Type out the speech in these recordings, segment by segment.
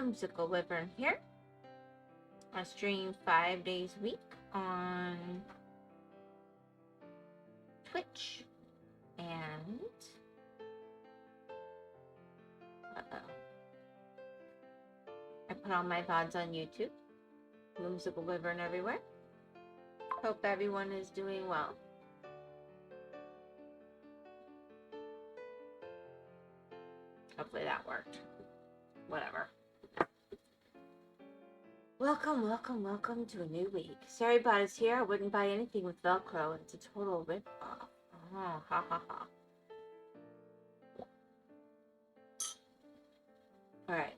WhymsicalWyvern here. I stream 5 days a week on Twitch and I put all my VODs on YouTube. WhymsicalWyvern everywhere. Hope everyone is doing well. Hopefully that worked. Whatever. Welcome to a new week. Sorry Bot is here. I wouldn't buy anything with Velcro. It's a total rip-off. Oh, ha ha ha. Alright.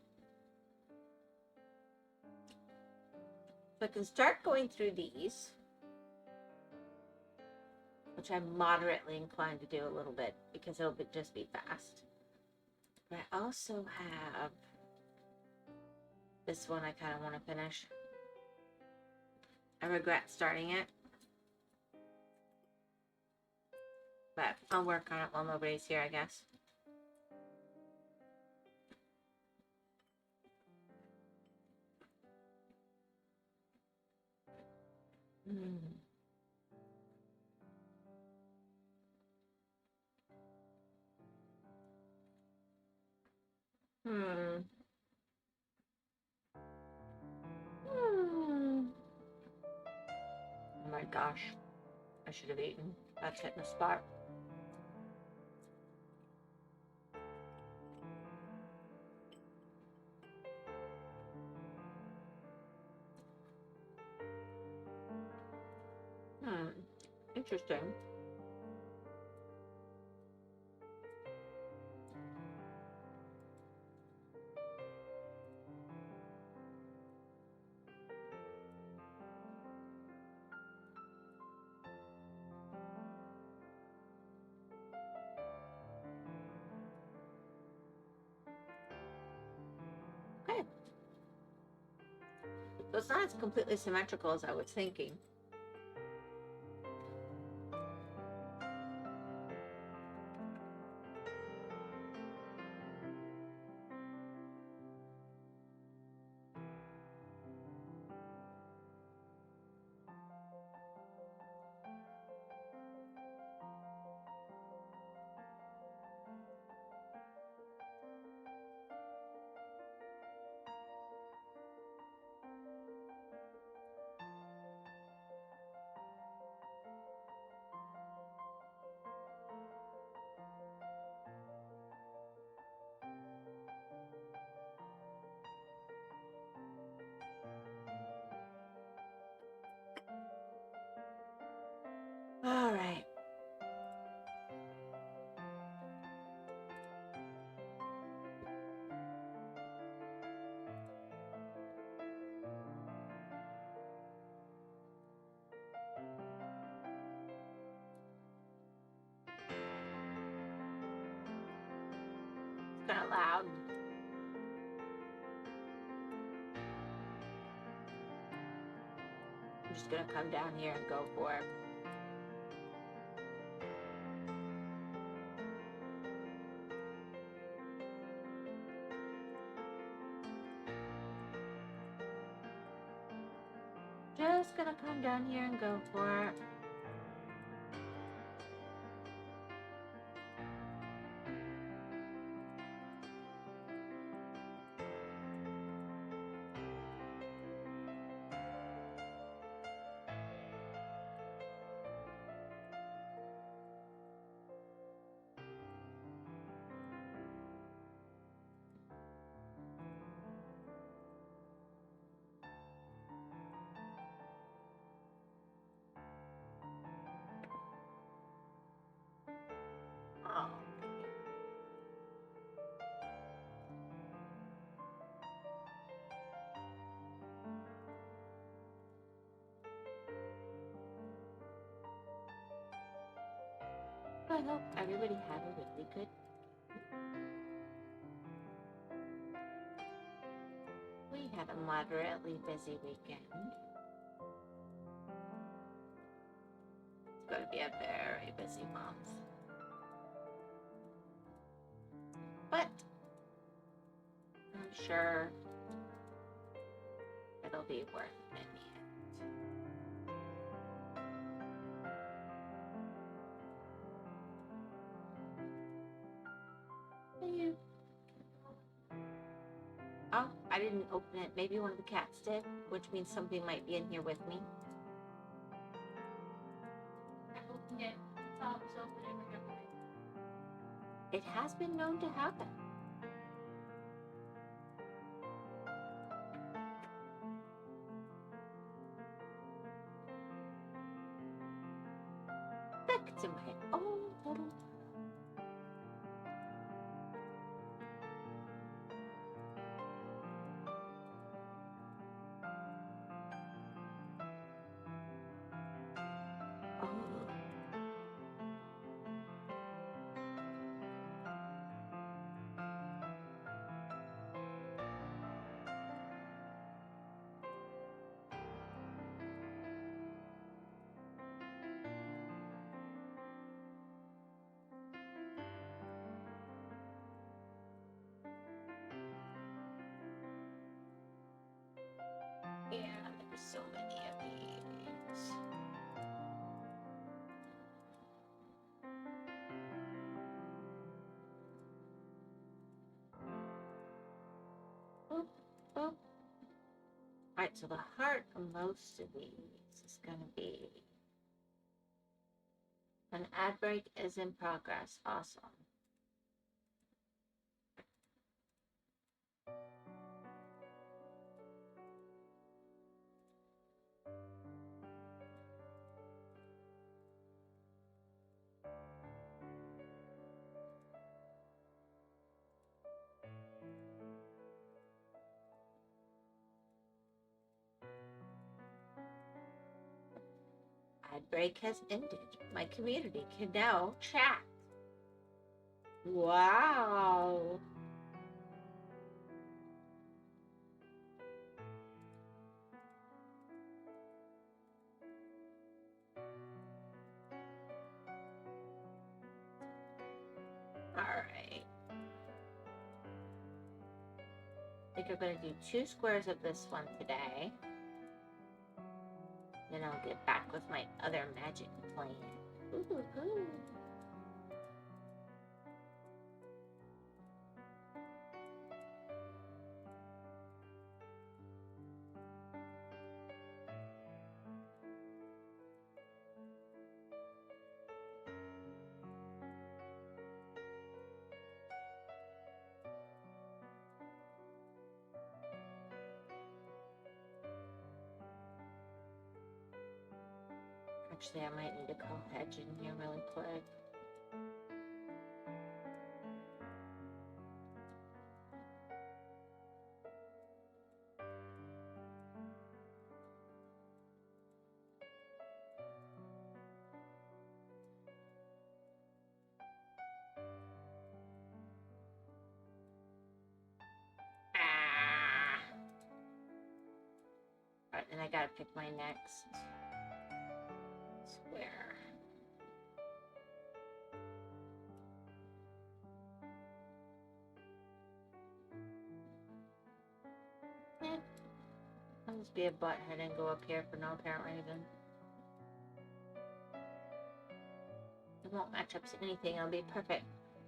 So I can start going through these, which I'm moderately inclined to do a little bit because it'll just be fast. But I also have this one I kind of want to finish. I regret starting it, but I'll work on it while nobody's here, I guess. Oh my gosh, I should have eaten. That's hitting the spot. Interesting. Okay. So it's not as completely symmetrical as I was thinking. All right. It's kind of loud. I'm just gonna come down here and go for it. Just gonna come down here and go for it. Oh. I hope everybody had a really good. We had a moderately busy weekend. It's going to be a very busy month. But I'm sure it'll be worth it in the end. Oh, I didn't open it. Maybe one of the cats did, which means something might be in here with me. I opened it. I thought it was open and remembered it. It has been known to happen. Back to my own little. Oh. Yeah, there's so many of these. Boop, boop. Alright, so the heart of most of these is going to be an ad break is in progress. Awesome. Ad break has ended. My community can now chat. Wow. Alright. I think I'm going to do 2 squares of this one today. Then I'll get back with my other magic plan. Ooh-hoo-hoo. Actually, I might need to call Hedge in here really quick. Alright, then I gotta pick my next square. I'll just be a butthead and go up here for no apparent reason. It won't match up to anything. I'll be perfect.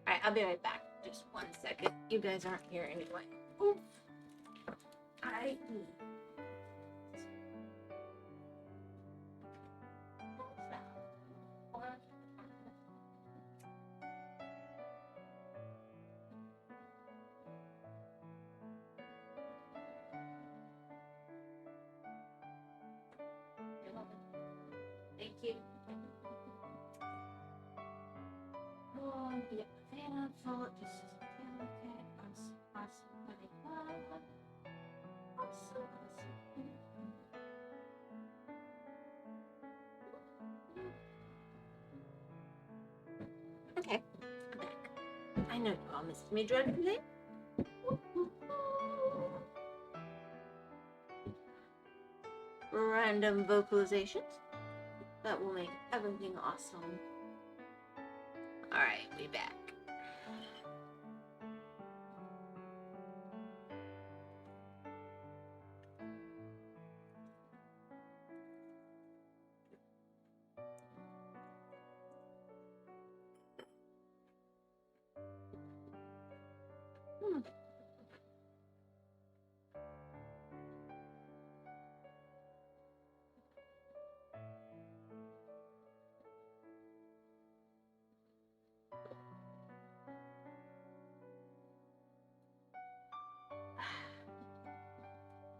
Alright, I'll be right back. Just 1 second. You guys aren't here anyway. Oof. I need. Thank you. Oh, yeah, fan full. Just delicate. Awesome. Okay, I'm back. I know you all missed me dreadfully. Random vocalizations that will make everything awesome. Alright, we back.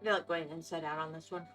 I feel like going inside out on this one.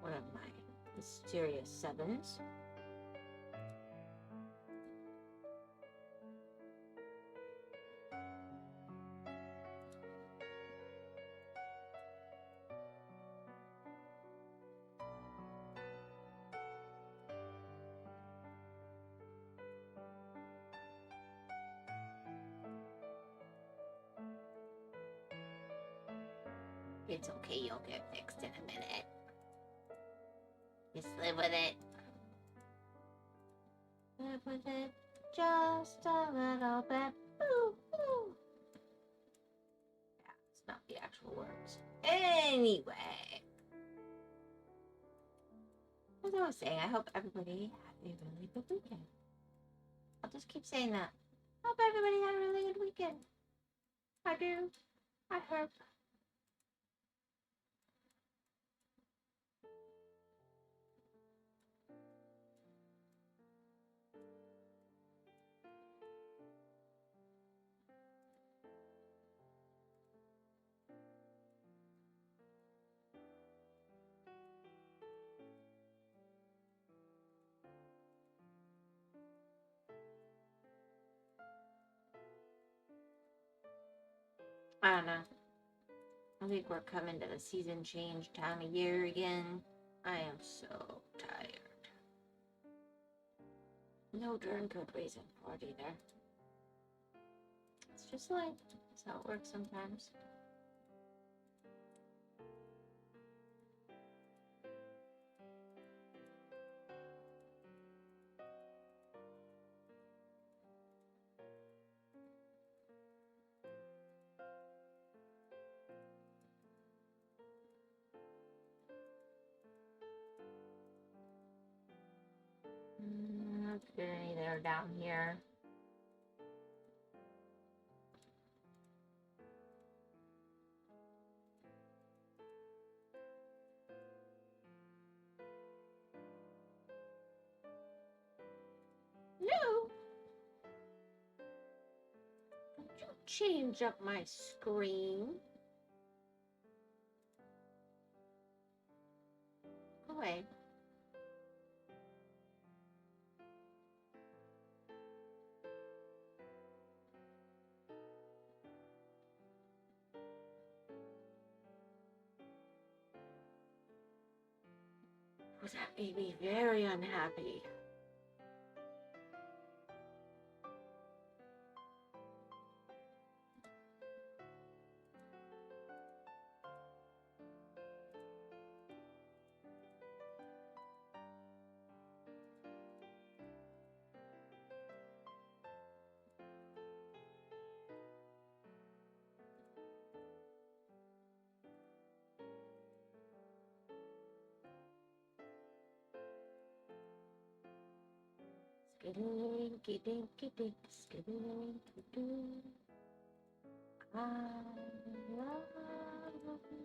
One of my mysterious sevens. It's okay, you'll get fixed in a minute. Just live with it. Live with it just a little bit. Ooh, ooh. Yeah, it's not the actual words. Anyway. As I was saying, I hope everybody had a really good weekend. I'll just keep saying that. Hope everybody had a really good weekend. I do. I hope. I don't know. I think we're coming to the season change time of year again. I am so tired. No darn good reason for it either. It's just like, that's how it works sometimes. Not getting there down here. No! Don't you change up my screen. Go away. Oh, that made me very unhappy. Skidinky dinky dink, skidinky doo. I love you.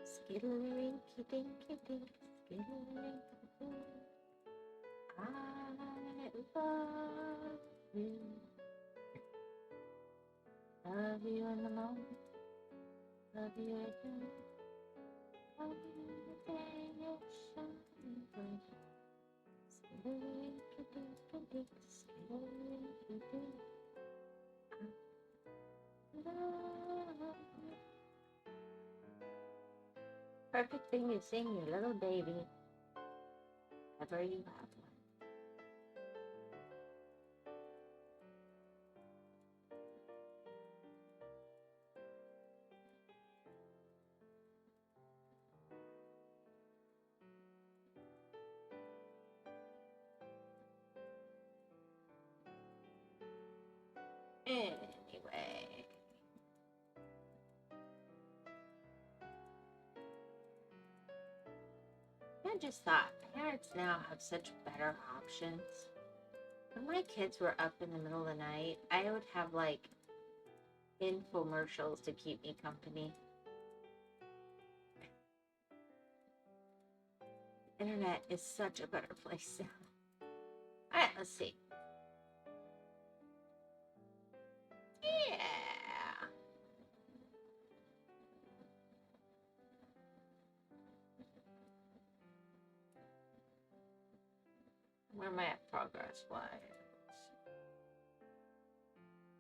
Skidinky dinky dink, skidinky doo. I love you. Love you in the morning, love you at night, love you the day you're shining bright. Perfect thing to sing your little baby. Ever you have one. just thought, parents now have such better options. When my kids were up in the middle of the night, I would have like infomercials to keep me company. Internet is such a better place now. Alright, let's see. Yeah. Where am I at progress-wise?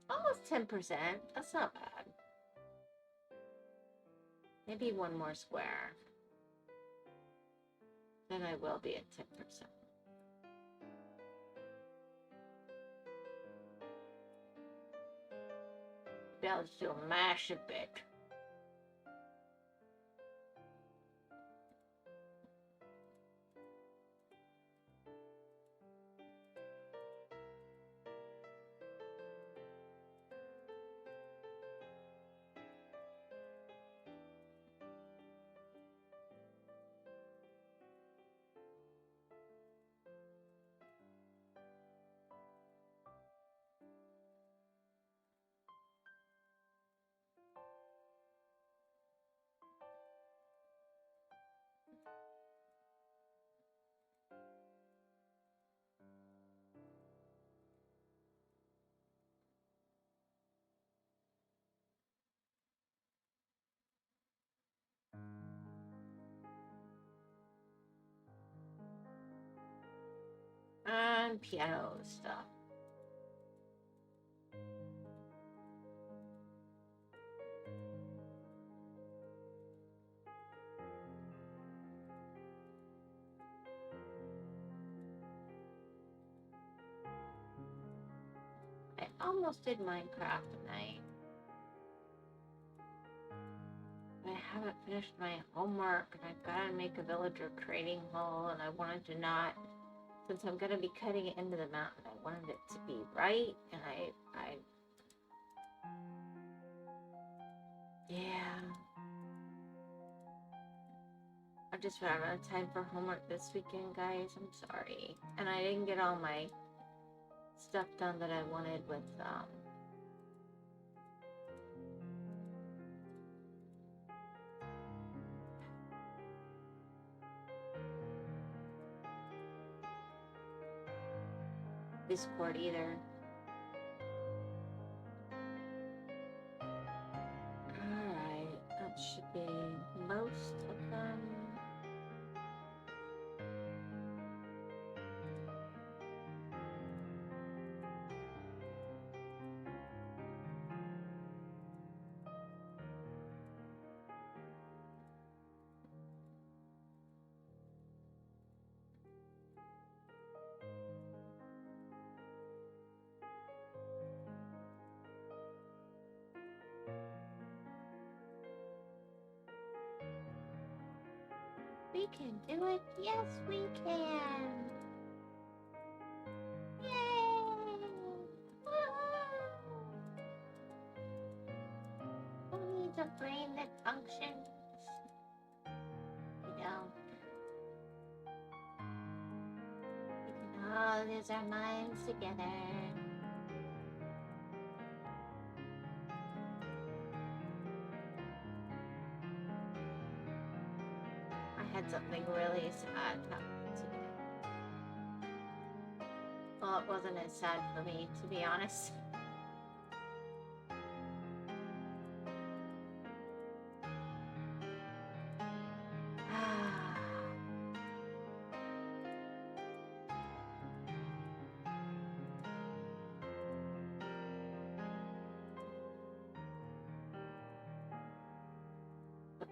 Almost 10%. That's not bad. Maybe one more square. Then I will be at 10%. Maybe I'll just do a mash a bit. And piano stuff. I almost did Minecraft tonight. I haven't finished my homework, and I've got to make a villager trading hall, and I wanted to not, since I'm going to be cutting it into the mountain, I wanted it to be right, and yeah. I just ran out of time for homework this weekend, guys. I'm sorry. And I didn't get all my stuff done that I wanted with, Discord either. Alright, that should be most of them. We can do it. Yes, we can. Yay! Woo-hoo! Who needs a brain that functions? You don't. We can all use our minds together. I had something really sad happen today. Well, it wasn't as sad for me, to be honest.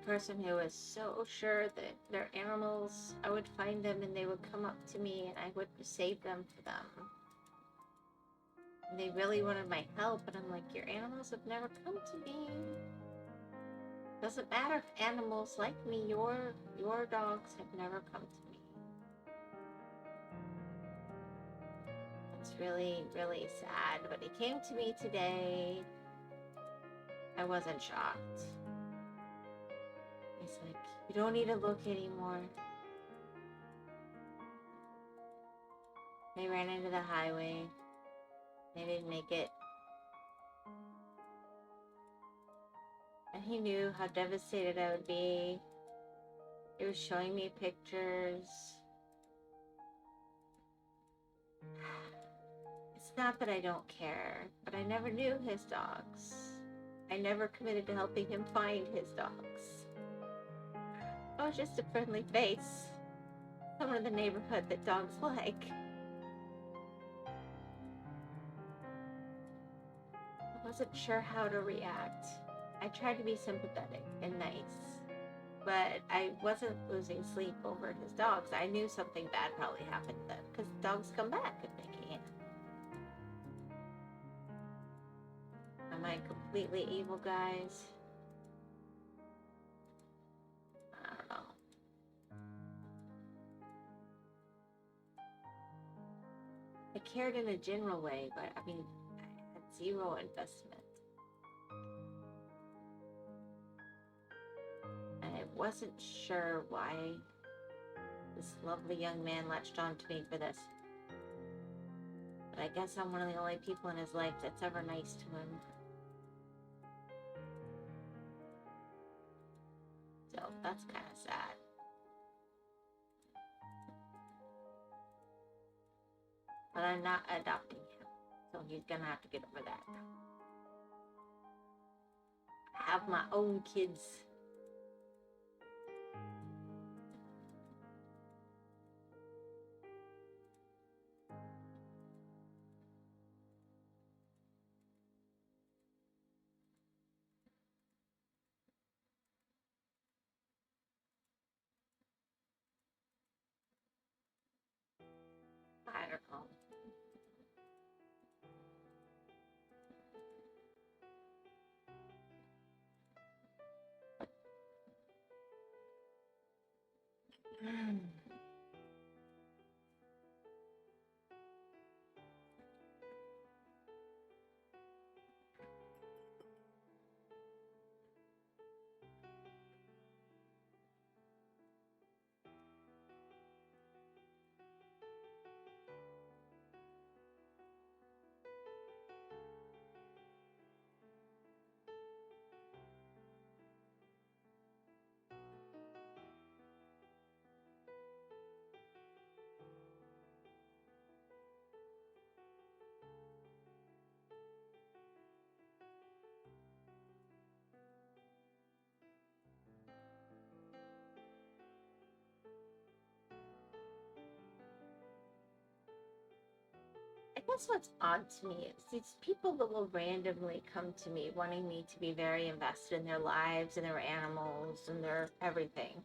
Person who was so sure that their animals, I would find them and they would come up to me and I would save them for them. And they really wanted my help, and I'm like, your animals have never come to me. Doesn't matter if animals like me, your dogs have never come to me. It's really, really sad, but he came to me today. I wasn't shocked. He's like, you don't need to look anymore. They ran into the highway. They didn't make it. And he knew how devastated I would be. He was showing me pictures. It's not that I don't care, but I never knew his dogs. I never committed to helping him find his dogs. I was just a friendly face. Someone in the neighborhood that dogs like. I wasn't sure how to react. I tried to be sympathetic and nice, but I wasn't losing sleep over his dogs. I knew something bad probably happened to them, because dogs come back if they can. Am I completely evil, guys? I don't know. I cared in a general way, but I mean, I had zero investment. And I wasn't sure why this lovely young man latched on to me for this. But I guess I'm one of the only people in his life that's ever nice to him. So that's kind of sad. But I'm not adopting him, so he's gonna have to get over that. I have my own kids. I don't know. I guess what's odd to me is these people that will randomly come to me wanting me to be very invested in their lives and their animals and their everything.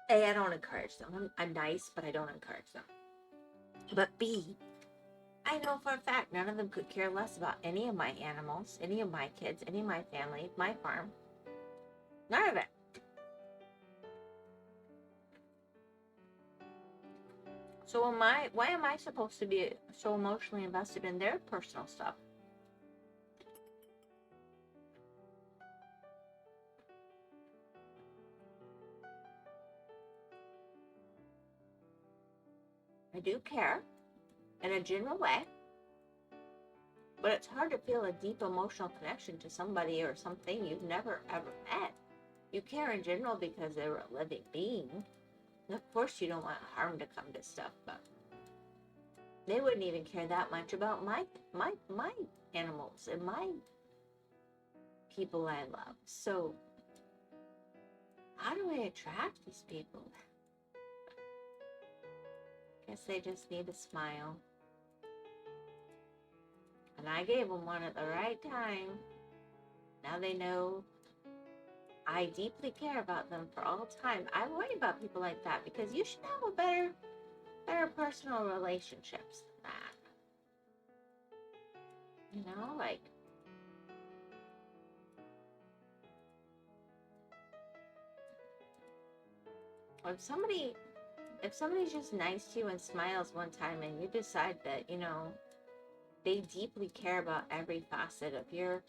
A, I don't encourage them. I'm nice, but I don't encourage them. But B, I know for a fact none of them could care less about any of my animals, any of my kids, any of my family, my farm. None of it. So why am I supposed to be so emotionally invested in their personal stuff? I do care in a general way, but it's hard to feel a deep emotional connection to somebody or something you've never ever met. You care in general because they're a living being. And of course you don't want harm to come to stuff, but they wouldn't even care that much about my animals and my people I love. So how do I attract these people? Guess they just need a smile. And I gave them one at the right time. Now they know I deeply care about them for all time. I worry about people like that because you should have a better personal relationships than that. You know, like, if somebody's just nice to you and smiles one time and you decide that, you know, they deeply care about every facet of your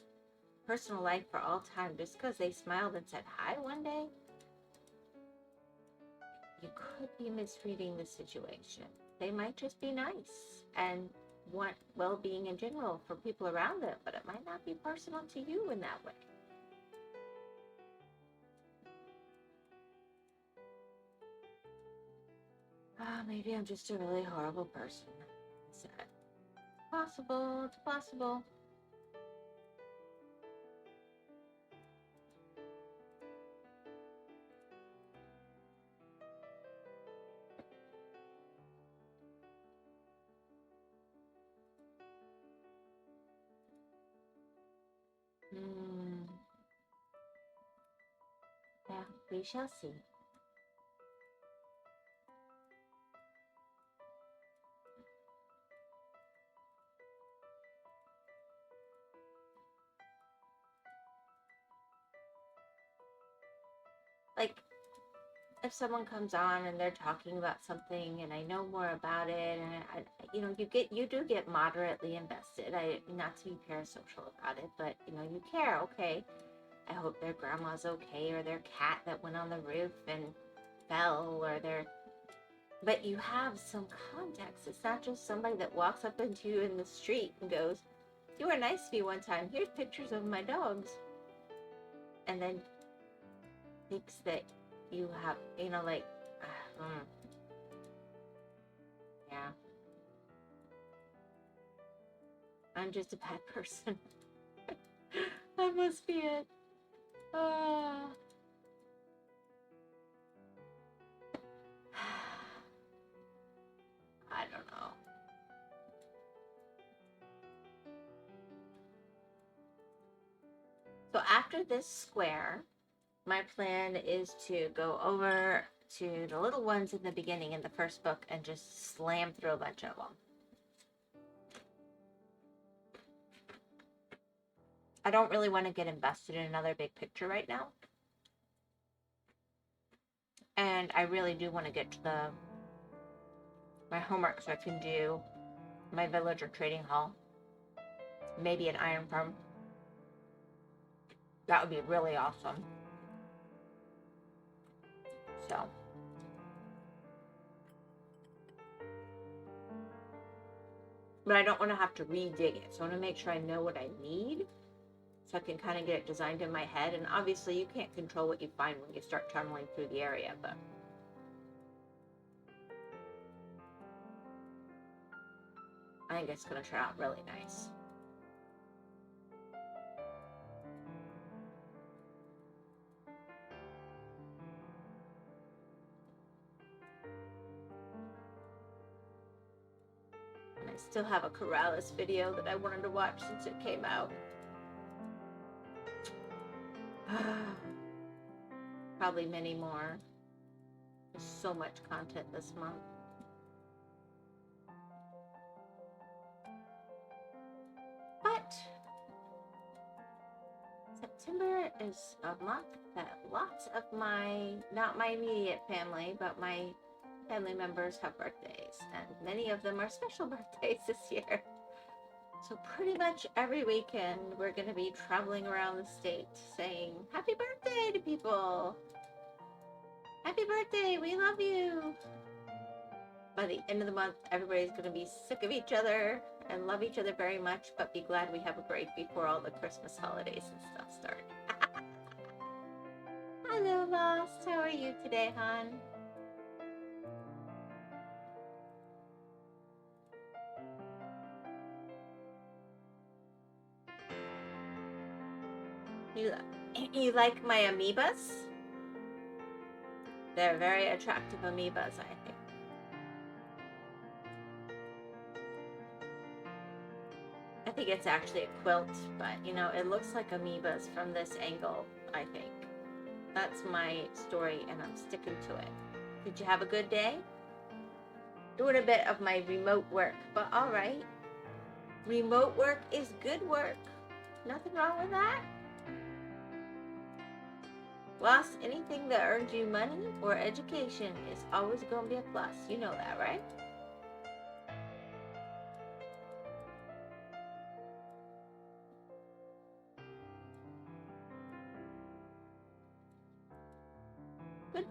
personal life for all time just because they smiled and said hi one day. You could be misreading the situation. They might just be nice and want well-being in general for people around them, but it might not be personal to you in that way. Maybe I'm just a really horrible person. It's possible. It's possible. Yeah, we shall see. Like, if someone comes on and they're talking about something and I know more about it, and you do get moderately invested. Not to be parasocial about it, but you care. Okay, I hope their grandma's okay, or their cat that went on the roof and fell, but you have some context. It's not just somebody that walks up into you in the street and goes, "You were nice to me one time. Here's pictures of my dogs," and then thinks that you have, yeah. I'm just a bad person. That must be it. I don't know. So after this square, my plan is to go over to the little ones in the beginning in the first book and just slam through a bunch of them. I don't really want to get invested in another big picture right now. And I really do want to get to my homework so I can do my villager trading hall. Maybe an iron farm. That would be really awesome. So. But I don't want to have to re-dig it. So I want to make sure I know what I need, so I can kind of get it designed in my head. And obviously you can't control what you find when you start tunneling through the area, but I think it's going to turn out really nice. And I still have a Corrales video that I wanted to watch since it came out. Probably many more. There's so much content this month. But September is a month that lots of not my immediate family, but my family members have birthdays, and many of them are special birthdays this year. So pretty much every weekend we're going to be traveling around the state saying happy birthday to people. Happy birthday, we love you. By the end of the month, everybody's going to be sick of each other and love each other very much, but be glad we have a break before all the Christmas holidays and stuff start. Hello, Lost. How are you today, hon? You like my amoebas? They're very attractive amoebas, I think. I think it's actually a quilt, but it looks like amoebas from this angle, I think. That's my story, and I'm sticking to it. Did you have a good day? Doing a bit of my remote work, but all right. Remote work is good work. Nothing wrong with that. Plus, anything that earns you money or education is always going to be a plus. You know that, right?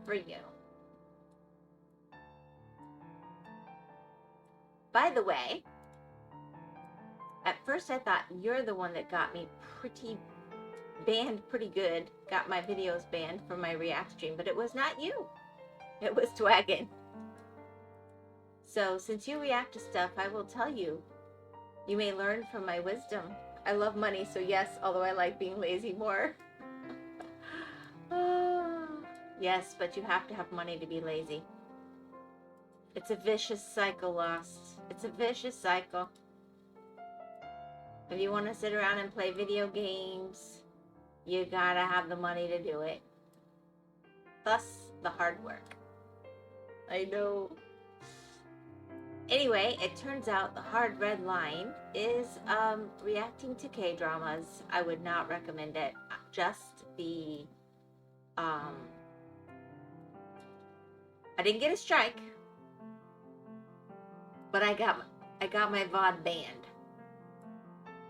for you. By the way, at first I thought you're the one that got me banned pretty good, got my videos banned from my React stream, but it was not you. It was Twagon. So since you react to stuff, I will tell you, you may learn from my wisdom. I love money, so yes, although I like being lazy more. Yes, but you have to have money to be lazy. It's a vicious cycle, Lost. It's a vicious cycle. If you want to sit around and play video games, you gotta have the money to do it. Thus, the hard work. I know. Anyway, it turns out the hard red line is reacting to K-dramas. I would not recommend it. Just the... I didn't get a strike, but I got my VOD banned,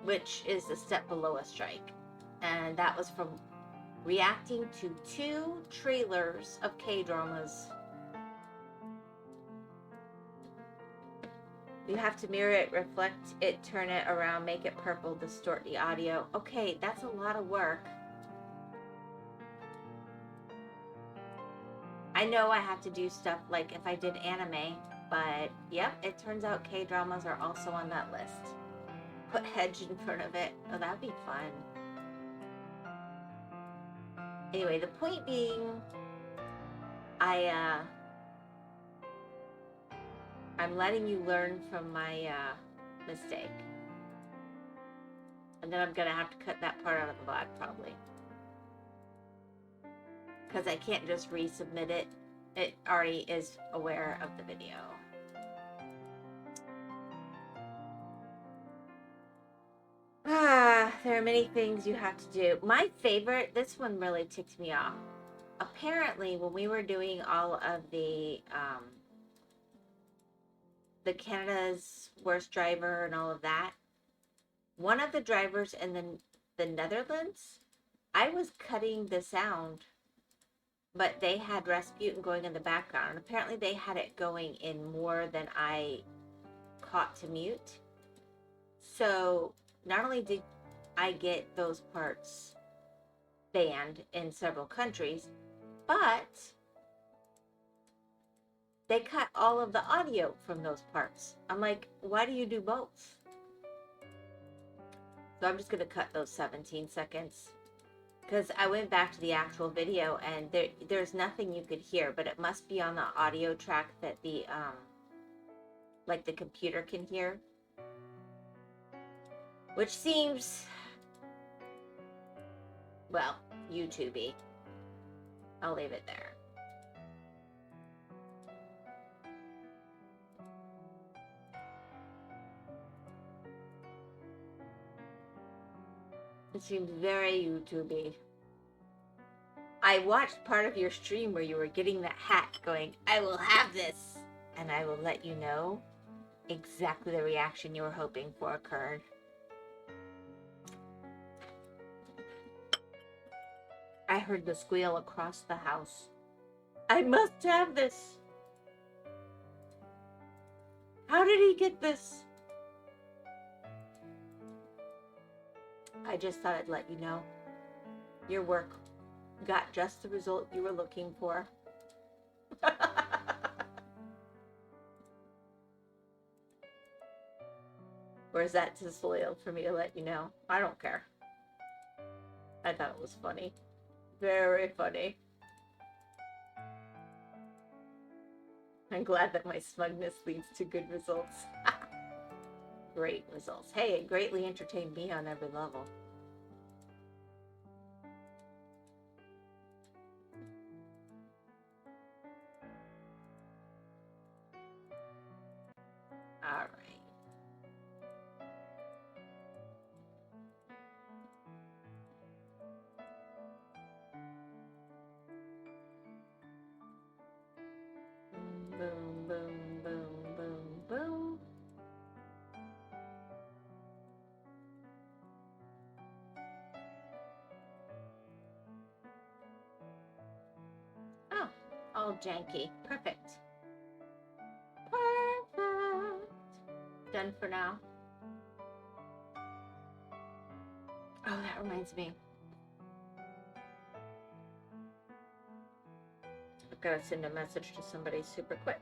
which is a step below a strike, and that was from reacting to 2 trailers of K-dramas. You have to mirror it, reflect it, turn it around, make it purple, distort the audio. Okay, that's a lot of work. I know I have to do stuff like if I did anime, but yep, it turns out K-dramas are also on that list. Put hedge in front of it. Oh, that'd be fun. Anyway, the point being, I'm letting you learn from my mistake. And then I'm gonna have to cut that part out of the VOD probably. Because I can't just resubmit it. It already is aware of the video. There are many things you have to do. My favorite, this one really ticked me off. Apparently, when we were doing all of the Canada's Worst Driver and all of that, one of the drivers in the Netherlands, I was cutting the sound, but they had Rasputin going in the background. And apparently they had it going in more than I caught to mute. So not only did I get those parts banned in several countries, but they cut all of the audio from those parts. I'm like, why do you do both? So I'm just going to cut those 17 seconds. Because I went back to the actual video and there's nothing you could hear, but it must be on the audio track that the computer can hear. Which seems, well, YouTube-y. I'll leave it there. It seems very YouTube-y. I watched part of your stream where you were getting that hat going, I will have this! And I will let you know exactly the reaction you were hoping for occurred. I heard the squeal across the house. I must have this! How did he get this? I just thought I'd let you know. Your work got just the result you were looking for. Or is that disloyal for me to let you know? I don't care. I thought it was funny. Very funny. I'm glad that my smugness leads to good results. Great results. Hey, it greatly entertained me on every level. All right. Boom, boom, boom, boom, boom. janky. Perfect. Perfect. Done for now. Oh, that reminds me. I've got to send a message to somebody super quick.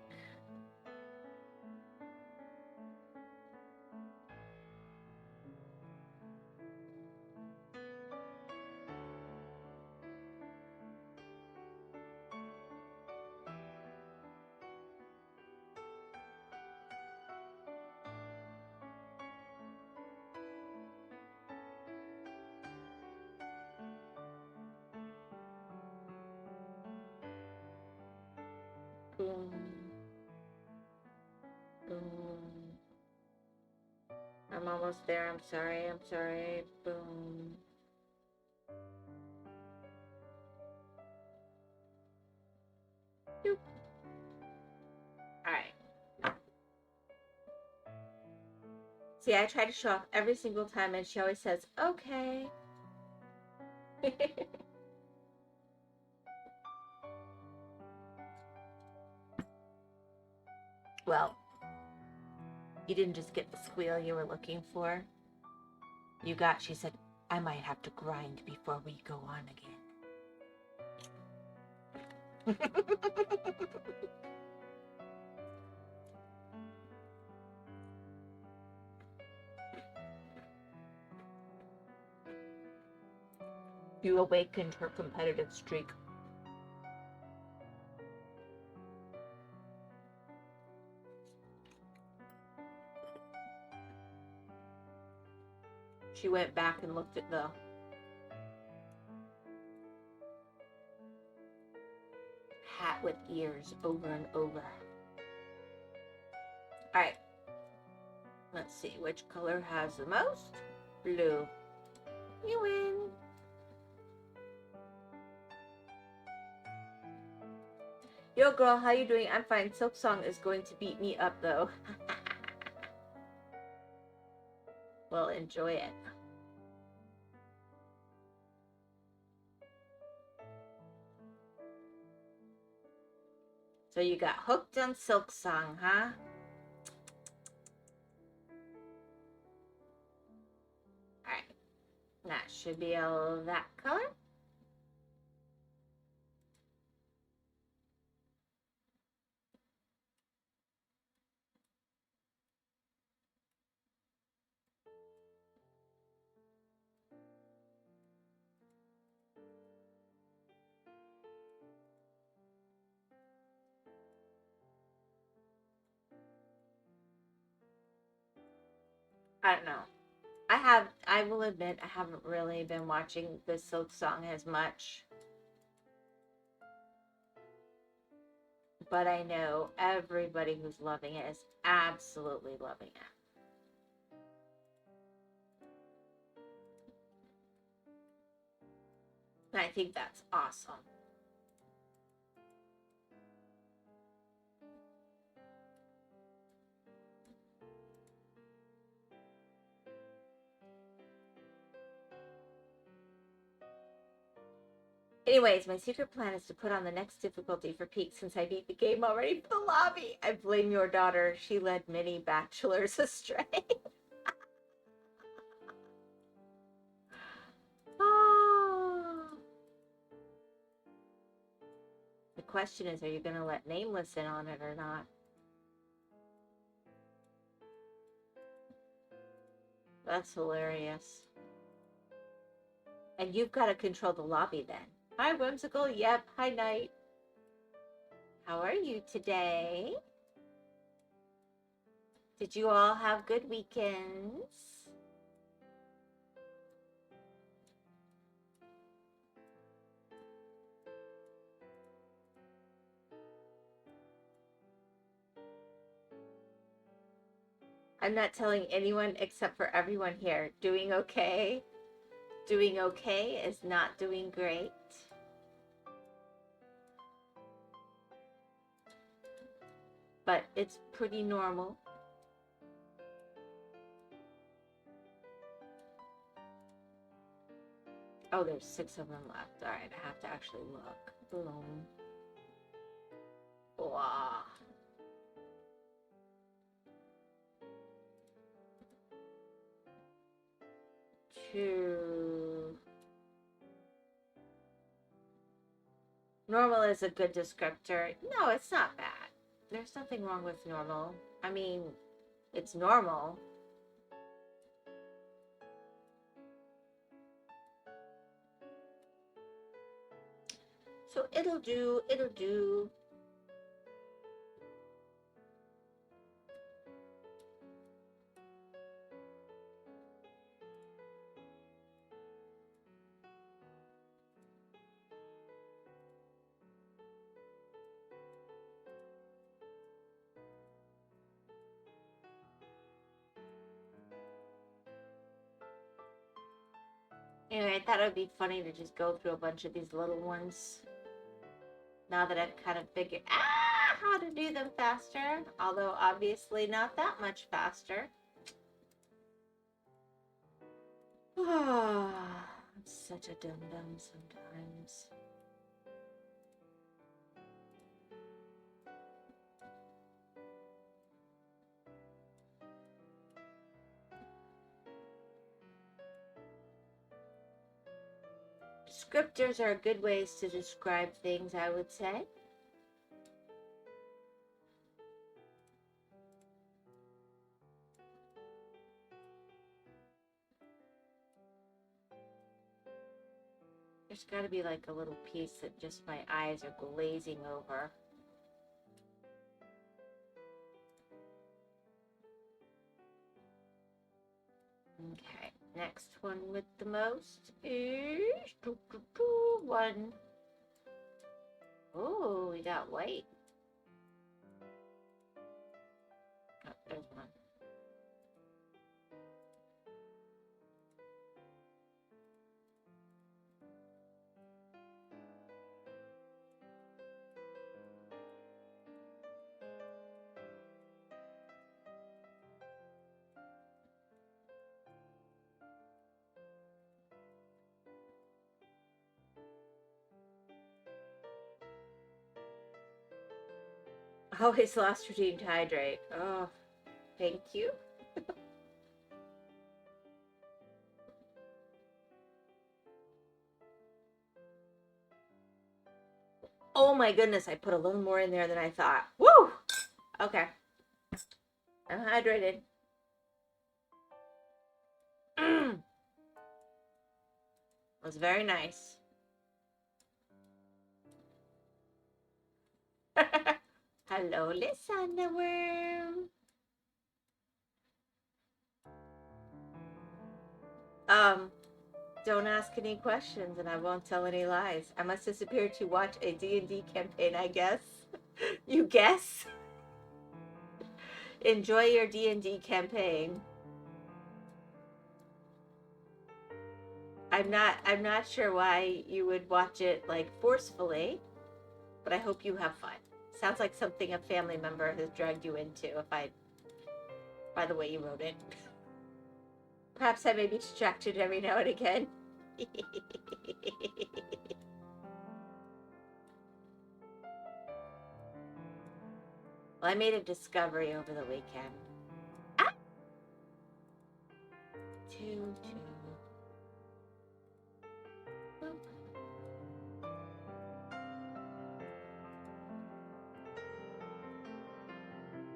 Boom. Boom. I'm almost there. I'm sorry. I'm sorry. Boom. Doop. All right. See, I try to show off every single time, and she always says, okay. Well, you didn't just get the squeal you were looking for. You got, she said, I might have to grind before we go on again. You awakened her competitive streak. She went back and looked at the hat with ears over and over. All right. Let's see which color has the most. Blue. You win. Yo, girl, how you doing? I'm fine. Silk Song is going to beat me up, though. Well, enjoy it. So you got hooked on Silk Song, huh? Alright. That should be all of that color. I don't know. I will admit, I haven't really been watching the Silk Song as much. But I know everybody who's loving it is absolutely loving it. And I think that's awesome. Anyways, my secret plan is to put on the next difficulty for Pete since I beat the game already for the lobby. I blame your daughter. She led many bachelors astray. Oh. The question is, are you going to let Nameless in on it or not? That's hilarious. And you've got to control the lobby then. Hi, Whimsical. Yep. Hi, Night. How are you today? Did you all have good weekends? I'm not telling anyone except for everyone here. Doing okay? Doing okay is not doing great. But it's pretty normal. Oh, there's 6 of them left. All right, I have to actually look. Boom. Wow. Two. Normal is a good descriptor. No, it's not bad. There's nothing wrong with normal. I mean, it's normal. So it'll do, it'll do. Anyway, I thought it would be funny to just go through a bunch of these little ones. Now that I've kind of figured how to do them faster. Although obviously not that much faster. I'm such a dum-dum sometimes. Descriptors are good ways to describe things, I would say. There's got to be like a little piece that just my eyes are glazing over. Okay, next one with the most is one. Oh, we got white. Oh, there's one. Always lost routine to hydrate. Oh, thank you. Oh my goodness, I put a little more in there than I thought. Woo! Okay. I'm hydrated. It was very nice. Hello, Lysandra Worm. Don't ask any questions and I won't tell any lies. I must disappear to watch a D&D campaign, I guess. You guess? Enjoy your D&D campaign. I'm not sure why you would watch it like forcefully, but I hope you have fun. Sounds like something a family member has dragged you into, by the way you wrote it. Perhaps I may be distracted every now and again. Well, I made a discovery over the weekend. Ah! Two. Boop.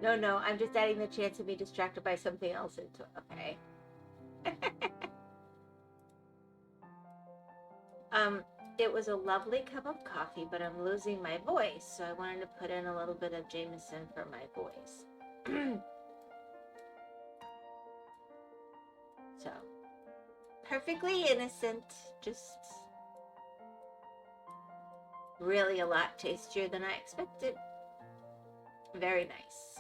No, I'm just adding the chance of being distracted by something else into it, okay? It was a lovely cup of coffee, but I'm losing my voice, so I wanted to put in a little bit of Jameson for my voice. So, perfectly innocent, just really a lot tastier than I expected. Very nice.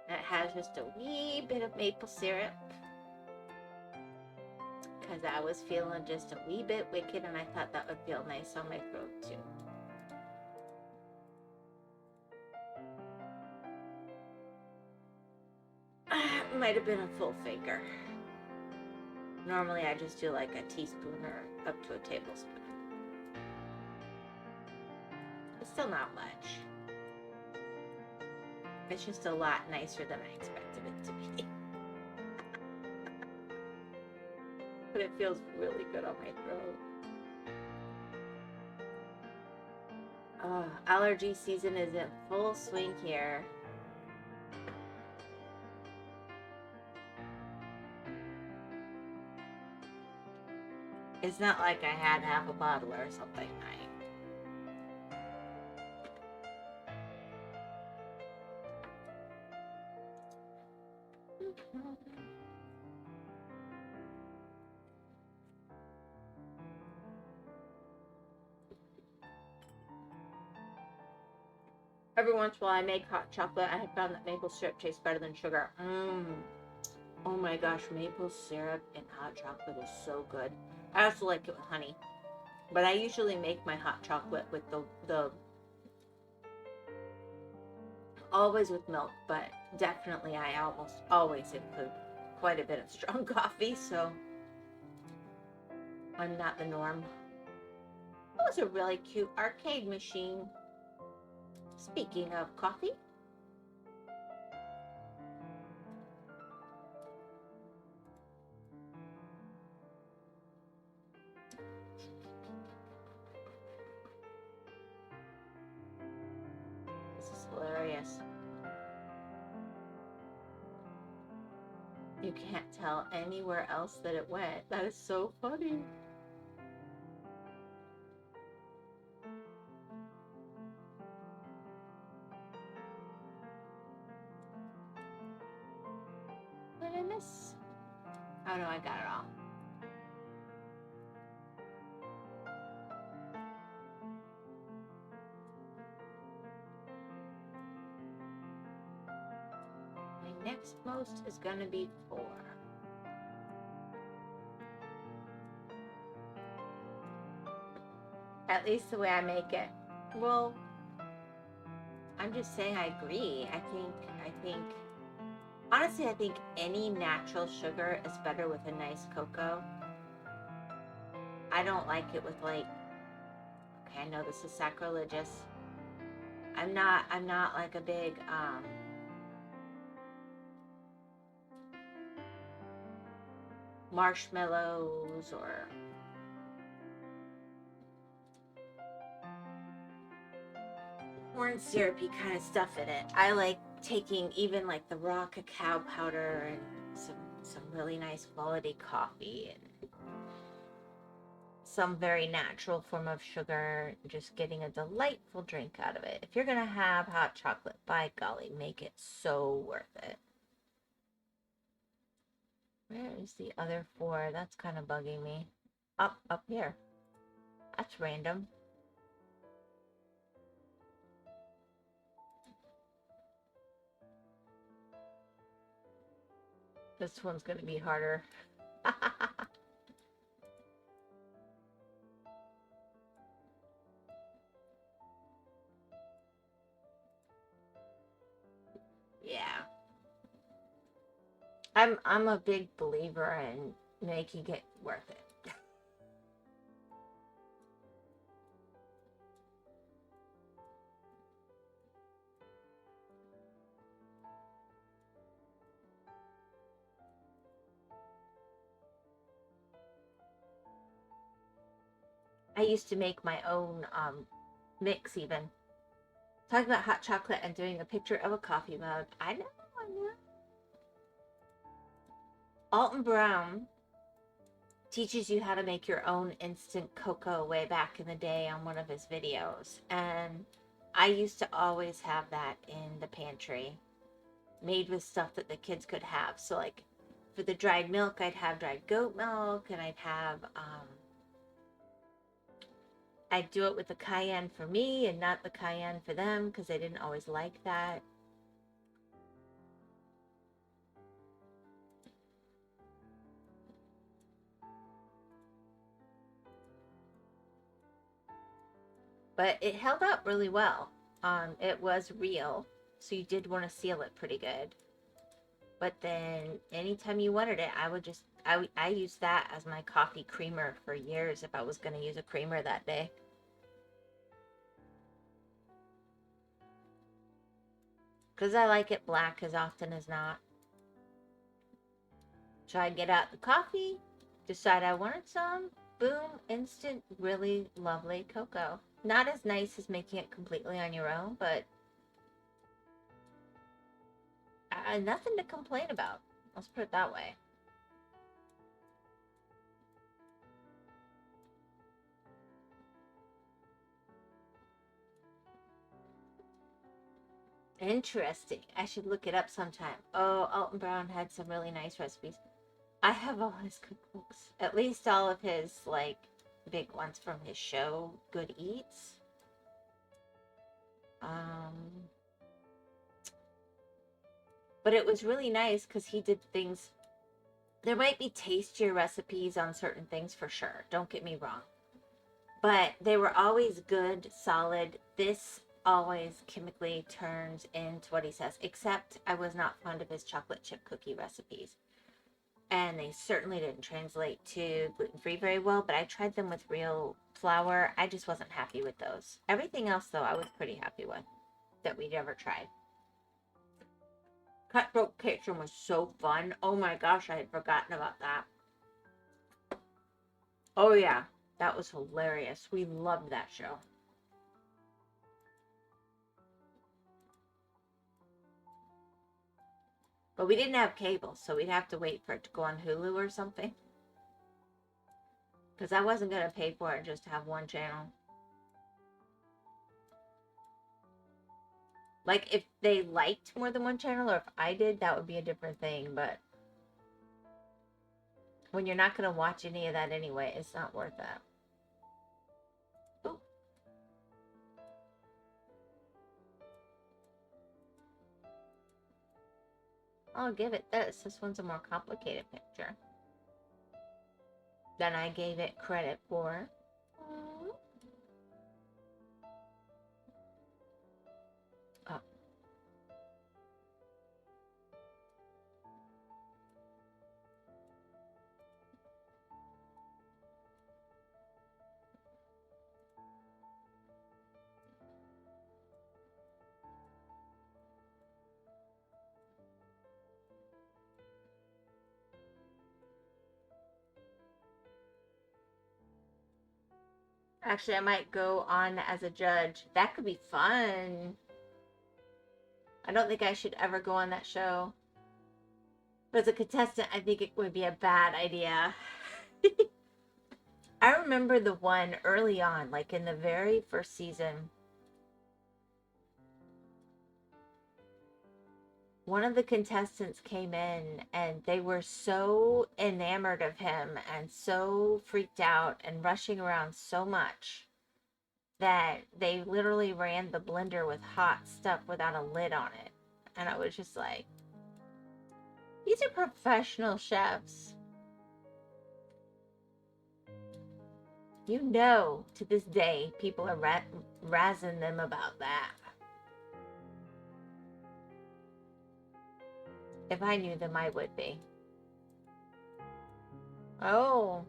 It has just a wee bit of maple syrup because I was feeling just a wee bit wicked and I thought that would feel nice on my throat too. Might have been a full finger. Normally I just do like a teaspoon or up to a tablespoon. It's still not much. It's just a lot nicer than I expected it to be. But it feels really good on my throat. Allergy season is in full swing here. It's not like I had half a bottle or something. Every once in a while I make hot chocolate. I have found that maple syrup tastes better than sugar. Oh my gosh, maple syrup and hot chocolate is so good. I also like it with honey. But I usually make my hot chocolate with the always with milk, but definitely I almost always include quite a bit of strong coffee, so I'm not the norm. That was a really cute arcade machine. Speaking of coffee. This is hilarious. You can't tell anywhere else that it went. That is so funny. What did I miss? Oh no, I got it all. My next most is gonna be 4. At least the way I make it. Well, I'm just saying I agree. I think, honestly, I think any natural sugar is better with a nice cocoa. I don't like it with like, okay, I know this is sacrilegious. I'm not like a big, marshmallows or corn syrupy kind of stuff in it. I like taking even like the raw cacao powder and some really nice quality coffee and some very natural form of sugar, just getting a delightful drink out of it. If you're gonna have hot chocolate, by golly, make it so worth it. Where is the other 4? That's kind of bugging me. Up here. That's random. This one's gonna be harder. Yeah. I'm a big believer in making it worth it. I used to make my own mix even. Talking about hot chocolate and doing a picture of a coffee mug. I know. Alton Brown teaches you how to make your own instant cocoa way back in the day on one of his videos. And I used to always have that in the pantry, made with stuff that the kids could have. So like for the dried milk, I'd have dried goat milk, and I'd have, I'd do it with the cayenne for me and not the cayenne for them because they didn't always like that. But it held up really well. It was real, so you did want to seal it pretty good. But then anytime you wanted it, I would just I used that as my coffee creamer for years if I was going to use a creamer that day. Because I like it black as often as not. So I get out the coffee, decide I wanted some, boom, instant, really lovely cocoa. Not as nice as making it completely on your own, but nothing to complain about. Let's put it that way. Interesting. I should look it up sometime. Oh, Alton Brown had some really nice recipes. I have all his cookbooks. At least all of his, like, big ones from his show, Good Eats. But it was really nice because he did things. There might be tastier recipes on certain things for sure. Don't get me wrong. But they were always good, solid. This always chemically turns into what he says. Except I was not fond of his chocolate chip cookie recipes. And they certainly didn't translate to gluten-free very well. But I tried them with real flour. I just wasn't happy with those. Everything else, though, I was pretty happy with that we'd ever tried. Cutthroat Kitchen was so fun. Oh my gosh, I had forgotten about that. Oh yeah, that was hilarious. We loved that show. But we didn't have cable, so we'd have to wait for it to go on Hulu or something. Because I wasn't going to pay for it just to have one channel. Like, if they liked more than one channel, or if I did, that would be a different thing, but when you're not going to watch any of that anyway, it's not worth that. Ooh. I'll give it this. This one's a more complicated picture than I gave it credit for. Oh. Actually, I might go on as a judge. That could be fun. I don't think I should ever go on that show. But as a contestant, I think it would be a bad idea. I remember the one early on, like in the very first season. One of the contestants came in and they were so enamored of him and so freaked out and rushing around so much that they literally ran the blender with hot stuff without a lid on it. And I was just like, these are professional chefs. You know, to this day, people are razzing them about that. If I knew them, I would be. Oh,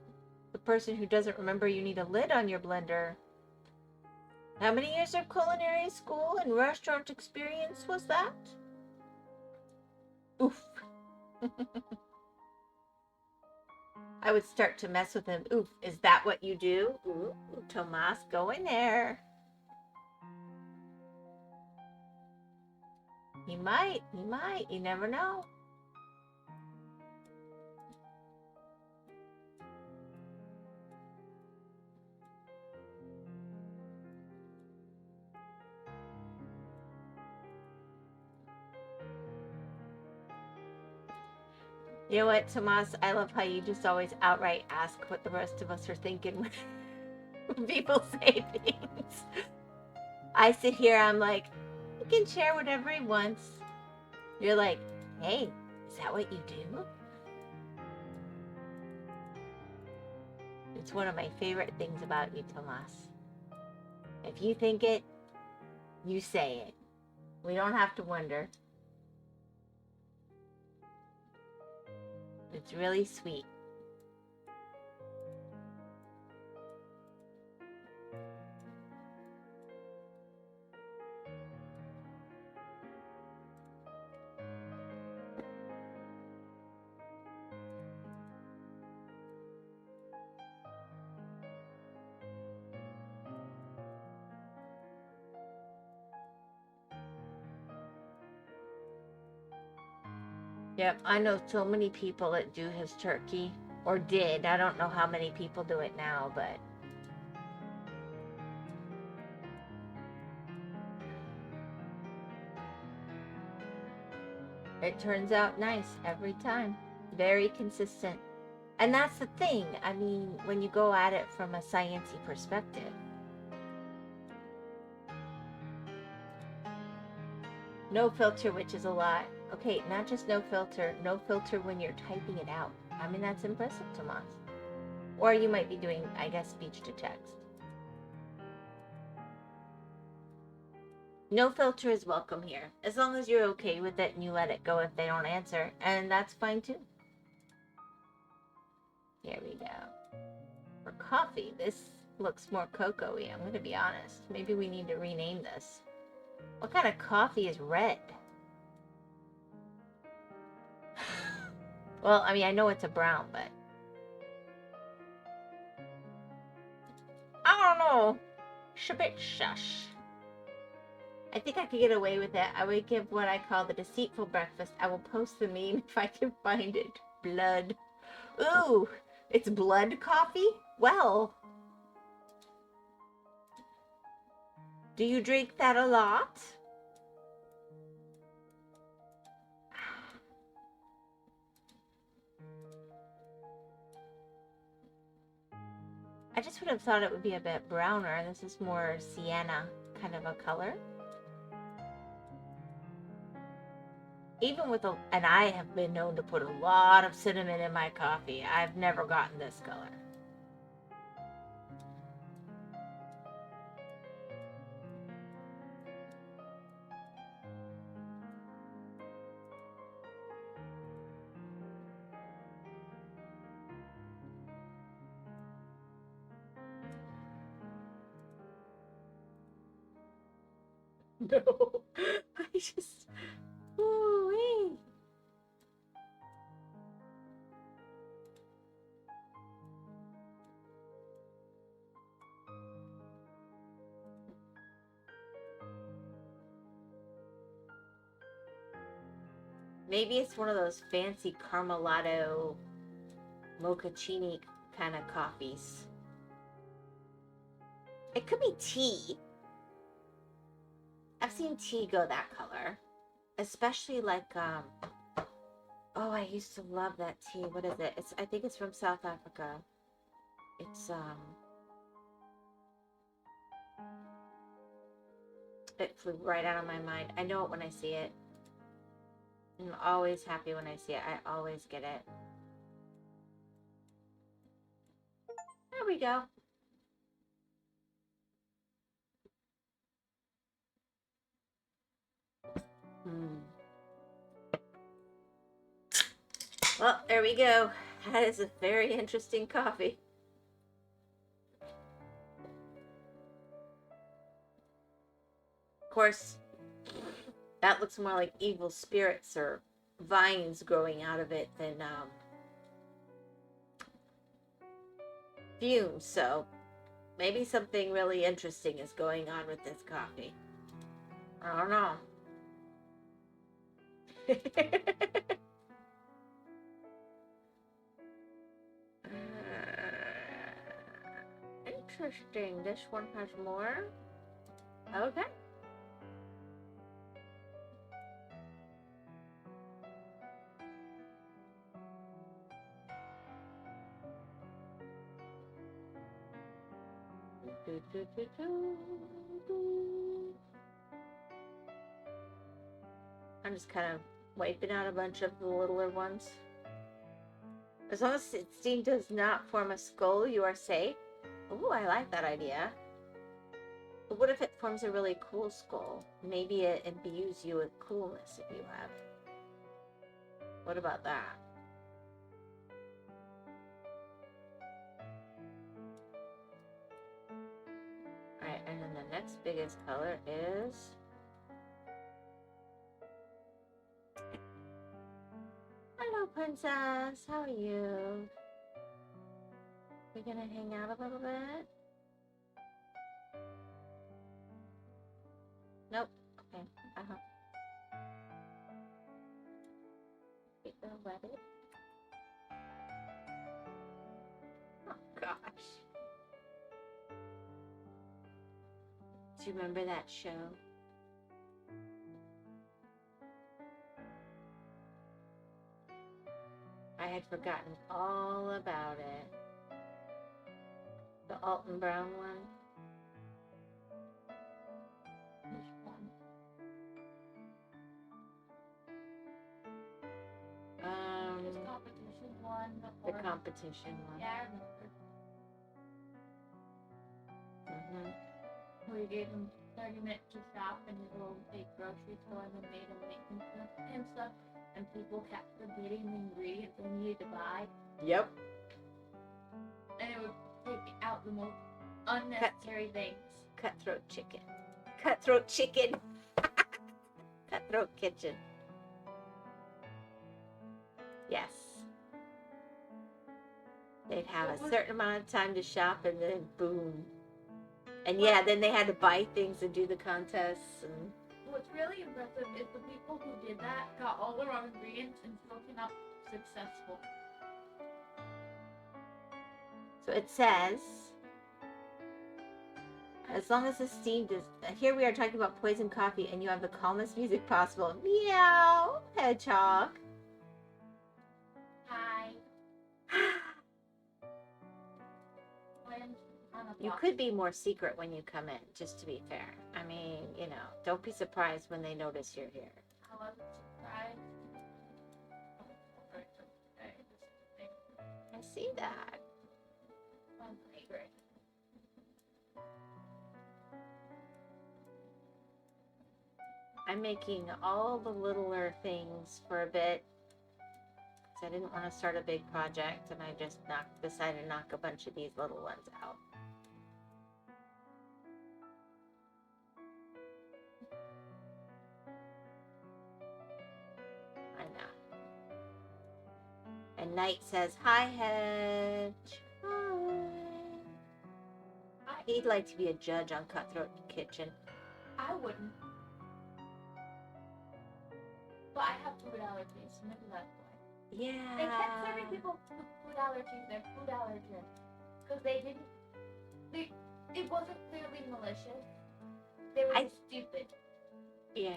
the person who doesn't remember you need a lid on your blender. How many years of culinary school and restaurant experience was that? Oof. I would start to mess with him. Oof, is that what you do? Ooh, Tomas, go in there. He might, you never know. You know what, Tomas? I love how you just always outright ask what the rest of us are thinking when people say things. I sit here, I'm like, he can share whatever he wants. You're like, hey, is that what you do? It's one of my favorite things about you, Tomas. If you think it, you say it. We don't have to wonder. It's really sweet. Yep, I know so many people that do his turkey, or did. I don't know how many people do it now, but it turns out nice every time. Very consistent. And that's the thing. I mean, when you go at it from a sciencey perspective. No filter, which is a lot. Okay, not just no filter when you're typing it out. I mean, that's impressive, Tomas. Or you might be doing, I guess, speech to text. No filter is welcome here, as long as you're okay with it and you let it go if they don't answer, and that's fine too. Here we go. For coffee, this looks more cocoa-y, I'm going to be honest. Maybe we need to rename this. What kind of coffee is red? Well, I mean, I know it's a brown, but I don't know. Shabit shush. I think I could get away with it. I would give what I call the deceitful breakfast. I will post the meme if I can find it. Blood. Ooh, it's blood coffee? Well, do you drink that a lot? I just would have thought it would be a bit browner. This is more sienna kind of a color. Even with and I have been known to put a lot of cinnamon in my coffee. I've never gotten this color. No, I just, ooh-wee. Maybe it's one of those fancy Carmelado mochaccini kind of coffees. It could be tea. I've seen tea go that color. Especially like, oh, I used to love that tea. What is it? I think it's from South Africa. It's, it flew right out of my mind. I know it when I see it. I'm always happy when I see it. I always get it. There we go. Well, there we go. That is a very interesting coffee. Of course, that looks more like evil spirits or vines growing out of it than fumes. So maybe something really interesting is going on with this coffee. I don't know. Interesting. This one has more. Okay. I'm just kind of wiping out a bunch of the littler ones. As long as steam does not form a skull, you are safe. Ooh, I like that idea. But what if it forms a really cool skull? Maybe it imbues you with coolness if you have it. What about that? Alright, and then the next biggest color is... Hello, princess. How are you? We gonna hang out a little bit? Nope. Okay. they're wedded. Oh gosh. Do you remember that show? I had forgotten all about it. The Alton Brown one. Which one? This competition one. The competition one. Yeah, I remember. Mm-hmm. We gave him 30 minutes to shop in his little big grocery store and then made him make him stuff. And people kept forgetting the ingredients they needed to buy. Yep. And it would take out the most unnecessary things. Cutthroat chicken. Cutthroat chicken. Cutthroat kitchen. Yes. They'd have a certain amount of time to shop and then boom. And yeah, then they had to buy things and do the contests. And what's really impressive is the people who did that got all the wrong ingredients and still came out successful. so it says, as long as the steam does... Here we are talking about poison coffee and you have the calmest music possible. Meow, hedgehog. Hi. You could be more secret when you come in, just to be fair. I mean, you know, don't be surprised when they notice you're here. I wasn't surprised. I see that. I'm angry. I'm making all the littler things for a bit. Because I didn't want to start a big project, and I just decided to knock a bunch of these little ones out. I know. And Knight says, hi, Hedge. Hi. He'd like to be a judge on Cutthroat Kitchen. I wouldn't. But I have food allergies, so maybe that's why. Yeah. They kept serving people with food allergies their food allergen. Because they didn't... It wasn't clearly malicious. They were just stupid. Yeah.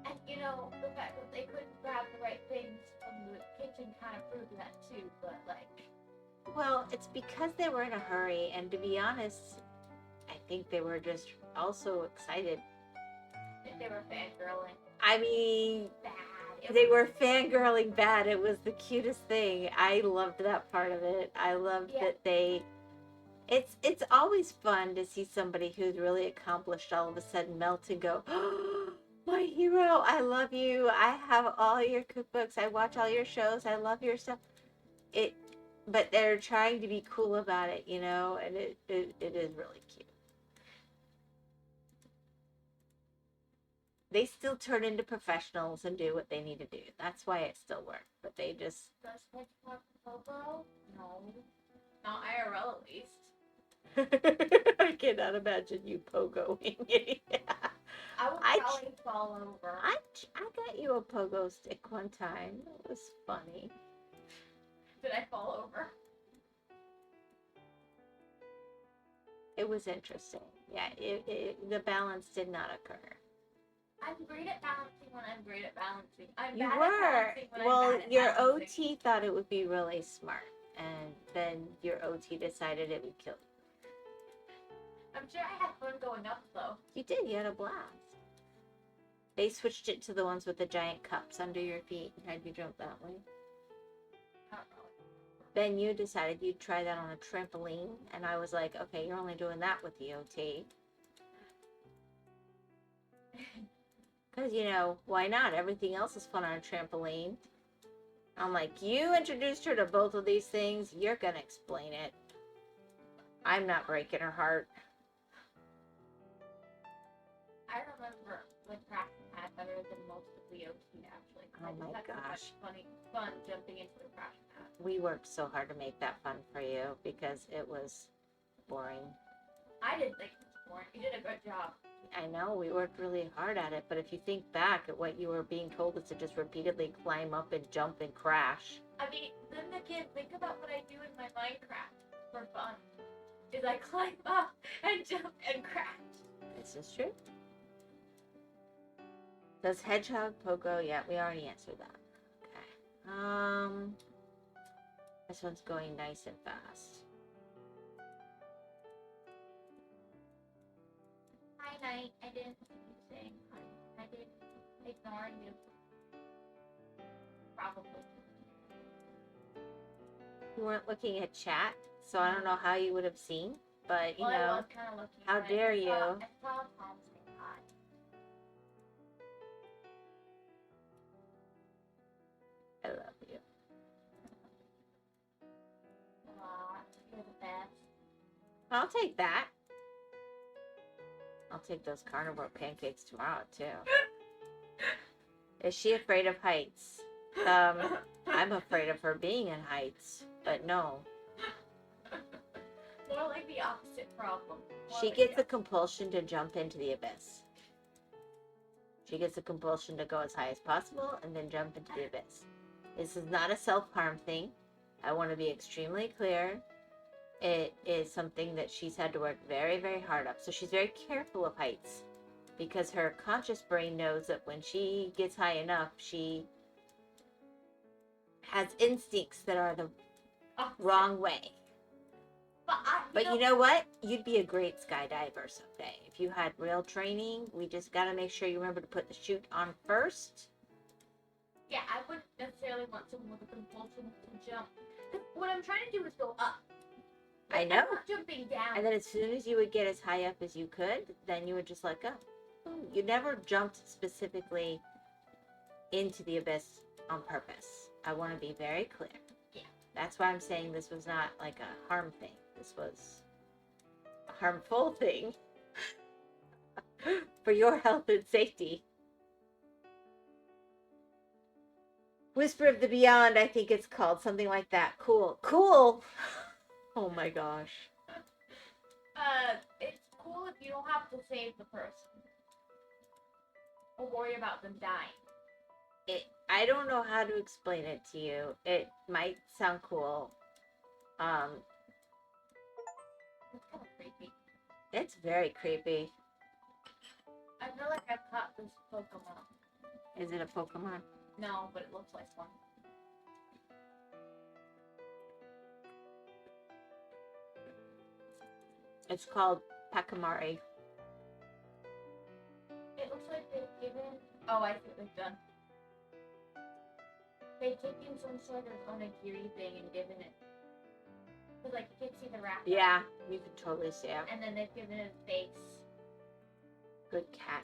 And, you know, the fact that they couldn't grab the right things from the kitchen kind of proved that too, but, like... Well, it's because they were in a hurry, and to be honest, I think they were just also excited. They were fangirling. I mean, Bad. they were fangirling bad. It was the cutest thing. I loved that part of it. I loved that they... It's always fun to see somebody who's really accomplished all of a sudden melt and go, oh, my hero, I love you. I have all your cookbooks. I watch all your shows. I love your stuff. But they're trying to be cool about it, you know, and it is really cute. They still turn into professionals and do what they need to do. That's why it still works. But they just... Does Hedgehog Pogo? No. Not IRL, at least. I cannot imagine you pogoing it. I would probably fall over. I got you a pogo stick one time. It was funny. Did I fall over? It was interesting. Yeah, the balance did not occur. I'm great at balancing when I'm great at balancing. I'm You bad were. at balancing when Well, I'm bad at your balancing. OT thought it would be really smart, and then your OT decided it would kill you. I'm sure I had fun going up, though. You did. You had a blast. They switched it to the ones with the giant cups under your feet and had you jump that way. I don't know. Then you decided you'd try that on a trampoline, and I was like, okay, you're only doing that with the OT. Because, you know, why not? Everything else is fun on a trampoline. I'm like, you introduced her to both of these things. You're going to explain it. I'm not breaking her heart. I remember when Crafting had better than most of the OT, actually. Oh my gosh. So much fun jumping into the Crafting pad. We worked so hard to make that fun for you because it was boring. I didn't think it was boring. You did a good job. I know we worked really hard at it, but if you think back at what you were being told is to just repeatedly climb up and jump and crash. I mean, then again, think about what I do in my Minecraft for fun. Is I climb up and jump and crash. This is true. Does Hedgehog Pogo? Yeah, we already answered that. Okay. This one's going nice and fast. Hi, Night. I didn't see you saying hi. I didn't ignore you. Probably. You weren't looking at chat, so I don't know how you would have seen, but you Well, I know, was kind of looking. how at it. dare you? I saw Tom say hi. I love you. Aw, you're the best. I'll take that. I'll take those carnivore pancakes tomorrow, too. Is she afraid of heights? I'm afraid of her being in heights, but no. More like the opposite problem. She gets a compulsion to jump into the abyss. She gets a compulsion to go as high as possible and then jump into the abyss. This is not a self-harm thing. I want to be extremely clear. It is something that she's had to work very, very hard up. So she's very careful of heights because her conscious brain knows that when she gets high enough, she has instincts that are the wrong way. But you know what? You'd be a great skydiver someday. If you had real training, we just got to make sure you remember to put the chute on first. Yeah, I wouldn't necessarily want someone with a compulsion to jump. What I'm trying to do is go up. I know. I'm not jumping down. And then as soon as you would get as high up as you could, then you would just let go. You never jumped specifically into the abyss on purpose. I want to be very clear. Yeah. That's why I'm saying this was not like a harm thing. This was a harmful thing for your health and safety. Whisper of the Beyond, I think it's called. Something like that. Cool. Cool! Oh my gosh. It's cool if you don't have to save the person. Or worry about them dying. I don't know how to explain it to you. It might sound cool. It's kind of creepy. It's very creepy. I feel like I've caught this Pokemon. Is it a Pokemon? No, but it looks like one. It's called Pacamari. It looks like they've given... Oh, I see what they've done. They've taken some sort of onigiri thing and given it... Because, like, you can see the wrapper. Yeah, you can totally see it. And then they've given it a face. Good cat.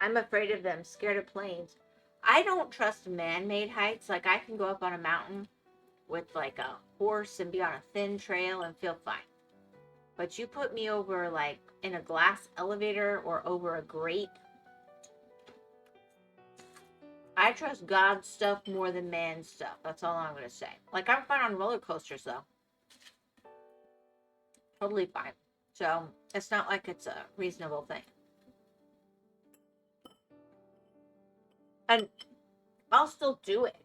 I'm afraid of them. Scared of planes. I don't trust man-made heights. Like, I can go up on a mountain with, like, a horse and be on a thin trail and feel fine. But you put me over, like, in a glass elevator or over a grate. I trust God's stuff more than man's stuff. That's all I'm going to say. Like, I'm fine on roller coasters, though. Totally fine. So, it's not like it's a reasonable thing. And I'll still do it.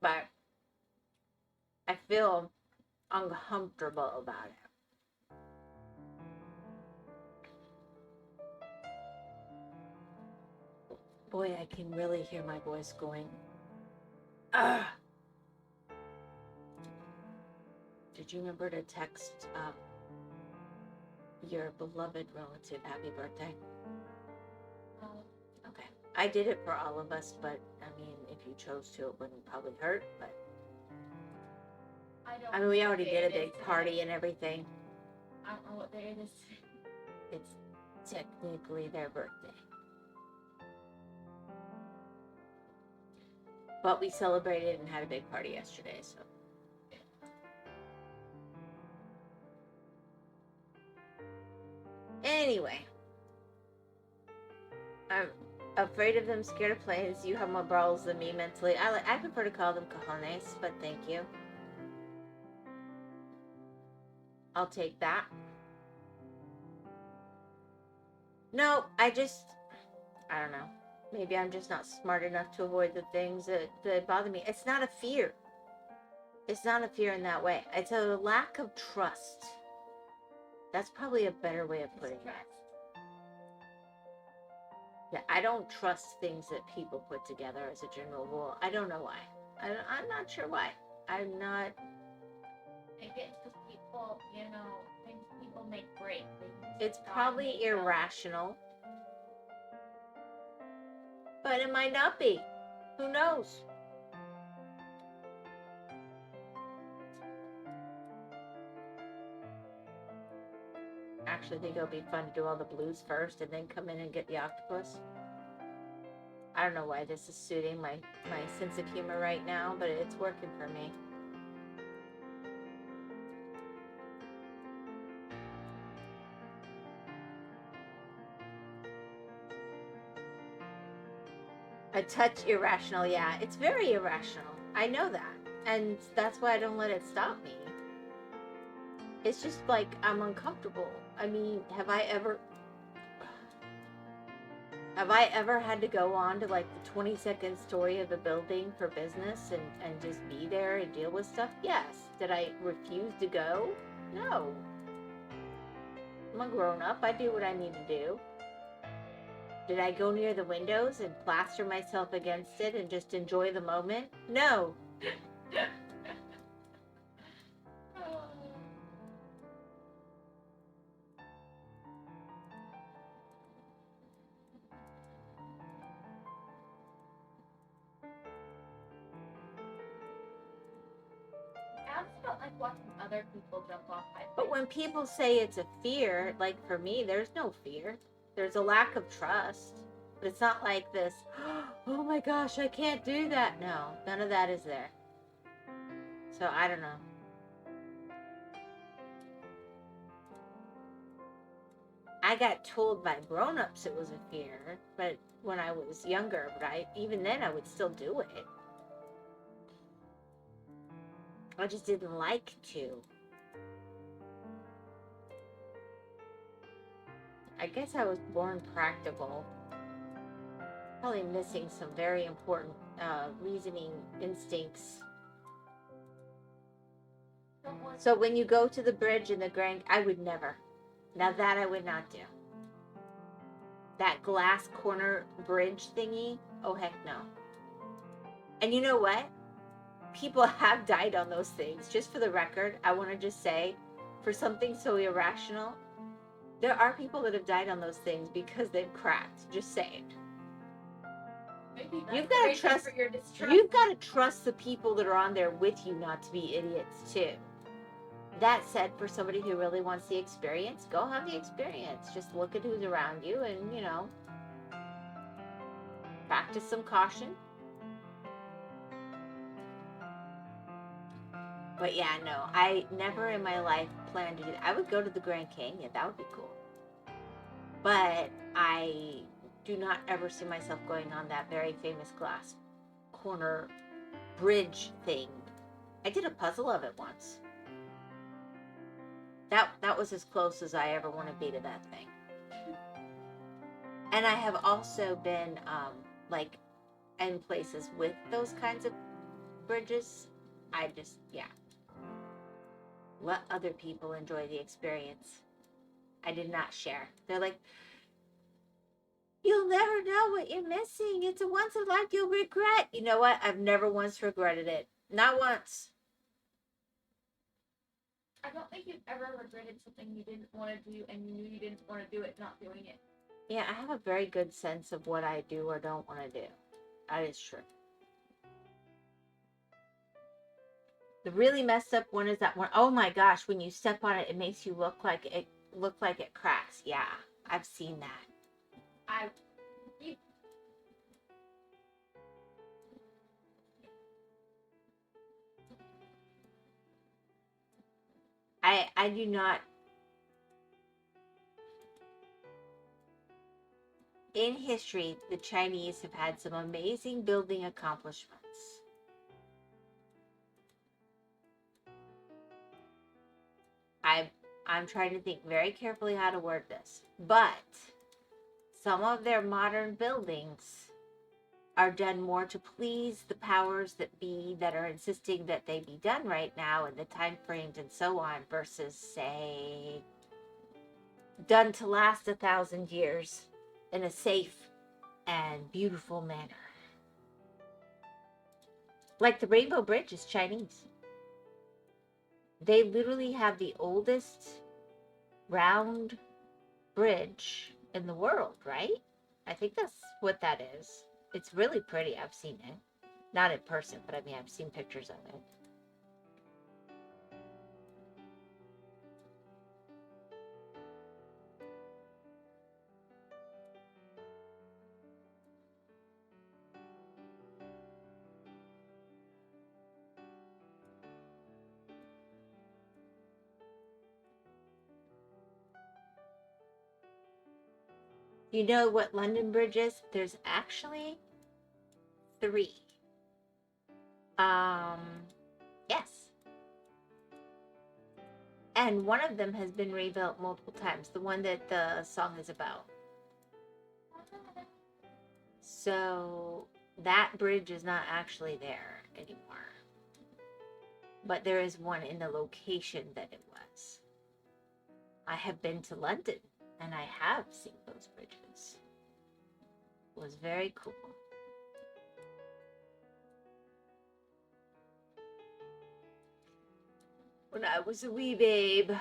But I feel uncomfortable about it. Boy, I can really hear my voice going. Ugh. Did you remember to text your beloved relative happy birthday? Okay. I did it for all of us, but I mean, if you chose to, it wouldn't probably hurt, but I mean, we already did a big party and everything. I don't know what day it is. It's technically their birthday. But we celebrated and had a big party yesterday, so. Anyway. I'm afraid of them, scared of planes. You have more balls than me mentally. I prefer to call them cojones, but thank you. I'll take that. No, I don't know. Maybe I'm just not smart enough to avoid the things that bother me. It's not a fear. It's not a fear in that way. It's a lack of trust. That's probably a better way of putting it. Yeah, I don't trust things that people put together as a general rule. I don't know why. I'm not sure why. I'm not. I guess because people, things people make break. It's probably irrational. But it might not be. Who knows? Actually, I think it'll be fun to do all the blues first and then come in and get the octopus. I don't know why this is suiting my sense of humor right now, but it's working for me. A touch irrational, yeah. It's very irrational. I know that. And that's why I don't let it stop me. It's just like I'm uncomfortable. I mean, have I ever had to go on to like the 20-second story of a building for business and just be there and deal with stuff? Yes. Did I refuse to go? No. I'm a grown up. I do what I need to do. Did I go near the windows and plaster myself against it and just enjoy the moment? No. I also don't like watching other people jump off my But when people say it's a fear, like for me, there's no fear. There's a lack of trust. But it's not like this, oh my gosh, I can't do that. No, none of that is there. So I don't know. I got told by grown-ups it was a fear, but when I was younger, even then I would still do it. I just didn't like to. I guess I was born practical. Probably missing some very important reasoning instincts. So when you go to the bridge in the Grand, I would never. Now that I would not do. That glass corner bridge thingy, oh heck no. And you know what? People have died on those things. Just for the record, I want to just say, for something so irrational, there are people that have died on those things because they've cracked. Just saying. You've got to trust. You've got to trust the people that are on there with you not to be idiots too. That said, for somebody who really wants the experience, go have the experience. Just look at who's around you and, practice some caution. But yeah, no, I never in my life planned to do that. I would go to the Grand Canyon. That would be cool. But I do not ever see myself going on that very famous glass corner bridge thing. I did a puzzle of it once. That was as close as I ever want to be to that thing. And I have also been in places with those kinds of bridges. Yeah. Let other people enjoy the experience. I did not share. They're like, you'll never know what you're missing. It's a once in a life you'll regret. You know what? I've never once regretted it. Not once. I don't think you've ever regretted something you didn't want to do and you knew you didn't want to do it, not doing it. Yeah, I have a very good sense of what I do or don't want to do. That is true. The really messed up one is that one. Oh my gosh, when you step on it, it makes you look like it cracks. Yeah, I've seen that. I do not. In history, the Chinese have had some amazing building accomplishments. I'm trying to think very carefully how to word this, but some of their modern buildings are done more to please the powers that be that are insisting that they be done right now and the time frames and so on, versus, say, done to last 1,000 years in a safe and beautiful manner. Like the Rainbow Bridge is Chinese. They literally have the oldest round bridge in the world, right? I think that's what that is. It's really pretty. I've seen it. Not in person, but I mean, I've seen pictures of it. You know what London Bridge is? There's actually 3. Yes. And one of them has been rebuilt multiple times. The one that the song is about. So that bridge is not actually there anymore. But there is one in the location that it was. I have been to London and I have seen those bridges. It was very cool. When I was a wee babe.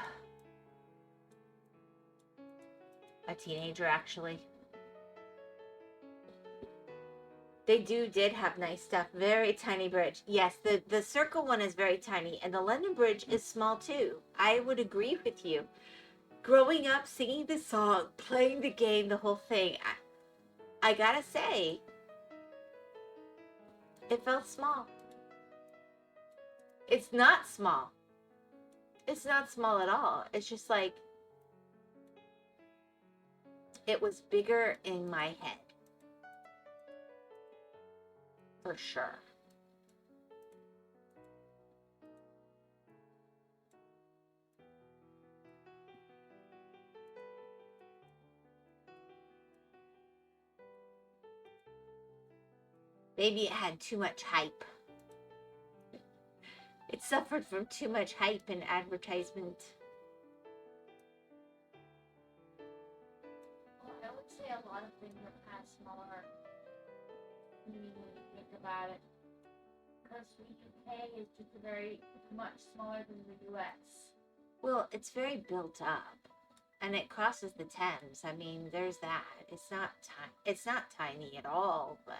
A teenager, actually. They did have nice stuff. Very tiny bridge. Yes, the circle one is very tiny. And the London Bridge is small too. I would agree with you. Growing up, singing the song, playing the game, the whole thing. I gotta say, it felt small. It's not small. It's not small at all. It's just like, it was bigger in my head. For sure. Maybe it had too much hype. It suffered from too much hype and advertisement. Well, I would say a lot of things are kind of smaller when you think about it. Because the UK is just very much smaller than the US. Well, it's very built up. And it crosses the Thames. I mean, there's that. It's not tiny at all, but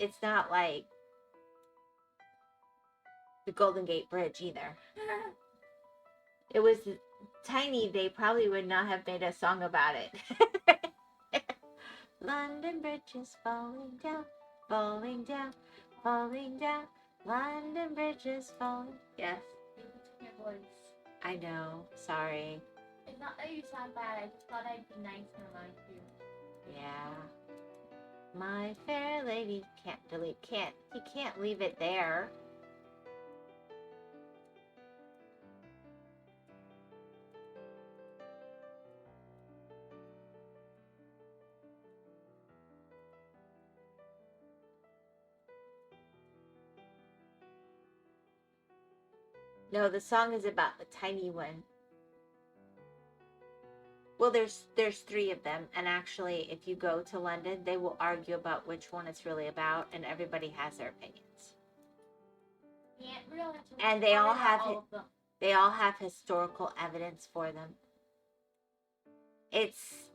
it's not like the Golden Gate Bridge either. It was tiny. They probably would not have made a song about it. London Bridge is falling down, falling down, falling down. London Bridge is falling. Yes. Your voice. I know. Sorry. It's not that you sound bad. I just thought I'd be nice and remind you. Yeah. My fair lady he can't leave it there. No, the song is about the tiny one. Well, there's 3 of them, and actually, if you go to London, they will argue about which one it's really about, and everybody has their opinions. Yeah, really. And they all have historical evidence for them. It's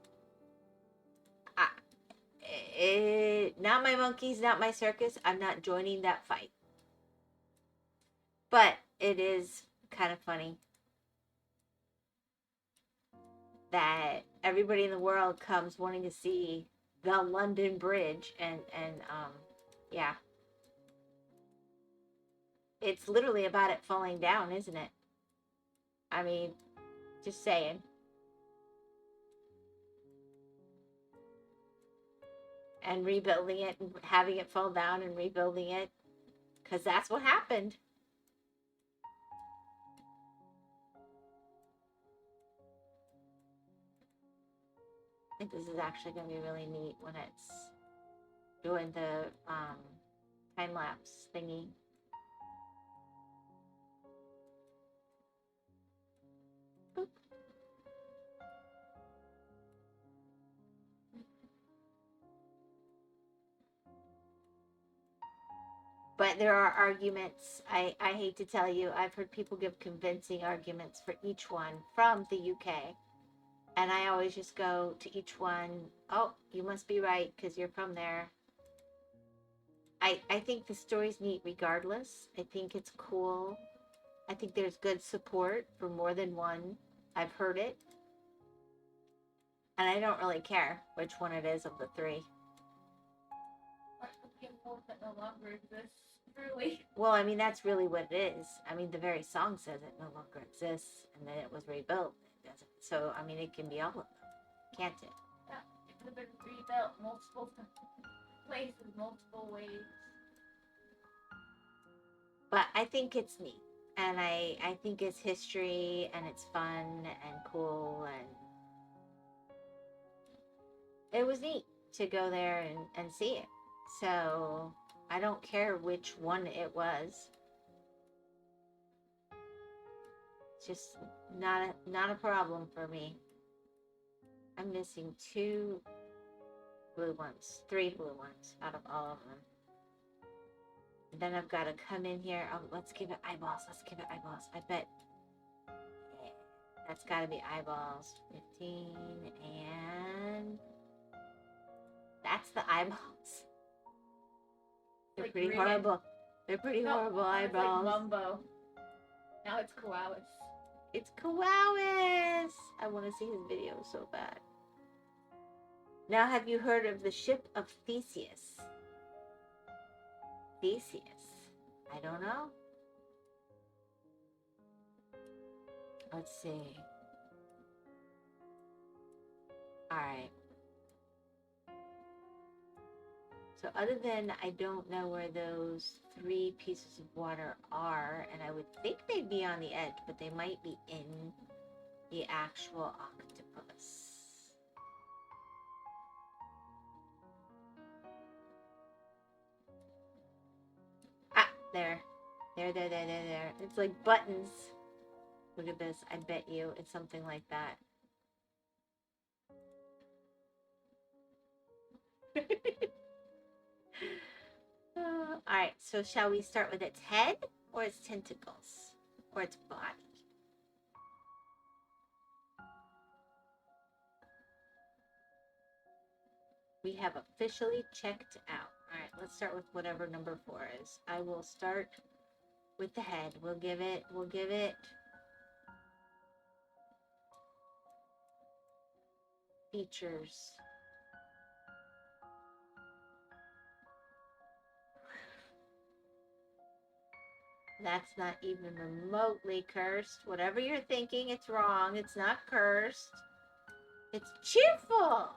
not my monkeys, not my circus. I'm not joining that fight. But it is kind of funny that everybody in the world comes wanting to see the London Bridge, and yeah, it's literally about it falling down, isn't it? I mean, just saying. And rebuilding it and having it fall down and rebuilding it, because that's what happened. I think this is actually going to be really neat when it's doing the time lapse thingy. Boop. But there are arguments. I hate to tell you, I've heard people give convincing arguments for each one from the UK. And I always just go to each one, oh, you must be right because you're from there. I think the story's neat regardless. I think it's cool. I think there's good support for more than one. I've heard it. And I don't really care which one it is of the three. That no longer exists, truly. Well, I mean, that's really what it is. I mean, the very song says it no longer exists and then it was rebuilt. It doesn't. So, I mean, it can be all of them, can't it? Yeah, it could have been rebuilt multiple places, multiple ways. But I think it's neat. And I think it's history and it's fun and cool. And it was neat to go there and see it. So I don't care which one it was. It's just not a problem for me. I'm missing 2 blue ones, 3 blue ones out of all of them. And then I've got to come in here. Oh, let's give it eyeballs. Let's give it eyeballs. I bet that's got to be eyeballs. 15 and that's the eyeballs. They're like pretty green. Horrible. They're pretty horrible eyeballs. Like Mumbo. Now it's Koalas. It's Koalas. I want to see his video so bad. Now, have you heard of the ship of Theseus? Theseus. I don't know. Let's see. All right. So other than I don't know where those 3 pieces of water are, and I would think they'd be on the edge, but they might be in the actual octopus. Ah, there. There. It's like buttons. Look at this. I bet you it's something like that. Alright, so shall we start with its head, or its tentacles, or its body? We have officially checked out. Alright, let's start with whatever number 4 is. I will start with the head. We'll give it features. That's not even remotely cursed. Whatever you're thinking, it's wrong. It's not cursed. It's cheerful.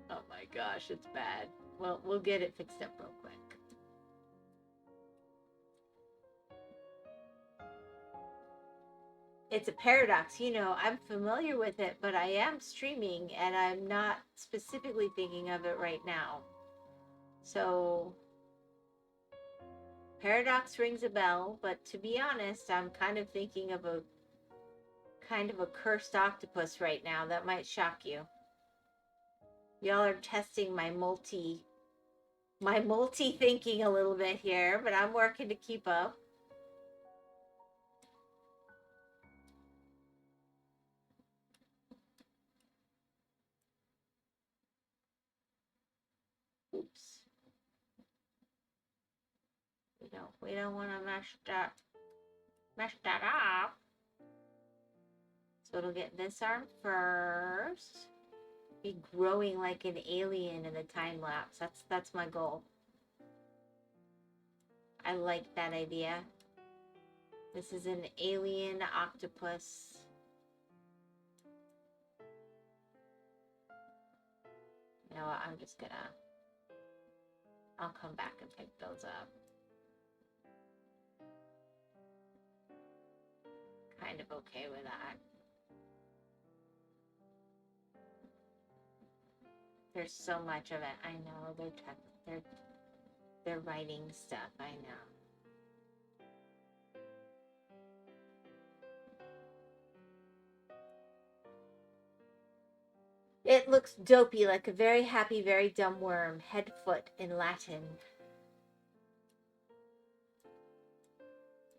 Oh my gosh, it's bad. Well, we'll get it fixed up real quick. It's a paradox. You know, I'm familiar with it, but I am streaming and I'm not specifically thinking of it right now. So, paradox rings a bell, but to be honest, I'm kind of thinking of a cursed octopus right now. That might shock you. Y'all are testing my multi thinking a little bit here, but I'm working to keep up. Oops. We don't want to mess that up. So it'll get this arm first. Be growing like an alien in the time lapse. That's my goal. I like that idea. This is an alien octopus. You know what? I'll come back and pick those up. kind of okay with that. There's so much of it. I know they're writing stuff. I know. It looks dopey, like a very happy, very dumb worm. Head, foot in Latin.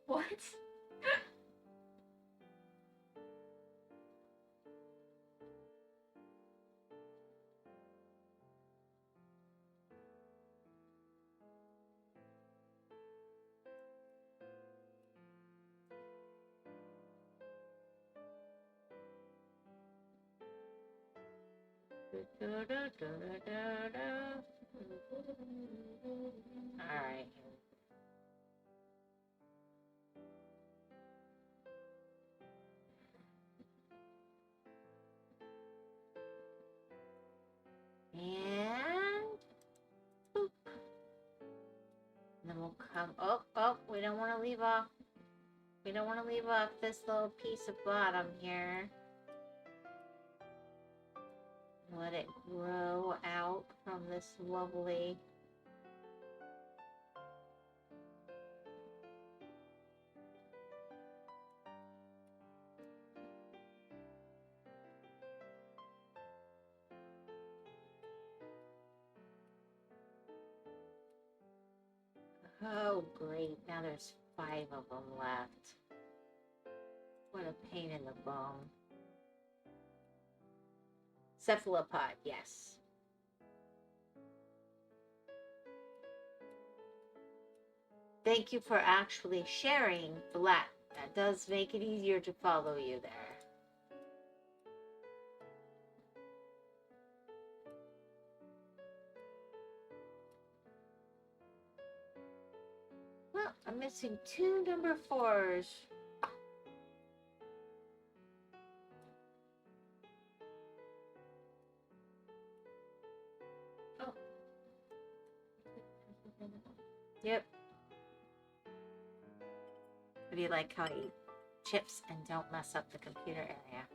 What? Alright. And boop. And then we'll come. Oh, we don't want to leave off. We don't want to leave off this little piece of bottom here. Let it grow out from this lovely. Oh, great. Now there's 5 of them left. What a pain in the bum. Cephalopod, yes. Thank you for actually sharing the Latin. That does make it easier to follow you there. Well, I'm missing 2 number 4s. Oh. Yep. How do you like how I eat chips and don't mess up the computer area?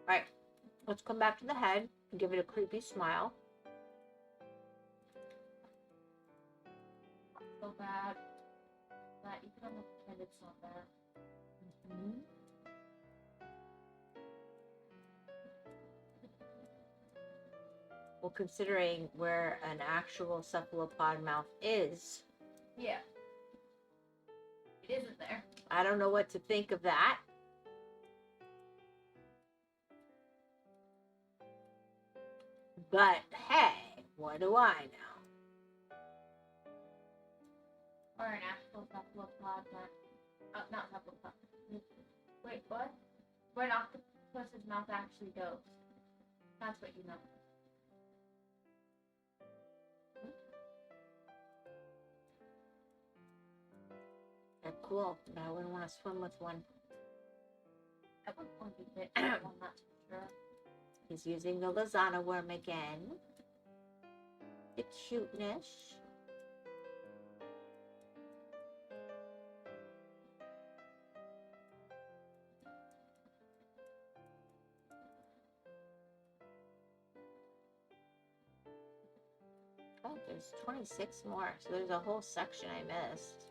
Alright, let's come back to the head and give it a creepy smile. So bad. That you can almost pretend it's not there. Well, considering where an actual cephalopod mouth is, Yeah. It isn't there. I don't know what to think of that. But hey, what do I know? Or an actual cephalopod that... not cephalopod. Wait, what? Where an octopus's mouth actually goes. That's what you know. They're cool, but I wouldn't want to swim with one. That would probably fit. I'm not too sure. He's using the Lozana worm again. The cuteness. Oh, there's 26 more, so there's a whole section I missed.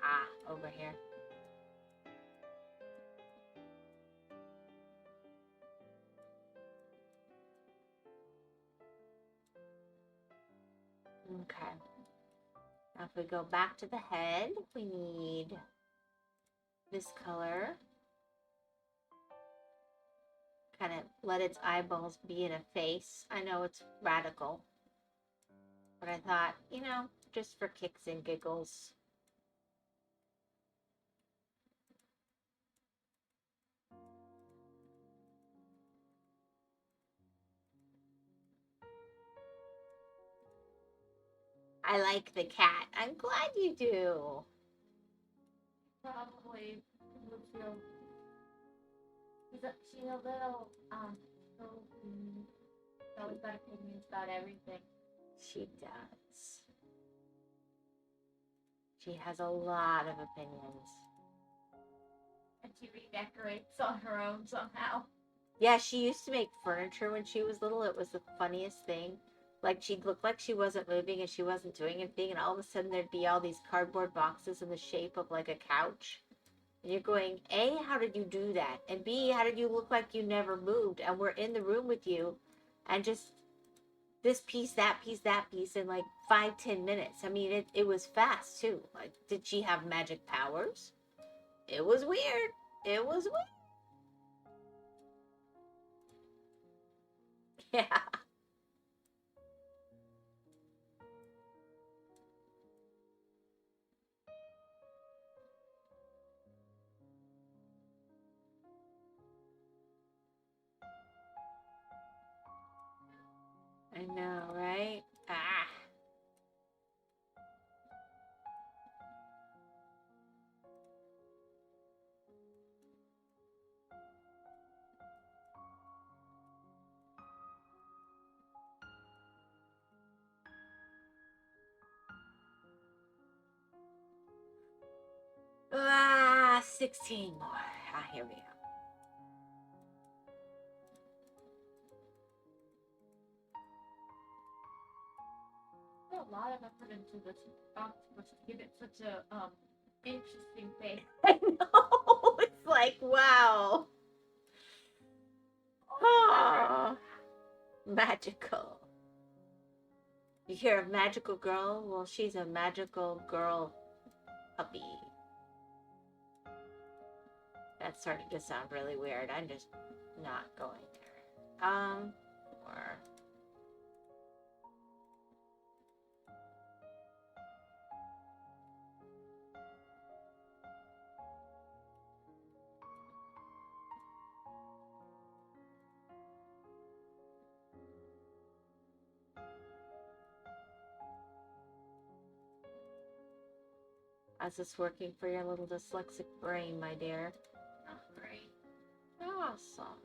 Ah, over here. Okay. Now if we go back to the head, we need this color. Kind of let its eyeballs be in a face. I know it's radical, but I thought, you know, just for kicks and giggles. I like the cat. I'm glad you do. Probably would feel... She's a little so mean. She's always got opinions about everything. She does. She has a lot of opinions. And she redecorates on her own somehow. Yeah, she used to make furniture when she was little. It was the funniest thing. Like, she'd look like she wasn't moving and she wasn't doing anything, and all of a sudden there'd be all these cardboard boxes in the shape of like a couch. And you're going, A, how did you do that? And B, how did you look like you never moved? And we're in the room with you, and just this piece, that piece, that piece in like 5-10 minutes. I mean, it was fast too. Like, did she have magic powers? It was weird. It was weird. Yeah. I know, right? Ah. Ah, 16 more. Ah, here we go. Put a lot of effort into this octopus to give it such a interesting face. I know. It's like, wow. Oh, magical. You hear of magical girl? Well, she's a magical girl puppy. That's starting to sound really weird. I'm just not going there. Or how's this working for your little dyslexic brain, my dear? Not great. Awesome.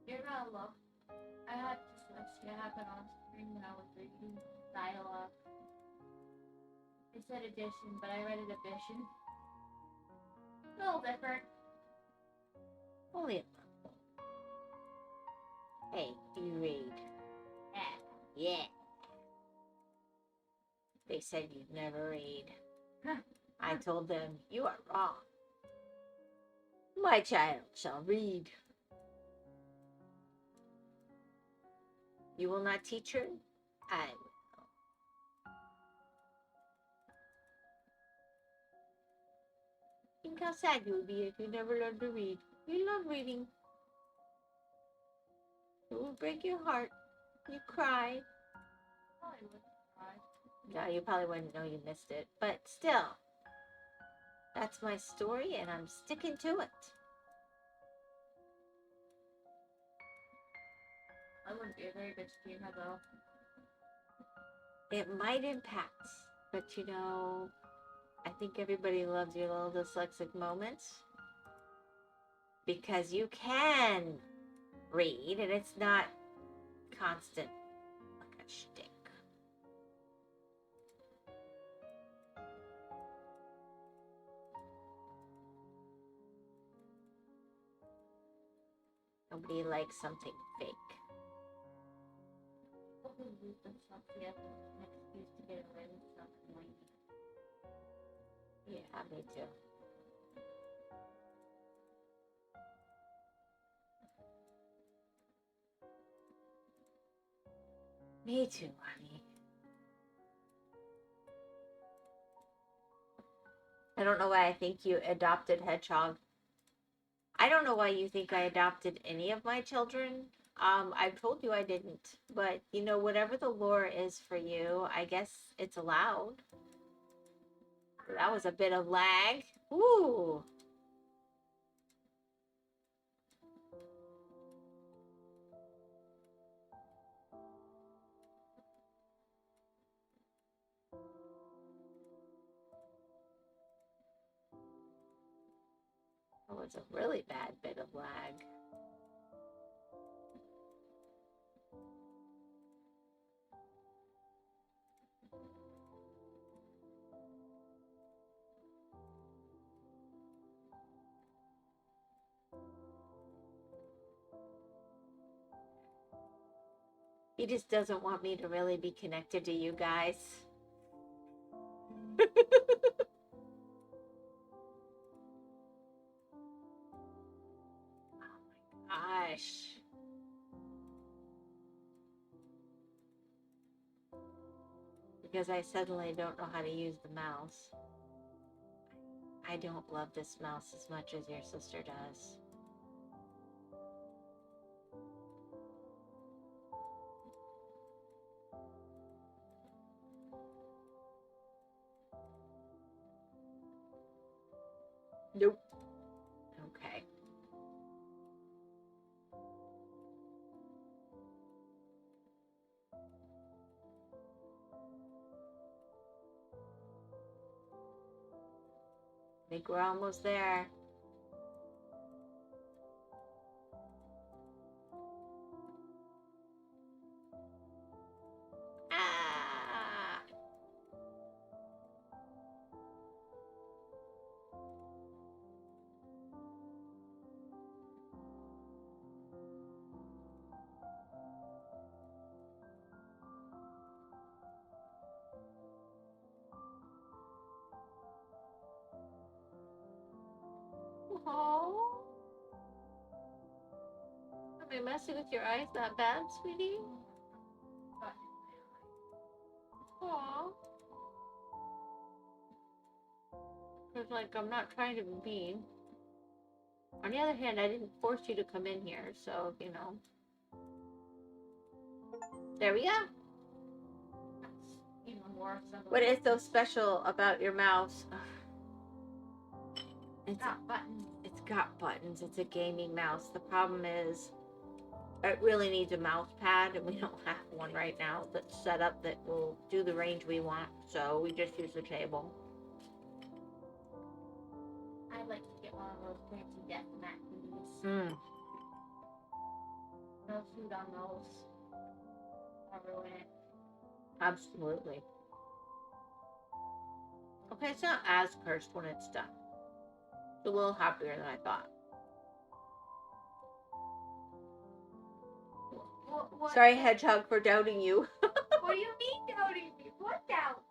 You're gonna love. I had dyslexia happen on screen when I was reading dialogue. It said addition, but I read it addition. A little different. Only a little. Hey, you read. Yeah. Yeah. They said you'd never read. I told them, you are wrong. My child shall read. You will not teach her? I will. Think how sad you will be if you never learn to read. You love reading. It will break your heart. You cry. Probably wouldn't cry. No, you probably wouldn't know you missed it. But still, that's my story and I'm sticking to it. I wouldn't be a very good streamer though. It might impact, but you know, I think everybody loves your little dyslexic moments because you can read and it's not constant like a shtick. Nobody likes something fake. People who use dyslexia as an excuse to get away with stuff annoying me. Yeah, me too. Me too, honey. I don't know why I think you adopted Hedgehog. I don't know why you think I adopted any of my children. I've told you I didn't. But, you know, whatever the lore is for you, I guess it's allowed. That was a bit of lag. Ooh. That was a really bad bit of lag. He just doesn't want me to really be connected to you guys. Gosh. Because I suddenly don't know how to use the mouse. I don't love this mouse as much as your sister does. Nope. Okay. I think we're almost there. Ah! Oh. Am I messing with your eyes that bad, sweetie? Aww. It's like I'm not trying to be mean. On the other hand, I didn't force you to come in here, so, you know. There we go. Even more. What is so special about your mouse? It's got buttons. It's got buttons. It's a gaming mouse. The problem is, it really needs a mouse pad, and we don't have one right now that's set up that will do the range we want, so we just use the table. I'd like to get one of those fancy death mat thingies. No food on those. I'll ruin it. Absolutely. Okay, it's not as cursed when it's done. It's a little happier than I thought. What? Sorry, Hedgehog, for doubting you. What do you mean doubting me? What doubt?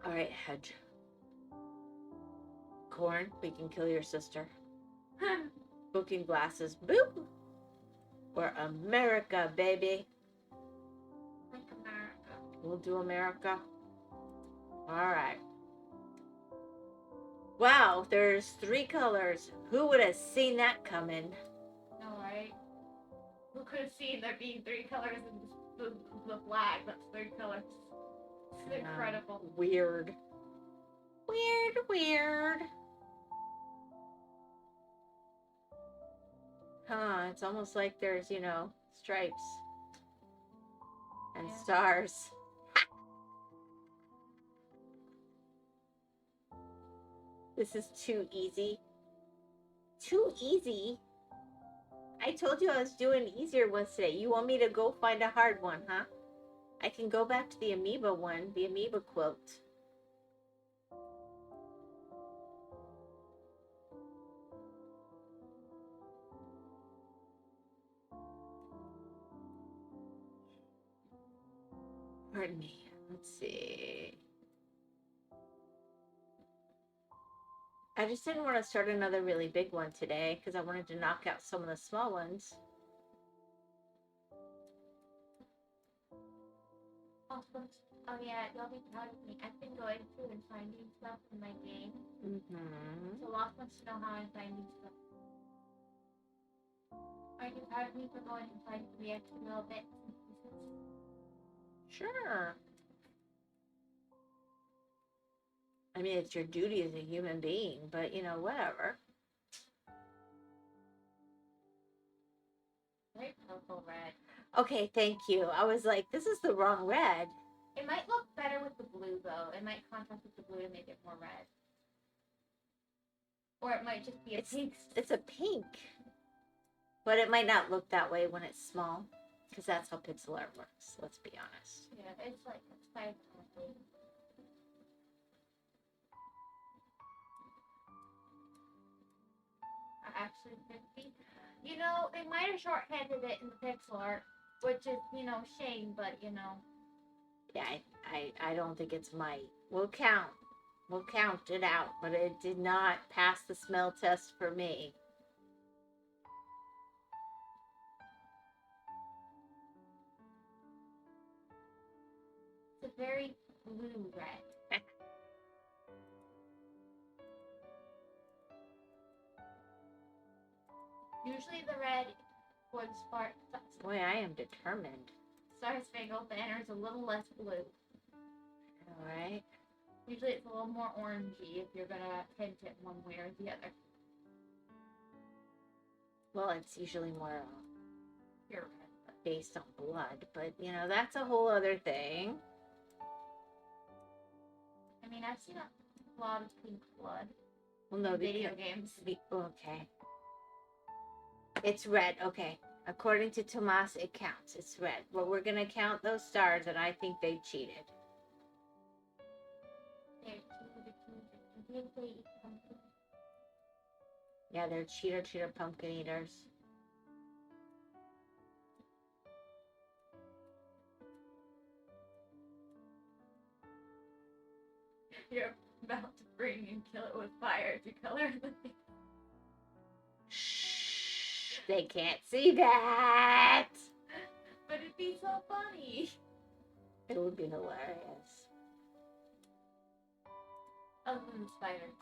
Alright, Hedge. Corn, we can kill your sister. Booking glasses, boop! We're America, baby. Like America. We'll do America. Alright. Wow, there's 3 colors. Who would have seen that coming? No, right? Who could have seen there being 3 colors in the flag? That's 3 colors. It's incredible. Weird. Weird. Huh, it's almost like there's, you know, stripes and stars. This is too easy. Too easy? I told you I was doing easier ones today. You want me to go find a hard one, huh? I can go back to the amoeba one, the amoeba quilt. Pardon me. Let's see. I just didn't want to start another really big one today because I wanted to knock out some of the small ones. Oh yeah, you'll be proud of me. I've been going through and finding stuff in my game. Mm-hmm. So Lost wants to know how I'm finding stuff. Are you proud of me for going and finding the extra little bits and pieces? Sure. I mean, it's your duty as a human being, but, you know, whatever. Right, purple, red. Okay, thank you. I was like, this is the wrong red. It might look better with the blue, though. It might contrast with the blue to make it more red. Or it might just be a pink. It's a pink. But it might not look that way when it's small. Because that's how pixel art works, let's be honest. Yeah, it's like it's 5. Actually 50. You know, they might have shorthanded it in the pixel art, which is, shame, but Yeah, I don't think it's might. We'll count it out, but it did not pass the smell test for me. It's a very blue red. Usually the red would spark. Boy, I am determined. Star Spangled Banner is a little less blue. Alright. Usually it's a little more orangey if you're going to tint it one way or the other. Well, it's usually more Pure red. Based on blood, but that's a whole other thing. I mean, I've seen a lot of pink blood. Well, no, video games. Okay. It's red, okay. According to Tomas, it counts. It's red. But we're going to count those stars, and I think they cheated. Yeah, they're cheater pumpkin eaters. You're about to bring and kill it with fire to color the thing. Shh, they can't see that. But it'd be so funny. It would be hilarious. Other than the spiders.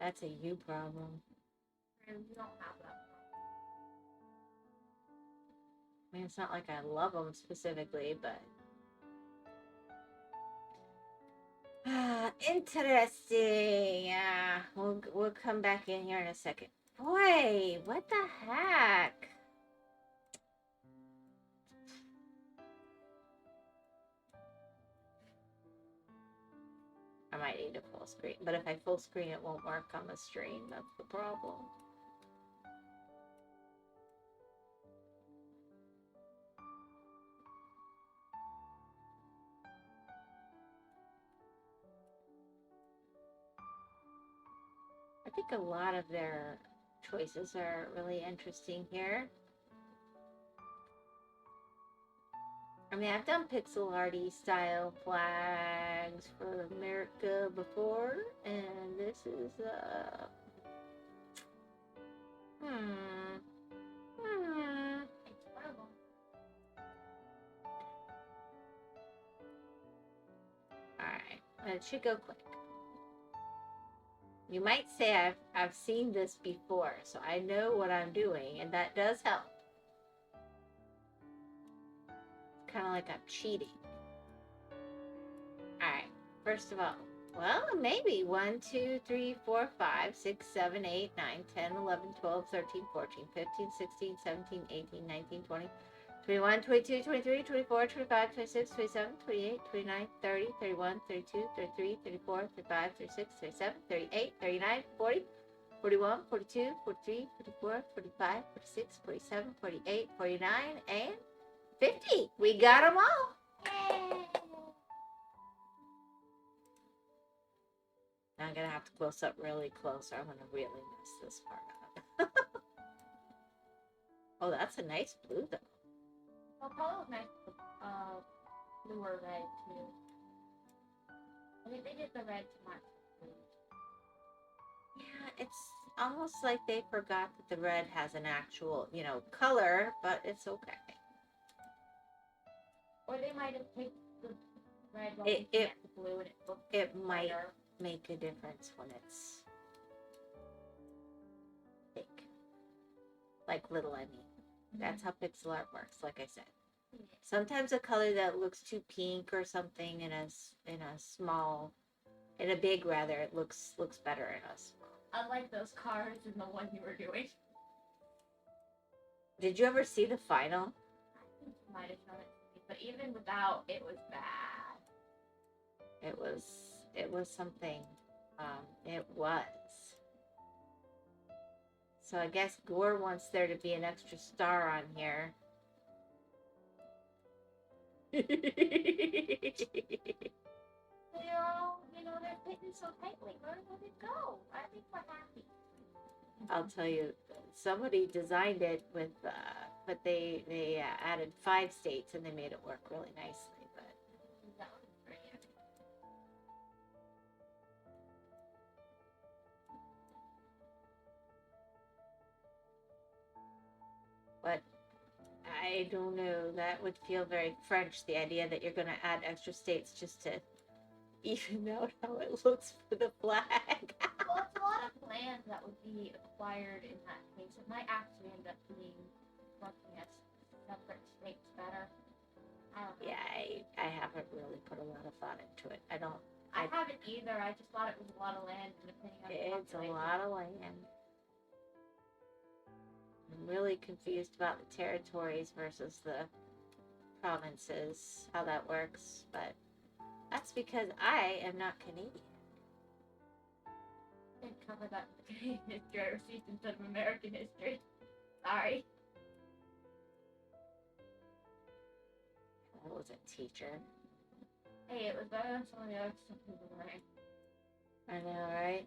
That's a you problem. You don't have that. I mean, it's not like I love them specifically, but... interesting. Yeah, we'll come back in here in a second. Boy, what the heck? I might need a full screen, but if I full screen, it won't work on the stream. That's the problem. I think a lot of their choices are really interesting here. I mean, I've done pixel arty style flags for America before, and this is It's horrible. Alright, it should go quick. You might say I've seen this before, so I know what I'm doing, and that does help. It's kind of like I'm cheating. Alright, first of all, well, maybe 1, 2, 3, 4, 5, 6, 7, 8, 9, 10, 11, 12, 13, 14, 15, 16, 17, 18, 19, 20, 21, 22, 23, 24, 25, 26, 27, 28, 29, 30, 31, 32, 33, 34, 35, 36, 37, 38, 39, 40, 41, 42, 43, 44, 45, 46, 47, 48, 49, and 50. We got them all. Yay! Now I'm going to have to close up really close or I'm going to really mess this part up. Oh, that's a nice blue, though. Well, probably look nice with blue or red, too. I think they did the red to match the blue. Yeah, it's almost like they forgot that the red has an actual, color, but it's okay. Or they might have picked the red while It- looking at the blue and it looked It might lighter. make a difference when it's thick. Like little, I mean. That's how pixel art works, like I said. Sometimes a color that looks too pink or something in a big rather, it looks better in a small. Unlike those cars in the one you were doing. Did you ever see the final? I think you might have shown it to me, but even without, it was bad. It was It was something. It was. So I guess Gore wants there to be an extra star on here. They're fitting so tightly. Where did it go? I think we're happy. I'll tell you, somebody designed it with, but they added 5 states and they made it work really nicely. But That was pretty. but I don't know. That would feel very French. The idea that you're going to add extra states just to even out how it looks for the flag. Well, it's a lot of land that would be acquired in that case. It might actually end up being working as separate states better. I don't know. Yeah, I haven't really put a lot of thought into it. I haven't either. I just thought it was a lot of land, and depending on the It's a population. lot of land. I'm really confused about the territories versus the provinces, how that works, but that's because I am not Canadian. I didn't cover that in the Canadian history. I received instead of American history. Sorry. I was a teacher. Hey, it was better than some of the other stuff we were learning. I know, right?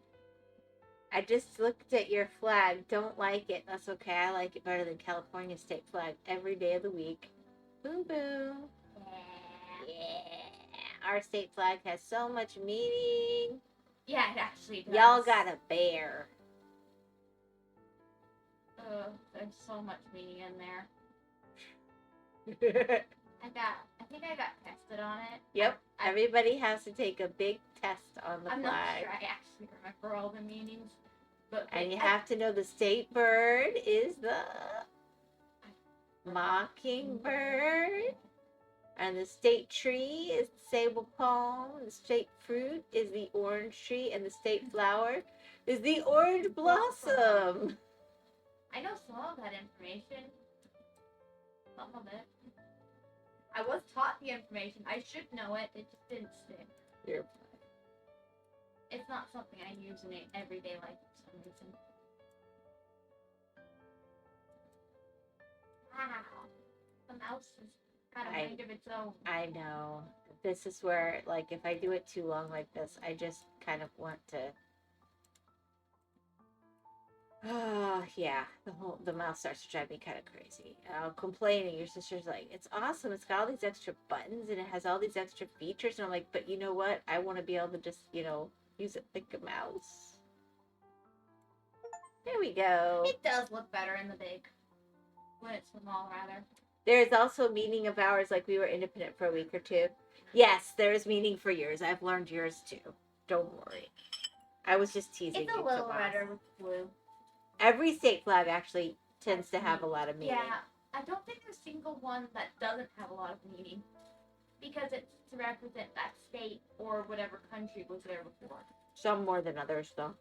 I just looked at your flag. Don't like it. That's okay. I like it better than California state flag every day of the week. Boom, boom. Yeah. Our state flag has so much meaning. Yeah, it actually does. Y'all got a bear. There's so much meaning in there. I think I got tested on it. Yep. Everybody has to take a big test on the I'm flag. not sure I actually remember all the meanings. But And you have to know the state bird is the mockingbird. And the state tree is the sable palm. The state fruit is the orange tree. And the state flower is the orange blossom. I know some of that information. Some of it. I was taught the information. I should know it. It just didn't stick. You're It's not something I use in everyday life for some reason. Wow. The mouse has got a mind of its own. I know. This is where, like, if I do it too long like this, I just kind of want to. Oh, yeah. The mouse starts to drive me kind of crazy. And I'll complain, and your sister's like, it's awesome. It's got all these extra buttons, and it has all these extra features. And I'm like, but you know what? I want to be able to just, use it like a mouse. There we go. It does look better in the big. When it's small, rather. There's also meaning of ours, like we were independent for a week or two. Yes, there's meaning for yours. I've learned yours too. Don't worry. I was just teasing you. It's a little redder with blue. Every state flag actually tends to have a lot of meaning. Yeah, I don't think there's a single one that doesn't have a lot of meaning. Because it's to represent that state or whatever country was there before. Some more than others, though.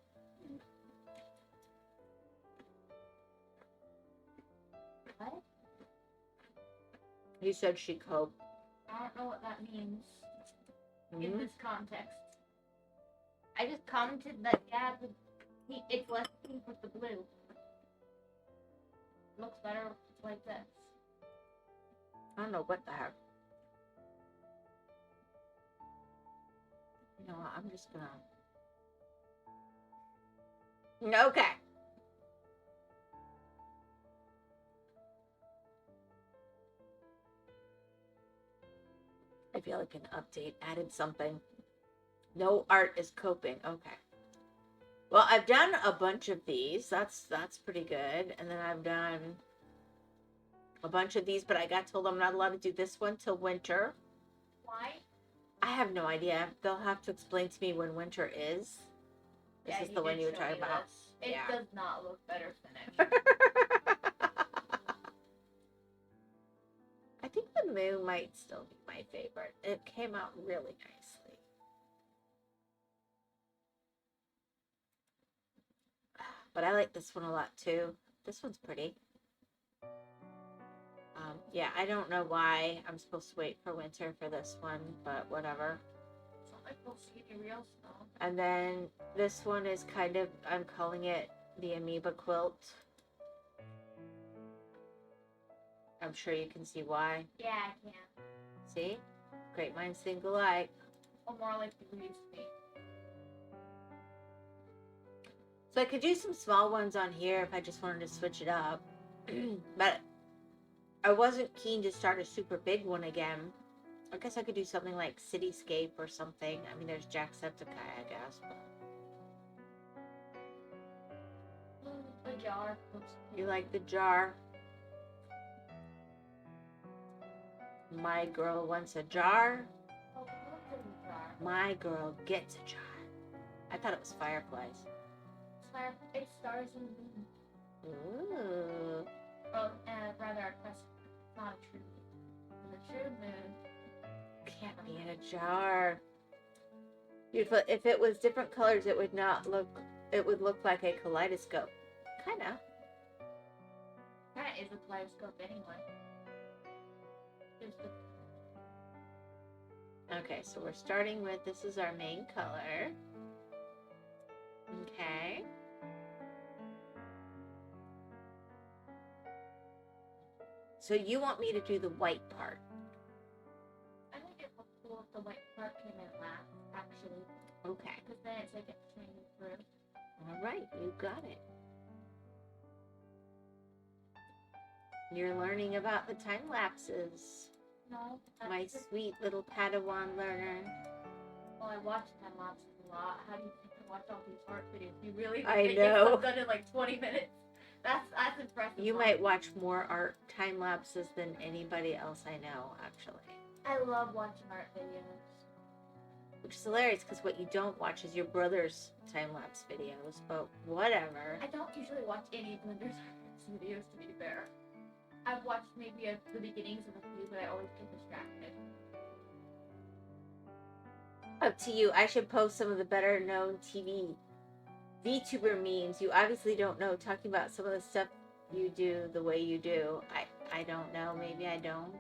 What? He said she coped. I don't know what that means in Mm-hmm. this context. I just commented that, yeah, it's less pink with the blue. Looks better like this. I don't know what the heck. You know what? I'm just gonna. Okay. I feel like an update added something. No art is coping. Okay. Well, I've done a bunch of these. That's pretty good. And then I've done a bunch of these, but I got told I'm not allowed to do this one till winter. Why? I have no idea. They'll have to explain to me when winter is. This is the one you were talking about. It does not look better finished. I think the moon might still be my favorite. It came out really nicely. But I like this one a lot too. This one's pretty. Yeah, I don't know why I'm supposed to wait for winter for this one, but whatever. like we'll see any real snow. And then this one is kind of, I'm calling it the amoeba quilt. I'm sure you can see why. Yeah, I can. See? Great minds think alike. Or more like the used to be. So I could do some small ones on here if I just wanted to switch it up. But I wasn't keen to start a super big one again. I guess I could do something like Cityscape or something. I mean, there's Jacksepticeye, I guess. But The jar. you like the jar? My girl wants a jar. Oh, look at the jar. My girl gets a jar. I thought it was fireflies. It stars in the moon. Ooh. Oh, rather a crescent. Not a true moon. The true moon Can't be in a jar. Beautiful. If it was different colors, it would not look. It would look like a kaleidoscope. Kinda. That is a kaleidoscope anyway. Just a... Okay, so we're starting with, this is our main color. Okay. So you want me to do the white part? I think it looks cool if the white part came in last, actually. Okay. Because then it's like it's shining through. All right, you got it. You're learning about the time lapses. No, that's My just... sweet little Padawan learner. Well, I watch time lapses a lot. How do you think I watch all these art videos? You really think I they know. get done in like 20 minutes? That's impressive. You might watch more art time lapses than anybody else I know, actually. I love watching art videos. Which is hilarious because what you don't watch is your brother's time lapse videos, but whatever. I don't usually watch any Blender's art videos, to be fair. I've watched maybe the beginnings of a few, but I always get distracted. Up to you. I should post some of the better known TV VTuber memes. You obviously don't know, talking about some of the stuff you do the way you do. I don't know. Maybe I don't.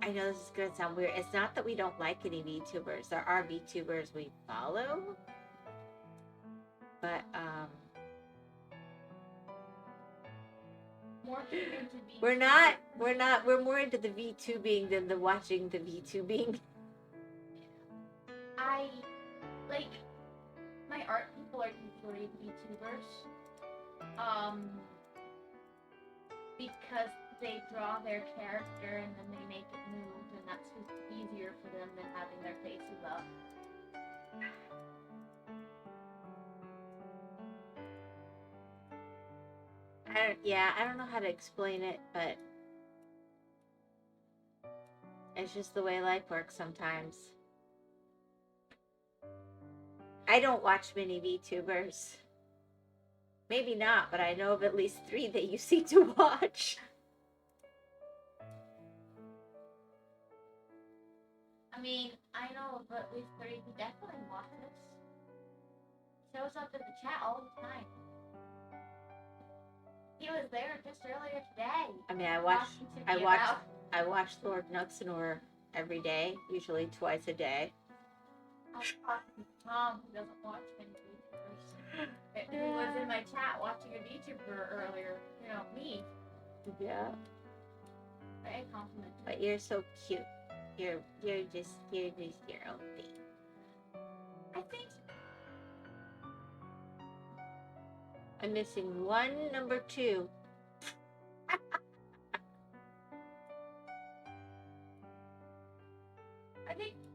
I know this is going to sound weird. It's not that we don't like any VTubers. There are VTubers we follow. But, More into we're more into the VTubing than the watching the VTubing. My art people are usually VTubers. Because they draw their character and then they make it move, and that's just easier for them than having their faces up. I don't know how to explain it, but it's just the way life works sometimes. I don't watch many VTubers. Maybe not, but I know of at least 3 that you seem to watch. I mean, I know of at least 3 who definitely watch this. Shows up in the chat all the time. He was there just earlier today. I mean, I watch Lord Nuxanor every day, usually twice a day. I was talking to Tom, who doesn't watch many VTubers. He was in my chat watching a VTuber earlier. You know, me. Yeah. Very complimentary. But you're so cute. You're just your own thing. I think I'm missing one number 2.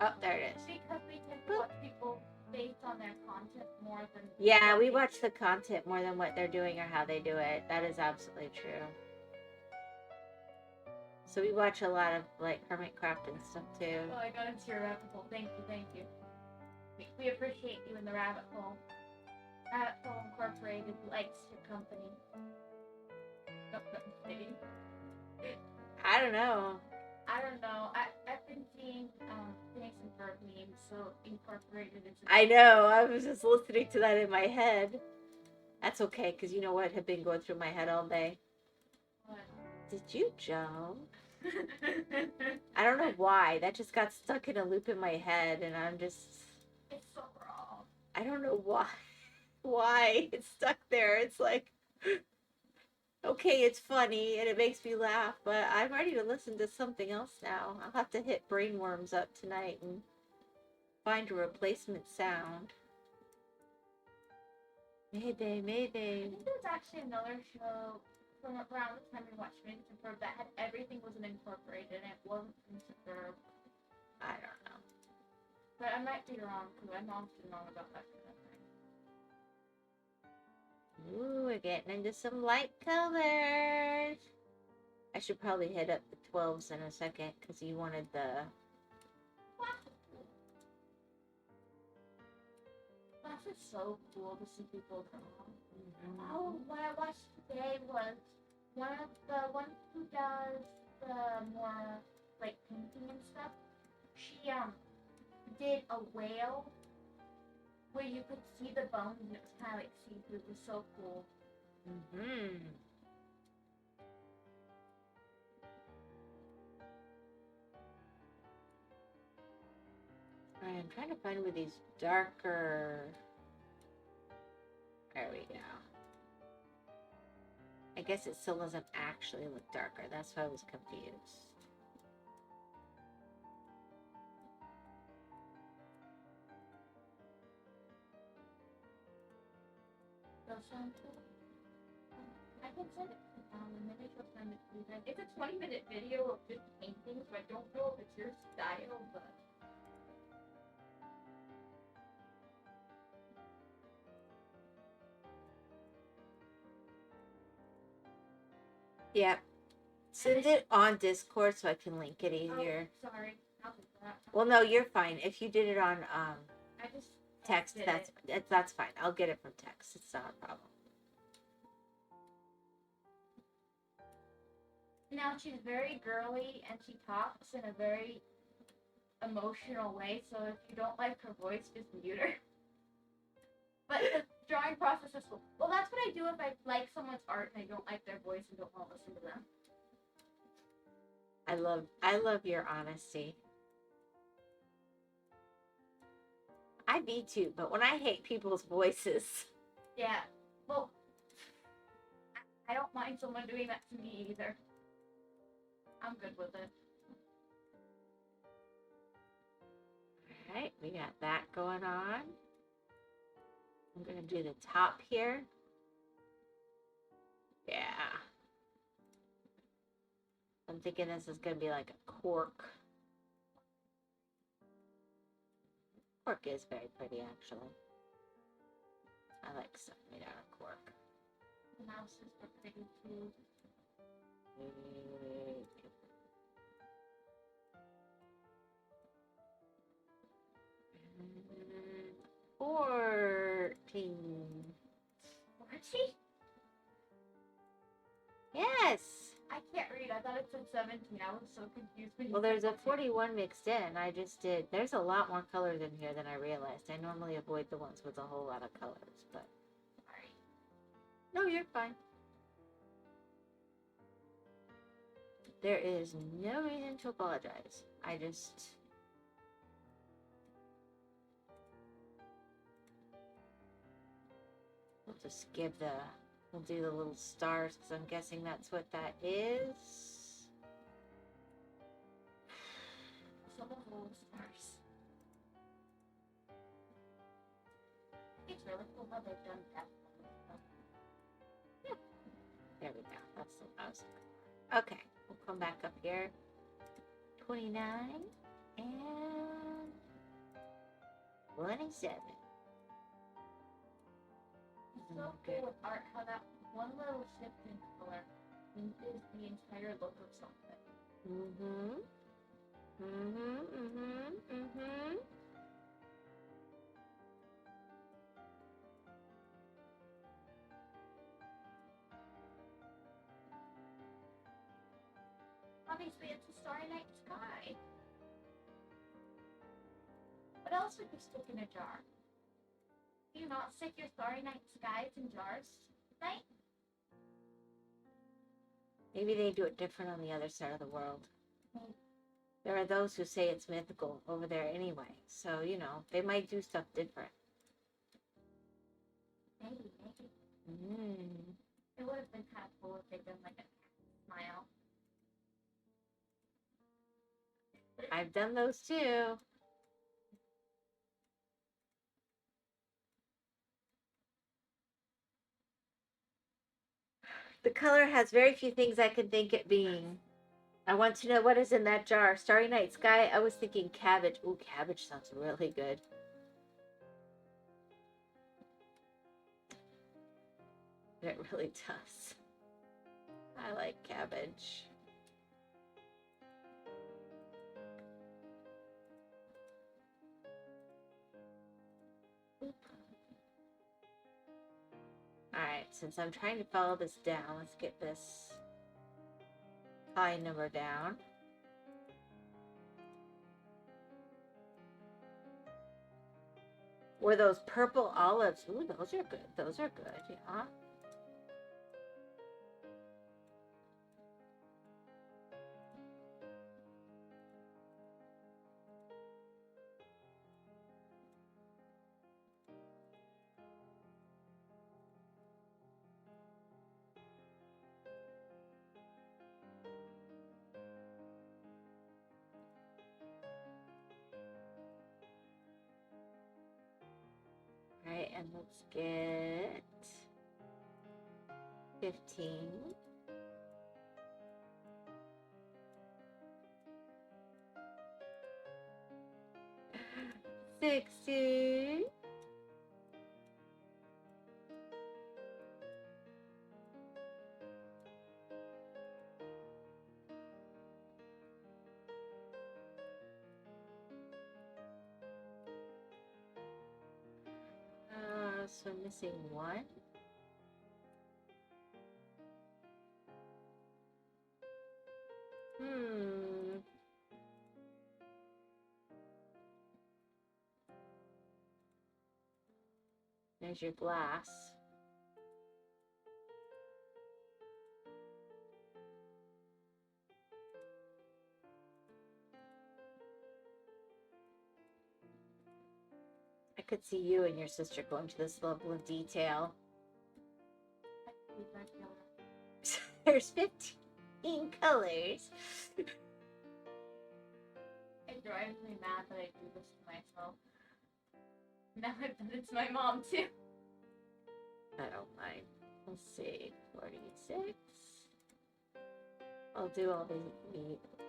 Oh, there it is. Because we tend to watch people based on their content more than... Yeah, we watch the content more than what they're doing or how they do it. That is absolutely true. So we watch a lot of, like, Hermitcraft and stuff, too. Oh, I got into your rabbit hole. Thank you. We appreciate you in the rabbit hole. Rabbit Hole Incorporated likes your company. I don't know. I've been seeing Phoenix and Verb memes, so Incorporated is... I know. I was just listening to that in my head. That's okay, because you know what had been going through my head all day? What? Did you jump? I don't know why. That just got stuck in a loop in my head, and I'm just. It's so wrong. I don't know why. Why it's stuck there. It's like, okay, it's funny and it makes me laugh, but I'm ready to listen to something else now. I'll have to hit Brainworms up tonight and find a replacement sound. Mayday, mayday. I think there was actually another show from around the time we watched Superb that had everything wasn't incorporated and it wasn't from Superb. I don't know. But I might be wrong because my mom's been wrong about that kind of thing. Ooh, we're getting into some light colors. I should probably hit up the 12s in a second because you wanted the... That's just so cool to see people draw. Oh, what I watched today was one of the one who does the more like painting and stuff. She did a whale where you could see the bones and it was kind of like see-through. It was so cool. Alright, I'm trying to find where these darker... There we go. I guess it still doesn't actually look darker. That's why I was confused. Those sound cool. I can send it and maybe she'll send it to you guys. It's a 20-minute video of just painting, so I don't know if it's your style, but... Yep. Send it on Discord so I can link it easier. Oh, sorry. I'll do that. Well, no, you're fine. If you did it on I just text, that's fine. I'll get it from text. It's not a problem. Now she's very girly and she talks in a very emotional way, so if you don't like her voice, just mute her. But the drawing process is cool. Well, that's what I do if I like someone's art and I don't like their voice and don't want to listen to them. I love your honesty. I be too, but when I hate people's voices. Yeah. Well, I don't mind someone doing that to me either. I'm good with it. Alright, we got that going on. I'm going to do the top here. Yeah. I'm thinking this is going to be like a cork. Cork is very pretty, actually. I like stuff made out of cork. The mouses are pretty too. 14. 14? Yes. I can't read. I thought it said 17. I was so confused. Well, there's a 41 mixed in. I just did. There's a lot more colors in here than I realized. I normally avoid the ones with a whole lot of colors, but... Sorry. No, you're fine. There is no reason to apologize. I just... We'll just give the... We'll do the little stars, because I'm guessing that's what that is. Some of the little stars. It's really cool how they've done that. Yeah. There we go. That's the I was looking for. Okay. We'll come back up here. 29 and 27. It's so cool with art how that one little shift in color changes the entire look of something. Obviously, it's a starry night sky. What else would you stick in a jar? Do you not stick your starry night skies in jars tonight? Maybe they do it different on the other side of the world. Maybe. There are those who say it's mythical over there anyway. So, you know, they might do stuff different. Maybe. Mm. It would have been kind of cool if they'd done like a smile. I've done those too. The color has very few things I can think it being. I want to know what is in that jar. Starry Night Sky, I was thinking cabbage. Ooh, cabbage sounds really good. It really does. I like cabbage. Alright, since I'm trying to follow this down, let's get this high number down. Were those purple olives? Ooh, those are good. Those are good, yeah. Alright, and let's get 15. 60. So I'm missing one. There's your glass. I could see you and your sister going to this level of detail. There's 15 colors. It drives me mad that I do this to myself. Now I've done it to my mom too. I don't mind. Let's see. 46. I'll do all the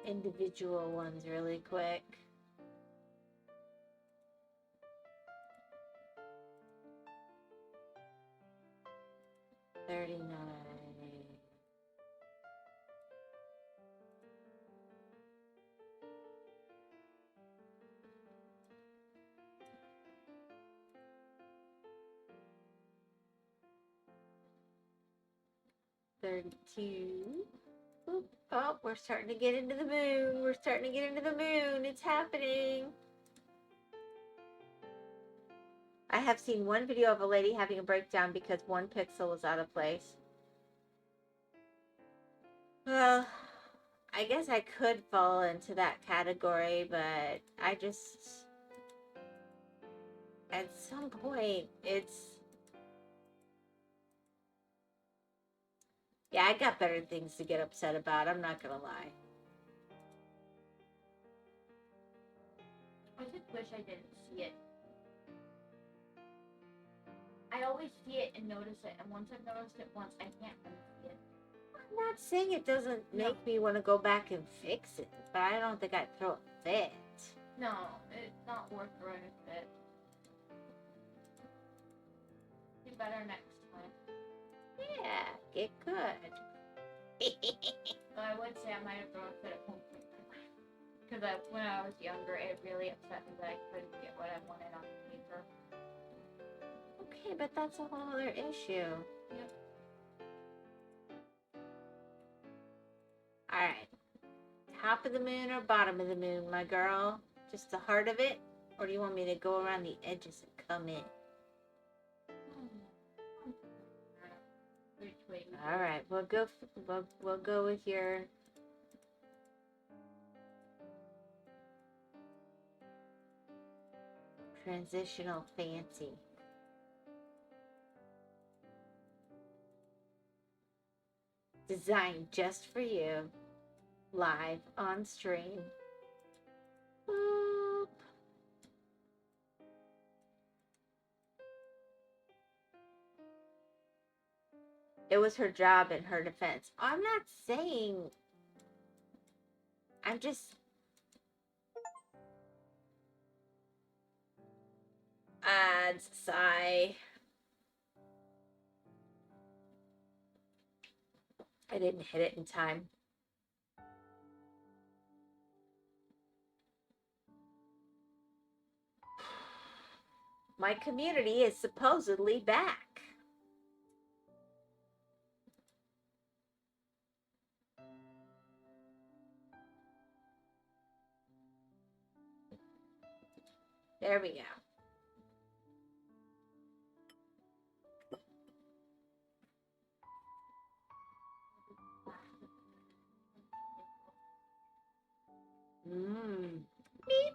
individual ones really quick. $39. $32. Oop. Oh, we're starting to get into the moon. We're starting to get into the moon. It's happening. I have seen one video of a lady having a breakdown because one pixel was out of place. Well, I guess I could fall into that category, but I just... At some point, it's... Yeah, I got better things to get upset about. I'm not gonna lie. I just wish I didn't see it. I always see it and notice it, and once I've noticed it once, I can't unsee it. I'm not saying it doesn't make me want to go back and fix it, but I don't think I'd throw a fit. No, it's not worth throwing a fit. Do better next time. Yeah, get good. But I would say I might have thrown a fit at home. Because when I was younger, it really upset me that I couldn't get what I wanted on paper. Okay, but that's a whole other issue. Yep. Alright. Top of the moon or bottom of the moon, my girl? Just the heart of it? Or do you want me to go around the edges and come in? Alright, we'll go with your Transitional fancy. Designed just for you. Live on stream. Boop. It was her job in her defense. I'm not saying. I'm just. Ads, sigh. I didn't hit it in time. My community is supposedly back. There we go. Beep.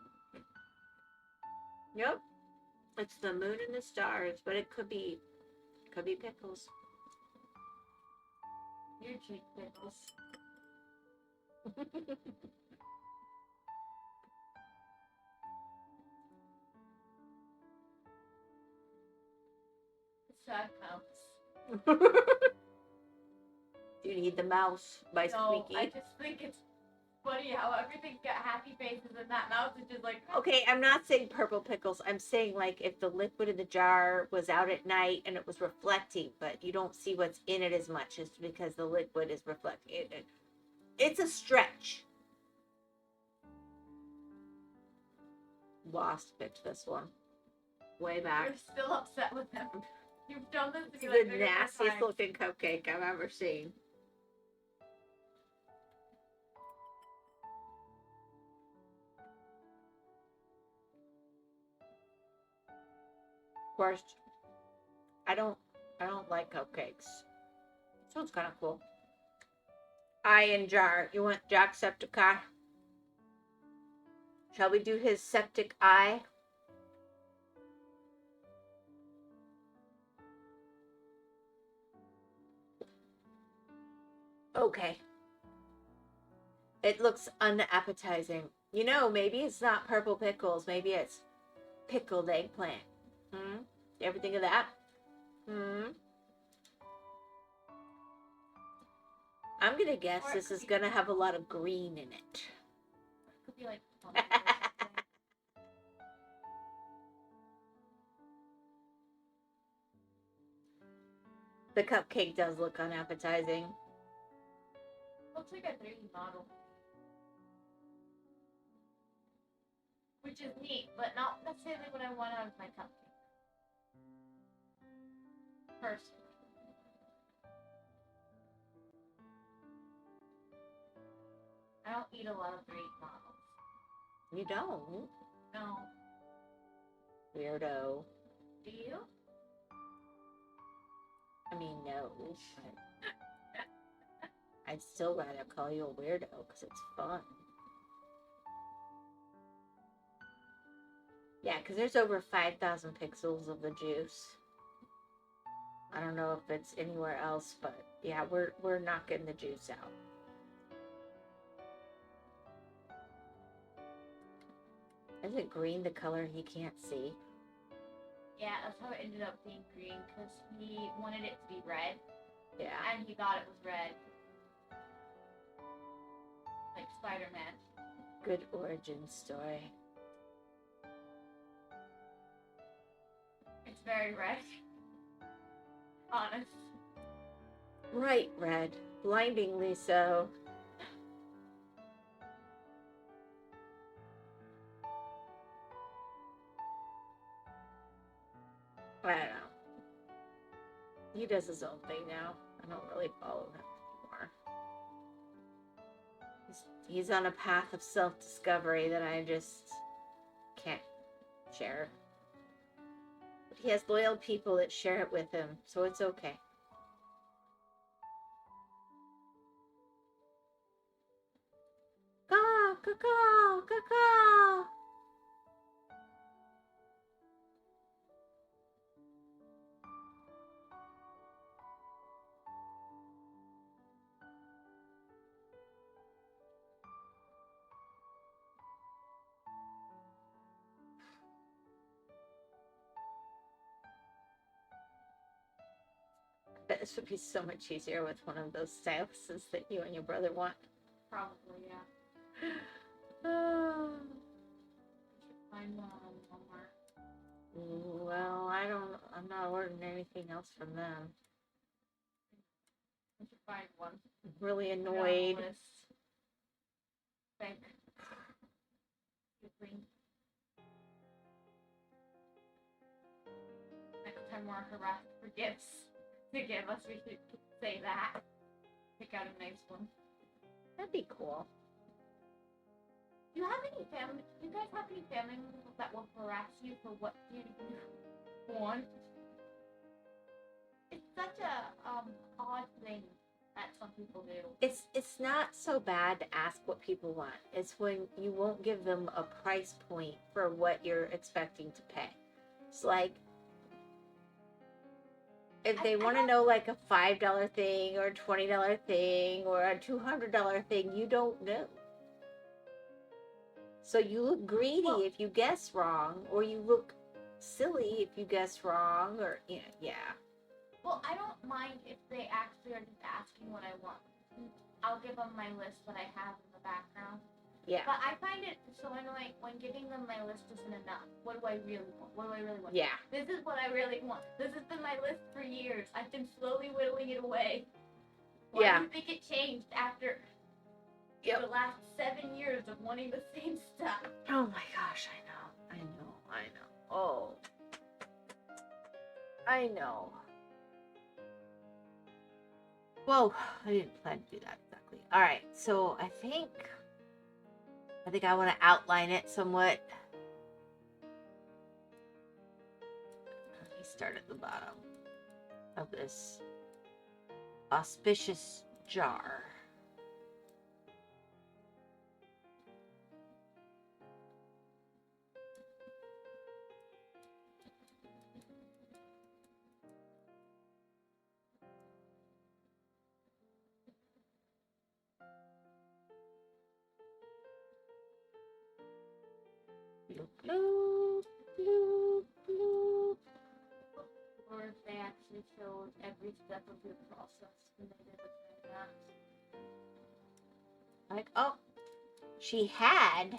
Yep. It's the moon and the stars, but it could be pickles. Your cheek pickles. Sad mouse. Do you need the mouse by No, Squeaky? I just think it's funny how everything's got happy faces and that mouse is just like. Okay, I'm not saying purple pickles. I'm saying like if the liquid in the jar was out at night and it was reflecting, but you don't see what's in it as much, is because the liquid is reflecting. It's a stretch. Lost picked this one. Way back. You're still upset with him. You've done this to It's me like the 3 or 4 nastiest times. looking cupcake I've ever seen. Of course, I don't like cupcakes. This one's kind of cool. Eye in jar. You want Jacksepticeye? Shall we do his septic eye? Okay. It looks unappetizing. You know, maybe it's not purple pickles. Maybe it's pickled eggplant. Hmm? You ever think of that? Hmm? I'm gonna guess this is gonna have a lot of green in it. It could be like pumpkin or something. The cupcake does look unappetizing. Looks like a 3D model. Which is neat, but not necessarily what I want out of my cupcake. Personally. I don't eat a lot of 3D models. You don't? No. Weirdo. Do you? I mean, no. But I'd still rather call you a weirdo because it's fun. Yeah, because there's over 5,000 pixels of the juice. I don't know if it's anywhere else, but yeah, we're knocking the juice out. Isn't green the color he can't see? Yeah, that's how it ended up being green, because he wanted it to be red, Yeah. and he thought it was red. Like Spider-Man. Good origin story. It's very red. Honest. Bright red. Blindingly so. I don't know. He does his own thing now. I don't really follow him anymore. He's on a path of self-discovery that I just can't share. But he has loyal people that share it with him, so it's okay. Caw, caw, caw, caw. this would be so much easier with one of those styluses that you and your brother want. Probably, yeah. Find one on Walmart. Well, I'm not ordering anything else from them. I should find one. I'm really Put it on the annoyed. list. Thank you. Next time we're harassed for gifts to give us, we should say that. Pick out a nice one. That'd be cool. Do you guys have any family members that will harass you for what you want? It's such a odd thing that some people do. It's not so bad to ask what people want. It's when you won't give them a price point for what you're expecting to pay. It's like, if they want to know like a $5 thing or a $20 thing or a $200 thing, you don't know. So you look greedy if you guess wrong, or you look silly if you guess wrong, or yeah. Well, I don't mind if they actually are just asking what I want. I'll give them my list that I have in the background. Yeah. But I find it so annoying when giving them my list isn't enough. What do I really want? What do I really want? Yeah. This is what I really want. This has been my list for years. I've been slowly whittling it away. Why do you think it changed after the last 7 years of wanting the same stuff? Oh my gosh, I know. Oh. I know. Whoa, I didn't plan to do that exactly. All right, so I think I want to outline it somewhat. Let me start at the bottom of this auspicious jar. Bloop, bloop, bloop. Or if they actually showed every step of your process when they did that. Like, oh, she had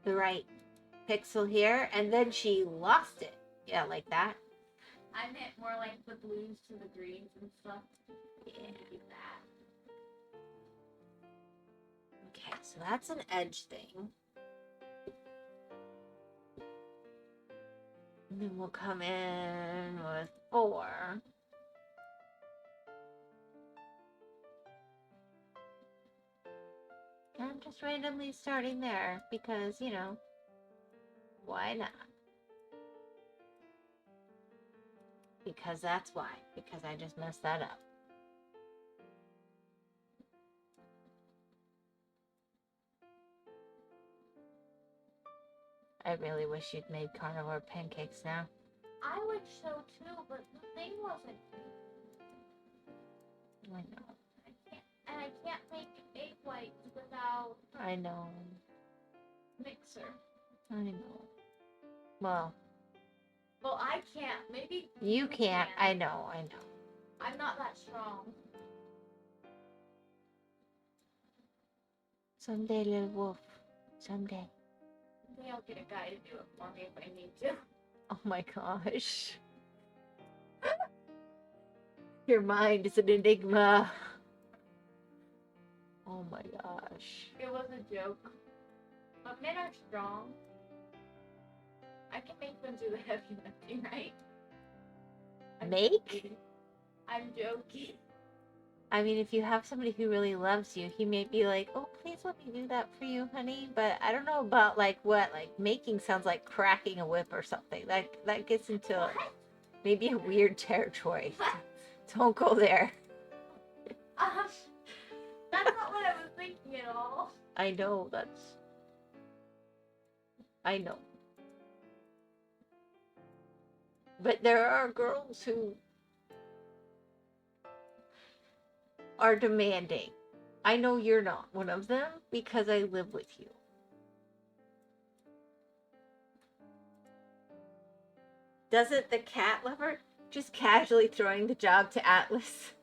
the right pixel here, and then she lost it. Yeah, like that. I meant more like the blues to the greens and stuff. Yeah. Do that. Okay, so that's an edge thing. And then we'll come in with 4. I'm just randomly starting there because, why not? Because that's why. Because I just messed that up. I really wish you'd made carnivore pancakes now. I wish so too, but the thing wasn't. I know. I can't make egg whites without. I know. Mixer. I know. Well, I can't. Maybe you can't. I know. I'm not that strong. Someday, little wolf. Someday. Maybe I'll get a guy to do it for me if I need to. Oh my gosh. Your mind is an enigma. Oh my gosh. It was a joke. But men are strong. I can make them do the heavy lifting, right? I'm joking. I mean, if you have somebody who really loves you, he may be like, oh, please let me do that for you, honey. But I don't know about, making sounds like cracking a whip or something. That gets into maybe a weird territory. Don't go there. That's not what I was thinking at all. I know, I know. But there are girls who are demanding. I know you're not one of them because I live with you. Doesn't the cat lover? Just casually throwing the job to Atlas.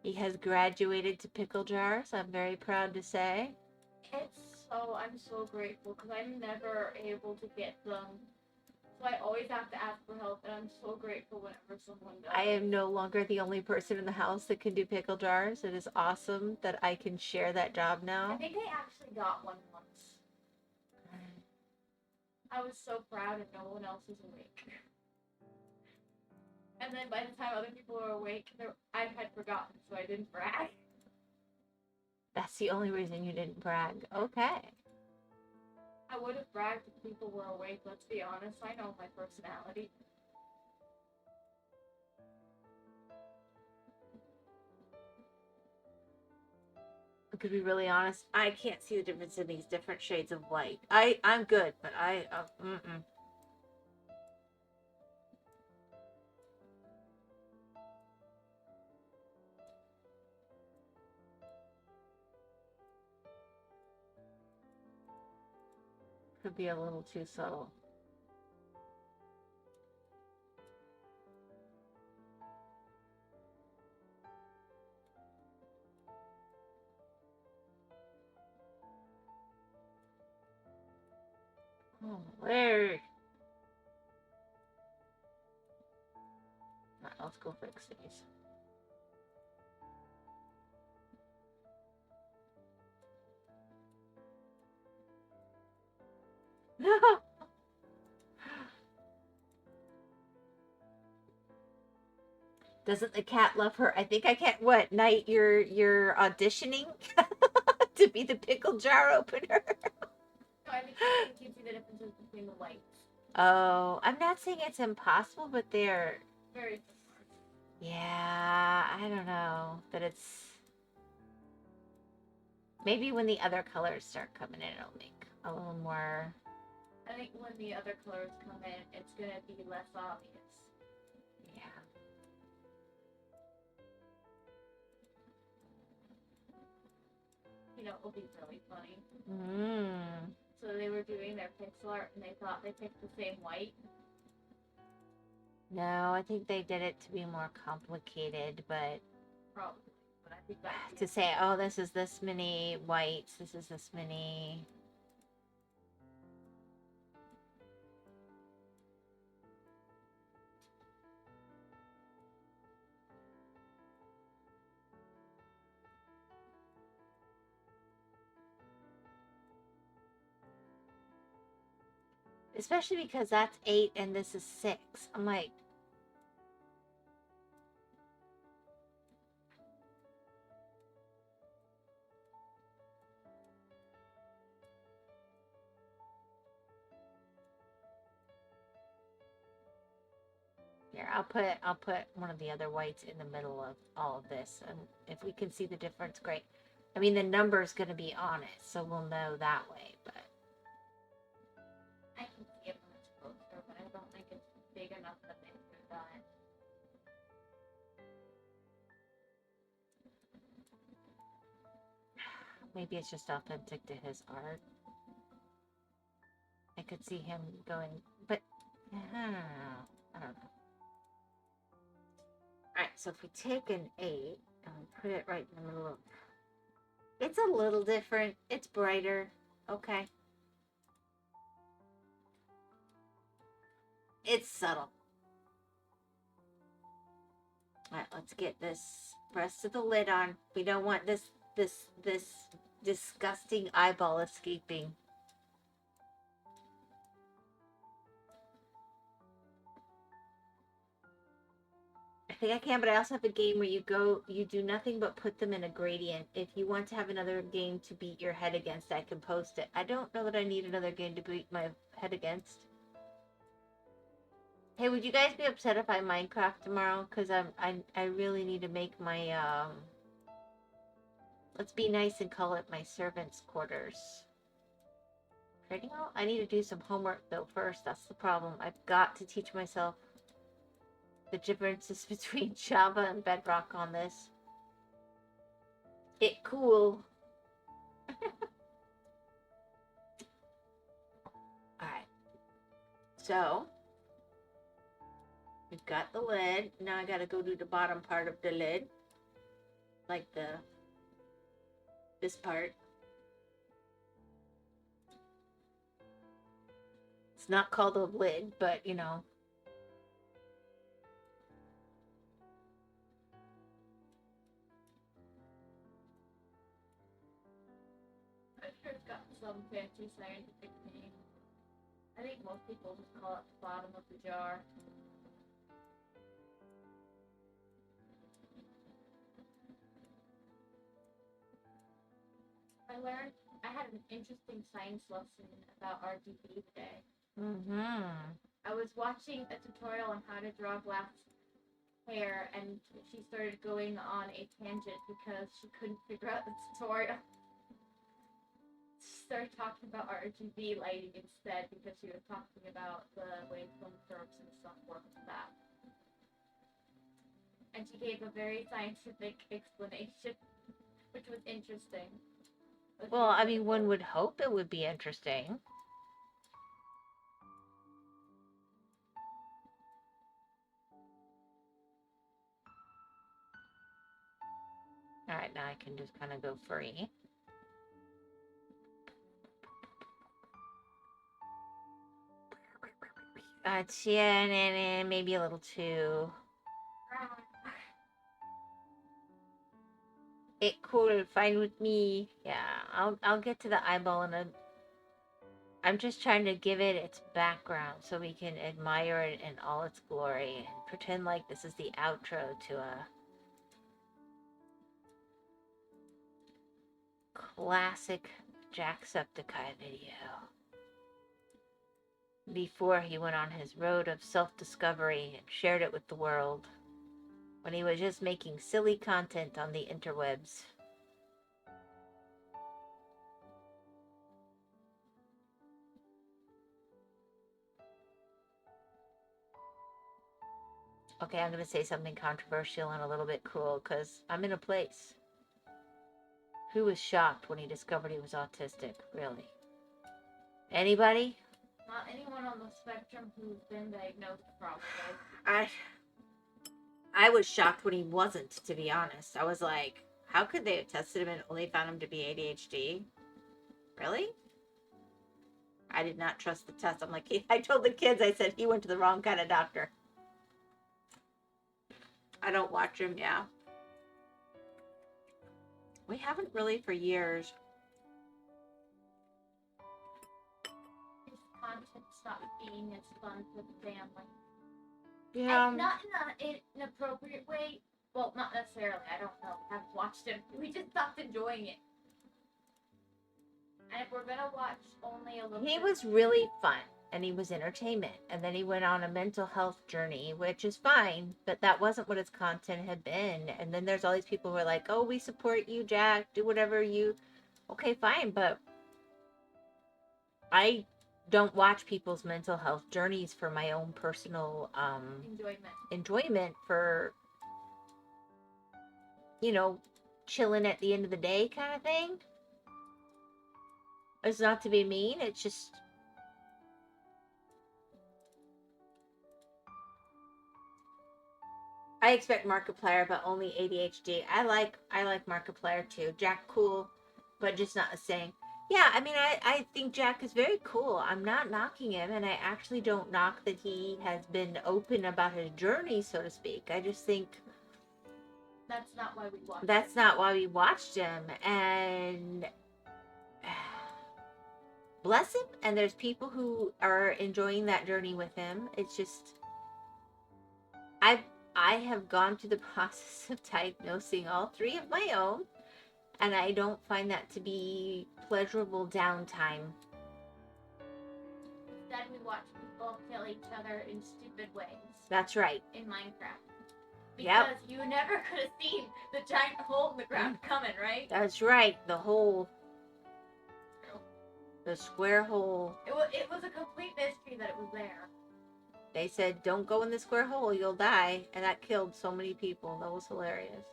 He has graduated to pickle jars, I'm very proud to say. I'm so grateful because I'm never able to get them. So I always have to ask for help, and I'm so grateful whenever someone does. I am no longer the only person in the house that can do pickle jars. It is awesome that I can share that job now. I think I actually got one once. I was so proud and no one else was awake. And then by the time other people were awake, I had forgotten, so I didn't brag. That's the only reason you didn't brag. Okay. I would have bragged if people were awake, let's be honest. I know my personality. To be really honest, I can't see the difference in these different shades of white. I'm good, but could be a little too subtle. Oh, Larry. Alright, let's go fix these. Doesn't the cat love her? I think I can't. What night you're auditioning to be the pickle jar opener? No, I think you can see the differences between the whites. Oh, I'm not saying it's impossible, but they're very similar. Yeah, I don't know. But it's maybe when the other colors start coming in, it'll make a little more. I think when the other colors come in, it's gonna be less obvious. Yeah. You know, it'll be really funny. Mm. So they were doing their pixel art and they thought they picked the same white. No, I think they did it to be more complicated, but Probably. But I think that to say, oh, this is this many whites, this is this many. Especially because that's 8 and this is 6. I'm like, here, I'll put one of the other whites in the middle of all of this, and if we can see the difference, great. I mean, the number's going to be on it, so we'll know that way, but I can see it when it's closer, but I don't think it's big enough that they could have done it. maybe it's just authentic to his art. I could see him going, but I don't know. Alright, so if we take an 8 and we put it right in the middle of, it's a little different. It's brighter. Okay. It's subtle. Alright, let's get this rest of the lid on. We don't want this disgusting eyeball escaping. I think I can, but I also have a game where you do nothing but put them in a gradient. If you want to have another game to beat your head against, I can post it. I don't know that I need another game to beat my head against. Hey, would you guys be upset if I Minecraft tomorrow? Because I really need to make my, let's be nice and call it my servants' quarters. Trading out? I need to do some homework, though, first. That's the problem. I've got to teach myself the differences between Java and Bedrock on this. It cool. Alright. So, We've got the lid. Now I gotta go do the bottom part of the lid. Like this part. It's not called a lid, but you know. I'm sure it's got some fancy scientific name. I think most people just call it the bottom of the jar. I had an interesting science lesson about RGB today. I was watching a tutorial on how to draw glass hair, and she started going on a tangent because she couldn't figure out the tutorial. She started talking about RGB lighting instead because she was talking about the way film curves and stuff work with that. And she gave a very scientific explanation, which was interesting. Well, I mean, one would hope it would be interesting. Alright, now I can just kind of go free. Yeah, maybe a little too. It cool, fine with me. Yeah, I'll get to the eyeball in a... I'm just trying to give it its background so we can admire it in all its glory and pretend like this is the outro to a classic Jacksepticeye video. Before he went on his road of self-discovery and shared it with the world, when he was just making silly content on the interwebs. Okay, I'm going to say something controversial and a little bit cruel because I'm in a place. Who was shocked when he discovered he was autistic, really? Anybody? Not anyone on the spectrum who's been diagnosed, probably. I was shocked when he wasn't, to be honest. I was like, how could they have tested him and only found him to be ADHD? Really? I did not trust the test. I'm like, I told the kids, I said, he went to the wrong kind of doctor. I don't watch him, yeah. We haven't really for years. His content stopped being as fun for the family. Yeah. And not in an inappropriate way. Well, not necessarily. I don't know. I haven't watched him. We just stopped enjoying it. And if we're gonna watch only a little He bit... was really fun. And he was entertainment. And then he went on a mental health journey, which is fine, but that wasn't what his content had been. And then there's all these people who are like, oh, we support you, Jack. Do whatever you... Okay, fine, but I don't watch people's mental health journeys for my own personal enjoyment for, you know, chilling at the end of the day kind of thing. It's not to be mean, it's just... I expect Markiplier, but only ADHD. I like Markiplier too. Jack cool, but just not a saying. Yeah, I mean, I think Jack is very cool. I'm not knocking him, and I actually don't knock that he has been open about his journey, so to speak. I just think that's not why we watched that's not why we watched him, and bless him. And there's people who are enjoying that journey with him. It's just... I have gone through the process of diagnosing all three of my own, and I don't find that to be pleasurable downtime. Instead, we watch people kill each other in stupid ways. That's right. In Minecraft. Because you never could have seen the giant hole in the ground coming, right? That's right. The hole. The square hole. It was a complete mystery that it was there. They said, don't go in the square hole, you'll die. And that killed so many people. That was hilarious.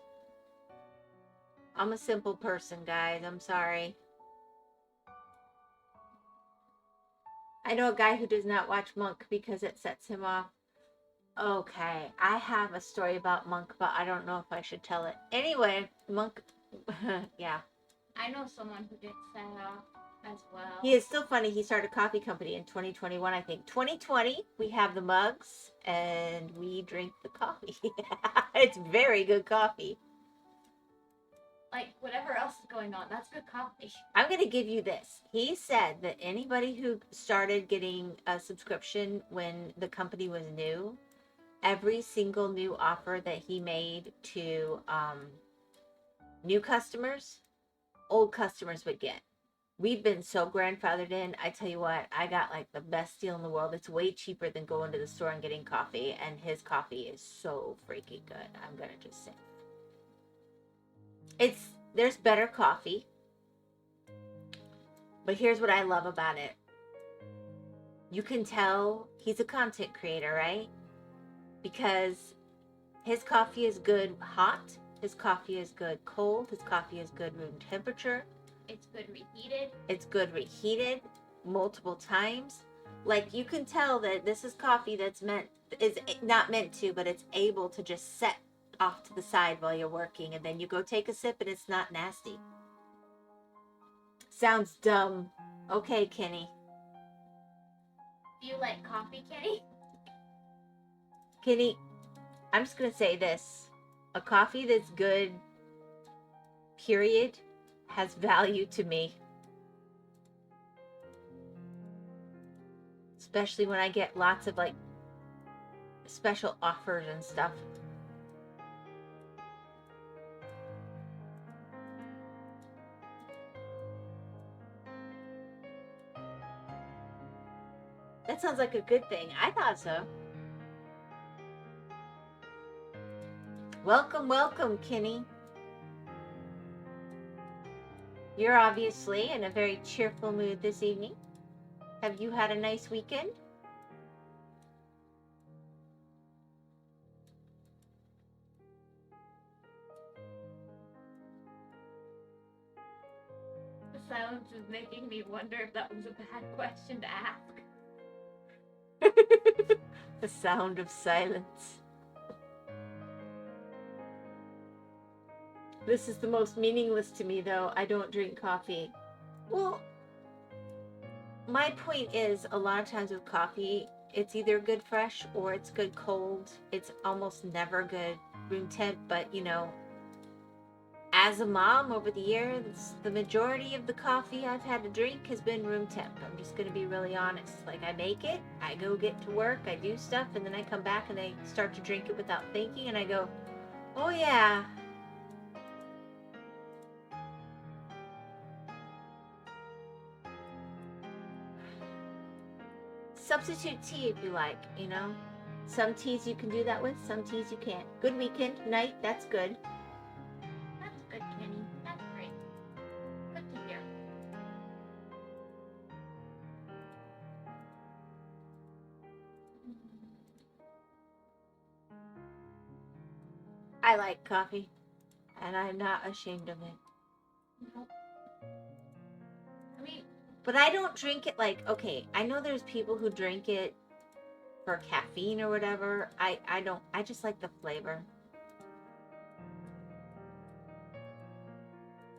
I'm a simple person, guys. I'm sorry. I know a guy who does not watch Monk because it sets him off. Okay, I have a story about Monk, but I don't know if I should tell it. Anyway, Monk, yeah. I know someone who did Sarah as well. He is still funny. He started a coffee company in 2021, I think. 2020, we have the mugs, and we drink the coffee. It's very good coffee. Like, whatever else is going on, that's good coffee. I'm going to give you this. He said that anybody who started getting a subscription when the company was new, every single new offer that he made to new customers, old customers would get. We've been so grandfathered in. I tell you what, I got like the best deal in the world. It's way cheaper than going to the store and getting coffee, and his coffee is so freaking good. I'm going to just say. There's better coffee. But here's what I love about it. You can tell he's a content creator, right? Because his coffee is good hot. His coffee is good cold. His coffee is good room temperature. It's good reheated. It's good reheated multiple times. Like, you can tell that this is coffee is not meant to, but it's able to just set off to the side while you're working, and then you go take a sip and it's not nasty. Sounds dumb. Okay, Kenny. Do you like coffee, Kenny? Kenny, I'm just going to say this. A coffee that's good, period, has value to me. Especially when I get lots of, like, special offers and stuff. That sounds like a good thing. I thought so. Welcome, welcome, Kenny. You're obviously in a very cheerful mood this evening. Have you had a nice weekend? The silence is making me wonder if that was a bad question to ask. The sound of silence. This is the most meaningless to me, though. I don't drink coffee. Well, my point is, a lot of times with coffee, it's either good fresh or it's good cold. It's almost never good room temp, but, you know, as a mom over the years, the majority of the coffee I've had to drink has been room temp. I'm just going to be really honest. Like, I make it, I go get to work, I do stuff, and then I come back and I start to drink it without thinking, and I go, oh yeah. Substitute tea if you like, you know. Some teas you can do that with, some teas you can't. Good weekend, night, that's good. That's good, Kenny. That's great. Good to hear. I like coffee, and I'm not ashamed of it. Nope. I mean, but I don't drink it like, okay, I know there's people who drink it for caffeine or whatever. I don't. I just like the flavor.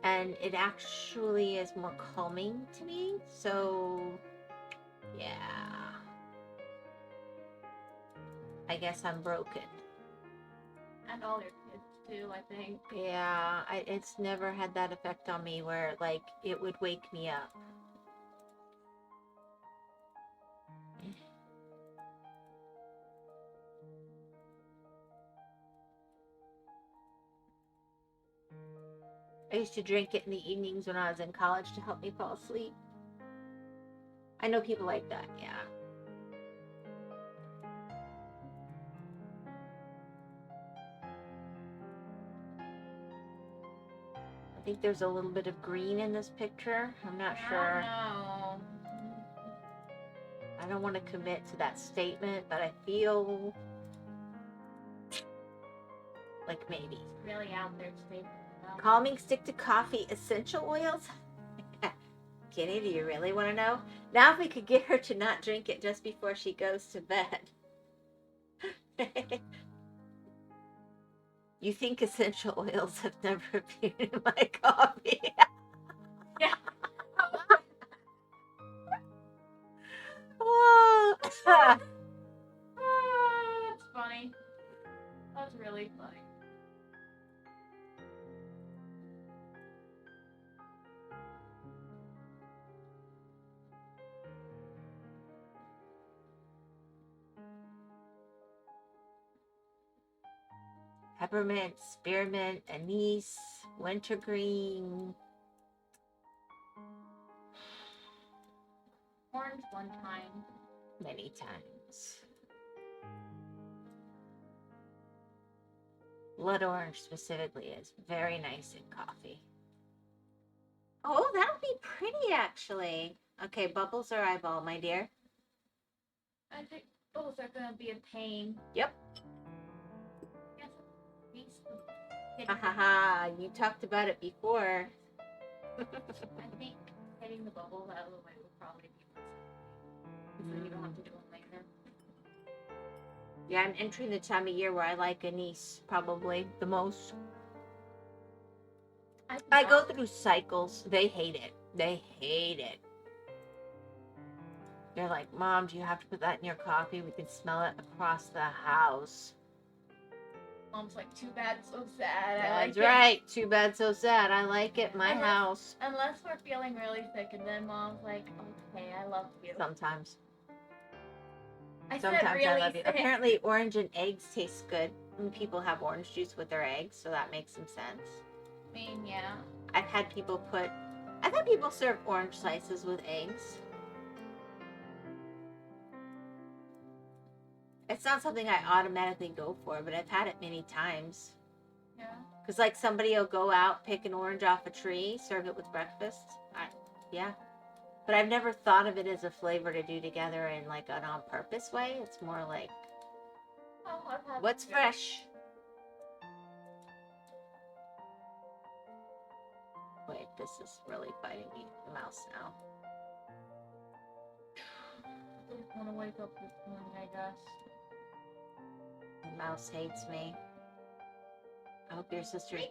And it actually is more calming to me. So, yeah. I guess I'm broken. And all your kids too, I think. Yeah, it's never had that effect on me where, like, it would wake me up. I used to drink it in the evenings when I was in college to help me fall asleep. I know people like that, yeah. I think there's a little bit of green in this picture. I'm not sure. No. I don't want to commit to that statement, but I feel like maybe. It's really out there statement. Calming stick to coffee essential oils? Kenny, do you really want to know? Now if we could get her to not drink it just before she goes to bed. You think essential oils have never appeared in my coffee? Yeah. Oh. That's funny. That's really funny. Peppermint, spearmint, anise, wintergreen. Orange one time. Many times. Blood orange specifically is very nice in coffee. Oh, that would be pretty actually. Okay, bubbles or eyeball, my dear? I think both are gonna be a pain. Yep. Yes. Ha ha ha, you talked about it before. I think getting the bubbles out of the way will probably be less, so you don't have to do them later. Yeah, I'm entering the time of year where I like anise probably the most. I go through cycles. They hate it. They hate it. They're like, Mom, do you have to put that in your coffee? We can smell it across the house. Mom's like, too bad, so sad. That's right. Too bad, so sad. I like it. My house. Unless we're feeling really sick, and then Mom's like, okay, I love you. Sometimes. Sometimes really I love you. sick. Apparently, orange and eggs taste good when people have orange juice with their eggs, so that makes some sense. I mean, yeah. I've had people serve orange slices with eggs. It's not something I automatically go for, but I've had it many times. Yeah. Because, like, somebody will go out, pick an orange off a tree, serve it with breakfast. Yeah. But I've never thought of it as a flavor to do together in, like, an on-purpose way. It's more like, what's fresh? Wait, this is really biting me, the mouse now. I just want to wake up this morning, I guess. The mouse hates me. I hope your sister's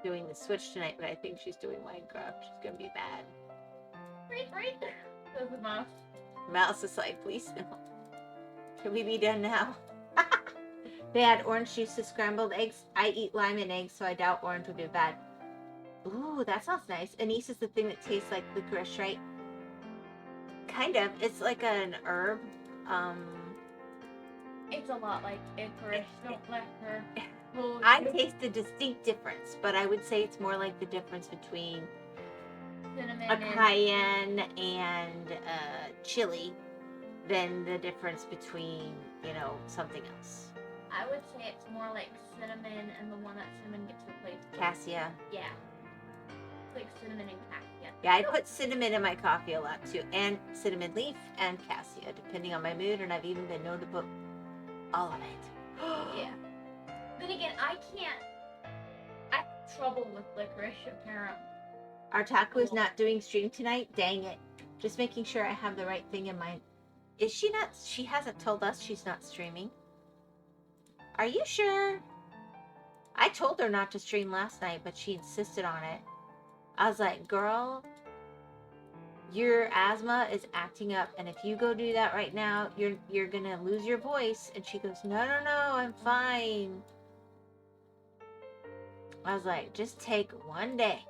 doing the Switch tonight, but I think she's doing Minecraft. She's gonna be bad. There's a mouse. Mouse is like, please no. Can we be done now? They had orange juice to scrambled eggs. I eat lime and eggs, so I doubt orange would be bad. Ooh, that sounds nice. Anise is the thing that tastes like licorice, right? Kind of. It's like an herb. It's a lot like licorice. Don't let her. I taste a distinct difference, but I would say it's more like the difference between cinnamon a cayenne and chili than the difference between, something else. I would say it's more like cinnamon, and the one that cinnamon gets replaced with. Cassia. Yeah. It's like cinnamon and cassia. Yeah, I put cinnamon in my coffee a lot too, and cinnamon leaf and cassia, depending on my mood, and I've even been known to put all of it. Yeah. Then again, I have trouble with licorice, apparently. Our taco is not doing stream tonight. Dang it. Just making sure I have the right thing in mind. Is she not? She hasn't told us she's not streaming. Are you sure? I told her not to stream last night, but she insisted on it. I was like, girl, your asthma is acting up, and if you go do that right now, you're gonna lose your voice. And she goes, no, I'm fine. I was like, just take one day.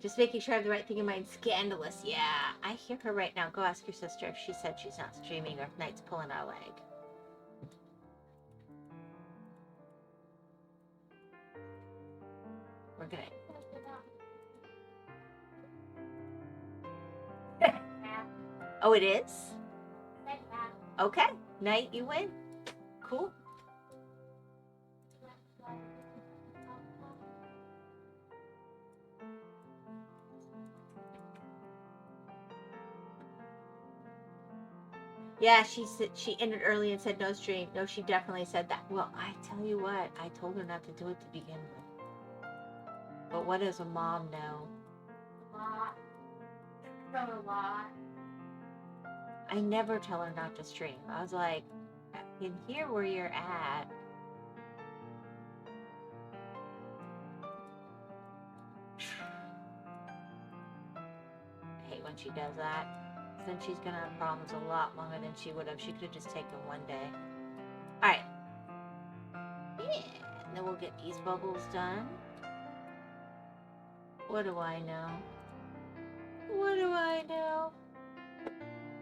Just making sure I have the right thing in mind. Scandalous. Yeah, I hear her right now. Go ask your sister if she said she's not streaming or if Knight's pulling our leg. We're good. Oh, it is? Okay. Knight, you win. Cool. Yeah, she said she ended early and said no stream. No, she definitely said that. Well, I tell you what, I told her not to do it to begin with. But what does a mom know? A lot. From a lot. I never tell her not to stream. I was like, I can hear where you're at. I hate when she does that. Then she's gonna have problems a lot longer than she would have. She could have just taken one day. Alright. Yeah. And then we'll get these bubbles done. What do I know? What do I know?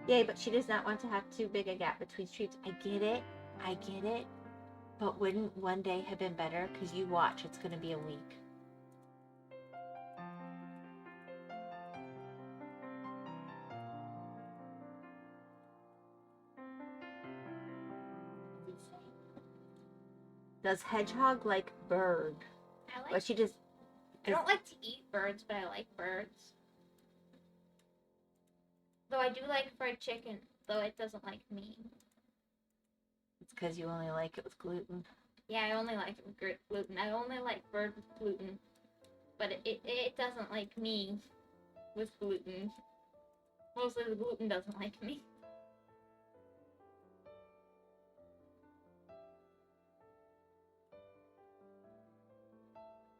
Yay, but she does not want to have too big a gap between streets. I get it. I get it. But wouldn't one day have been better? Because you watch, it's going to be a week. Does Hedgehog like bird? I Or she just... I don't like to eat birds, but I like birds. Though I do like fried chicken, though it doesn't like me. It's because you only like it with gluten. Yeah, I only like it with gluten. I only like bird with gluten. But it doesn't like me with gluten. Mostly the gluten doesn't like me.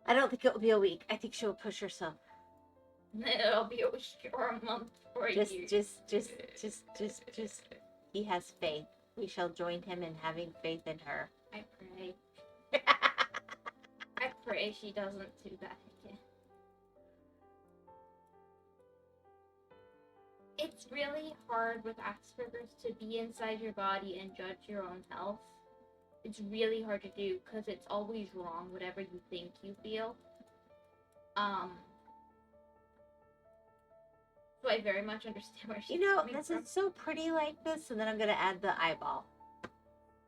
I don't think it will be a week. I think she'll push herself. It'll be a week or a month or a year. Just. He has faith. We shall join him in having faith in her. I pray. I pray she doesn't do that again. It's really hard with Asperger's to be inside your body and judge your own health. It's really hard to do because it's always wrong, whatever you think you feel. So I very much understand where she's coming this from. is so pretty like this, and then I'm going to add the eyeball.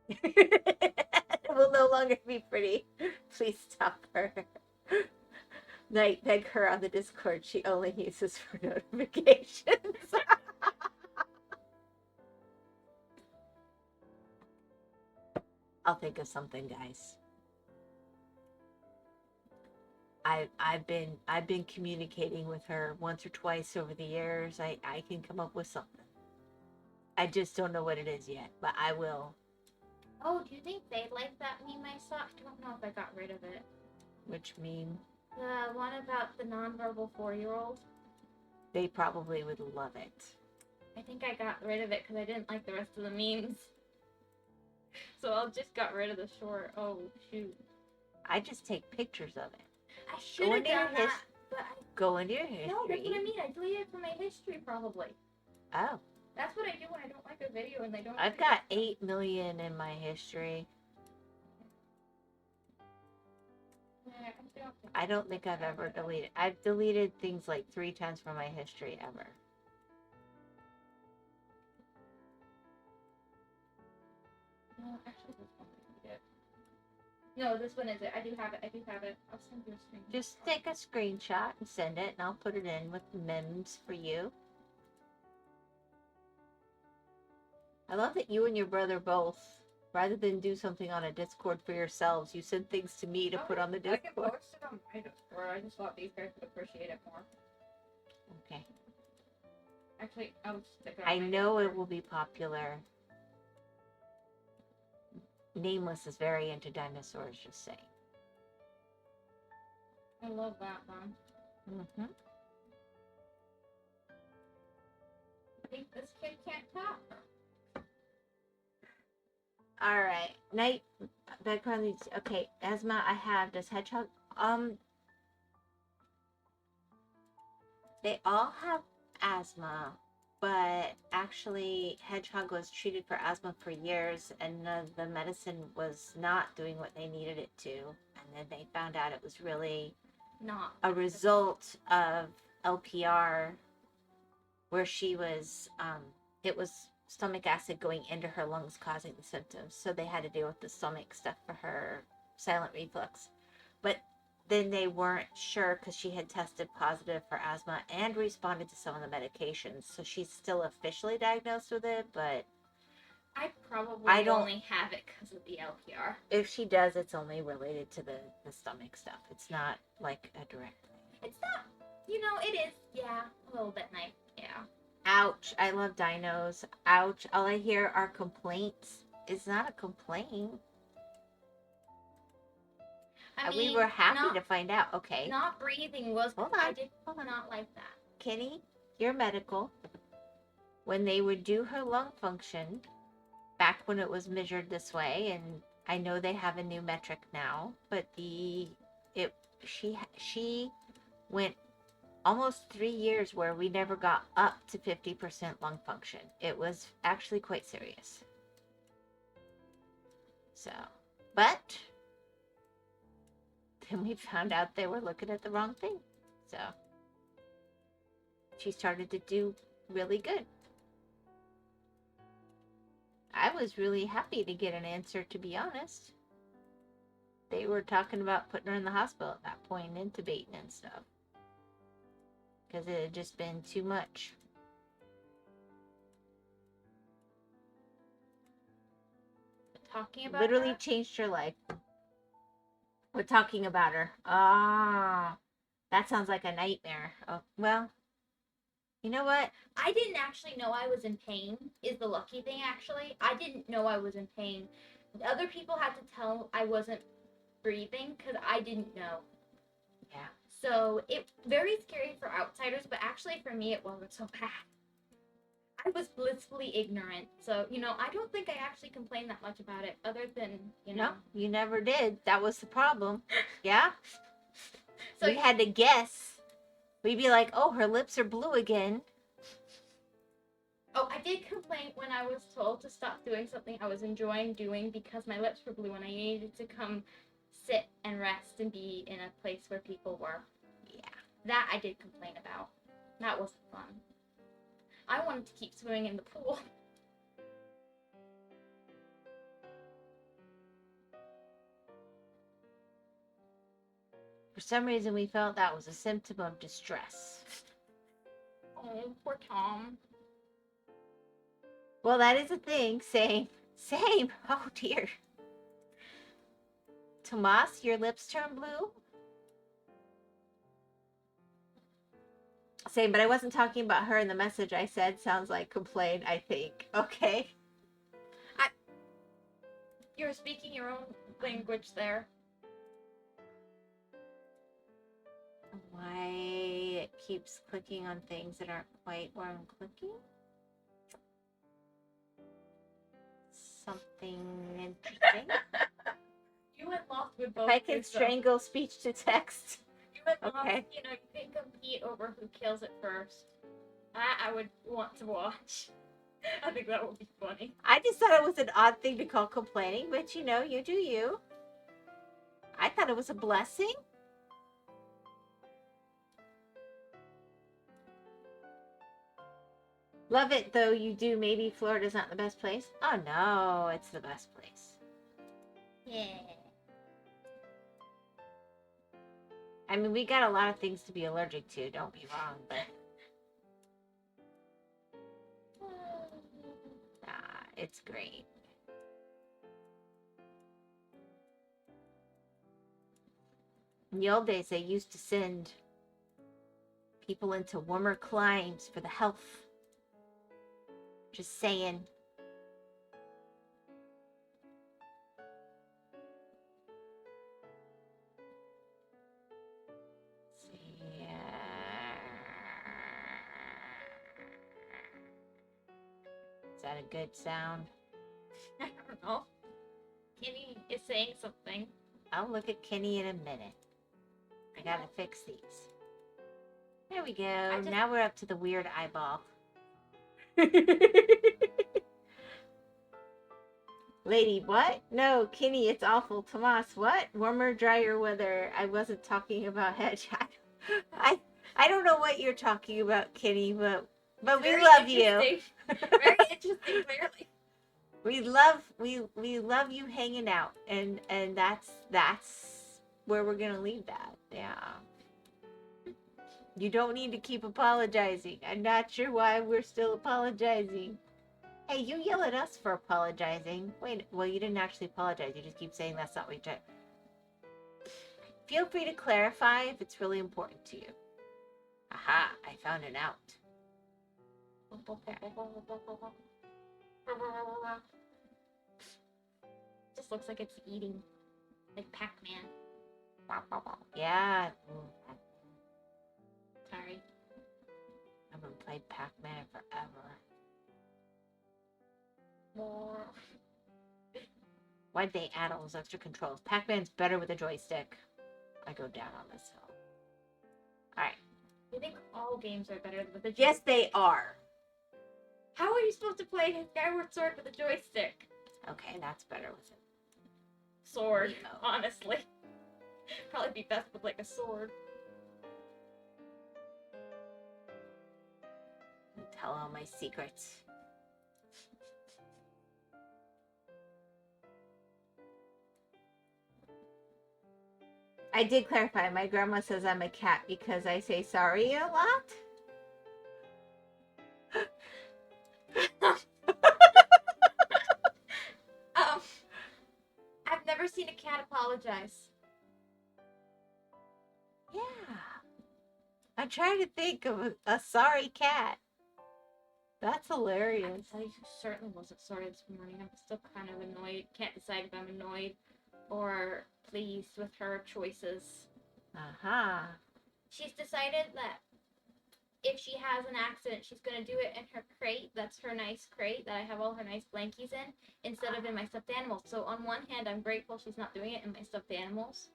It will no longer be pretty. Please stop her. Beg her on the Discord. She only uses for notifications. I'll think of something, guys. I've been communicating with her once or twice over the years. I can come up with something. I just don't know what it is yet, but I will. Oh, do you think they'd like that meme I saw? I don't know if I got rid of it. Which meme? The one about the nonverbal 4-year-old. They probably would love it. I think I got rid of it because I didn't like the rest of the memes. So I just got rid of the short. Oh, shoot. I just take pictures of it. I should have done that. Go into your history. No, that's what I mean. I deleted it from my history, probably. Oh. That's what I do when I don't like a video and they don't. I've got 8 million in my history. I don't think I've ever deleted. I've deleted things like 3 times from my history ever. No, actually, this one isn't it. No, this one is it. I do have it. I'll send you a screen. Just take a screenshot and send it, and I'll put it in with memes for you. I love that you and your brother both, rather than do something on a Discord for yourselves, you send things to me to put on the Discord. I can post it on my Discord. I just thought these guys would appreciate it more. Okay. Actually, I'll stick it on I my know Discord. it will be popular. Nameless is very into dinosaurs, just saying. I love that one. Mm-hmm. I think this kid can't talk. Alright. Night background. Okay, asthma I have. Does Hedgehog they all have asthma, but actually Hedgehog was treated for asthma for years, and the medicine was not doing what they needed it to, and then they found out it was really Not a result of LPR, where she was it was stomach acid going into her lungs causing the symptoms, so they had to deal with the stomach stuff for her silent reflux. But then they weren't sure because she had tested positive for asthma and responded to some of the medications, so she's still officially diagnosed with it, but I probably I don't- only have it because of the LPR. If she does, it's only related to the stomach stuff. It's not like a direct thing. It's not, it is, yeah, a little bit nice, yeah. Ouch. I love dinos. Ouch. All I hear are complaints. It's not a complaint. I mean, we were happy to find out. Okay. Not breathing was, Hold on. I did not like that. Kenny, you're medical. When they would do her lung function, back when it was measured this way, and I know they have a new metric now, but she went almost 3 years where we never got up to 50% lung function. It was actually quite serious. So, but then we found out they were looking at the wrong thing. So she started to do really good. I was really happy to get an answer, to be honest. They were talking about putting her in the hospital at that point, intubating and stuff. Because it had just been too much. Talking about Literally her? changed her life. We're talking about her. Ah, that sounds like a nightmare. Oh, well, you know what? I didn't actually know I was in pain, is the lucky thing, actually. I didn't know I was in pain. Other people had to tell I wasn't breathing because I didn't know. Yeah. So, it very scary for outsiders, but actually for me, it wasn't so bad. I was blissfully ignorant. So, I don't think I actually complained that much about it, other than, No, you never did. That was the problem. Yeah? So we had to guess. We'd be like, oh, her lips are blue again. Oh, I did complain when I was told to stop doing something I was enjoying doing because my lips were blue and I needed to come sit and rest and be in a place where people were. Yeah. That I did complain about. That wasn't fun. I wanted to keep swimming in the pool. For some reason, we felt that was a symptom of distress. Oh, poor Tom. Well, that is a thing. Same. Oh, dear. Tomas, your lips turn blue? Same, but I wasn't talking about her in the message I said. Sounds like complain, I think. Okay. You're speaking your own language there. Why it keeps clicking on things that aren't quite where I'm clicking? Something interesting. You went lost with both. If I can strangle speech to text. You went lost. Okay. You can compete over who kills it first. That I would want to watch. I think that would be funny. I just thought it was an odd thing to call complaining, but you do you. I thought it was a blessing. Love it, though you do. Maybe Florida's not the best place. Oh, no, it's the best place. Yeah. I mean, we got a lot of things to be allergic to, don't be wrong, but... it's great. In the old days, they used to send people into warmer climes for the health. Just saying. Is that a good sound? I don't know. Kenny is saying something. I'll look at Kenny in a minute. I gotta fix these. There we go. Now we're up to the weird eyeball. Lady, what? No, Kenny, it's awful. Tomas, what? Warmer, drier weather. I wasn't talking about hedge. I don't know what you're talking about, Kenny, but we love you. Very interesting, clearly. We love you hanging out, and that's where we're gonna leave that. Yeah. You don't need to keep apologizing. I'm not sure why we're still apologizing. Hey, you yell at us for apologizing. Wait, well, you didn't actually apologize. You just keep saying that's not what you did. Feel free to clarify if it's really important to you. Aha, I found it out. Just looks like it's eating. Like Pac-Man. Yeah. Sorry. I haven't played Pac-Man in forever. More. Why'd they add all those extra controls? Pac-Man's better with a joystick. I go down on this hill. Alright. I think all games are better with a joystick. Yes, they are. How are you supposed to play Skyward Sword with a joystick? Okay, that's better with it. Sword, Emo. honestly. Probably be best with like a sword. Tell all my secrets. I did clarify. My grandma says I'm a cat because I say sorry a lot. I've never seen a cat apologize. Yeah. I'm trying to think of a sorry cat. That's I hilarious. can tell you certainly wasn't sorry this morning. I'm still kind of annoyed. Can't decide if I'm annoyed or pleased with her choices. Aha. She's decided that if she has an accident, she's going to do it in her crate. That's her nice crate that I have all her nice blankies in, instead of in my stuffed animals. So on one hand, I'm grateful she's not doing it in my stuffed animals.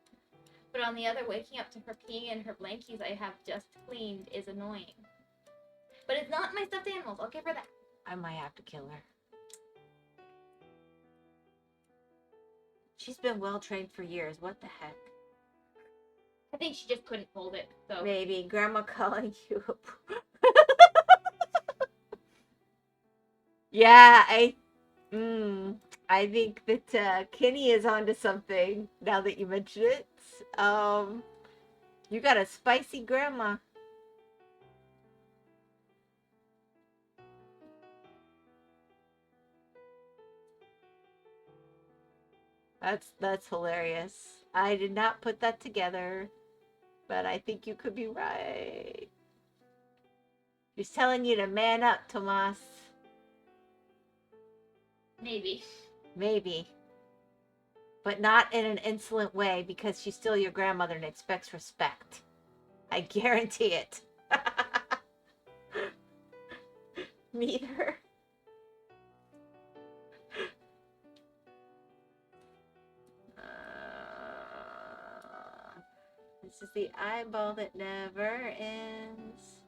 But on the other, waking up to her peeing in her blankies I have just cleaned is annoying. But it's not my stuffed animals. I'll give her that. I might have to kill her. She's been well trained for years. What the heck? I think she just couldn't hold it. So Maybe grandma calling you a Yeah, I think that Kenny is onto something now that you mention it. You got a spicy grandma. That's hilarious. I did not put that together, but I think you could be right. She's telling you to man up, Tomas. maybe. Maybe. But not in an insolent way, because she's still your grandmother and expects respect. I guarantee it. Neither. This is the eyeball that never ends.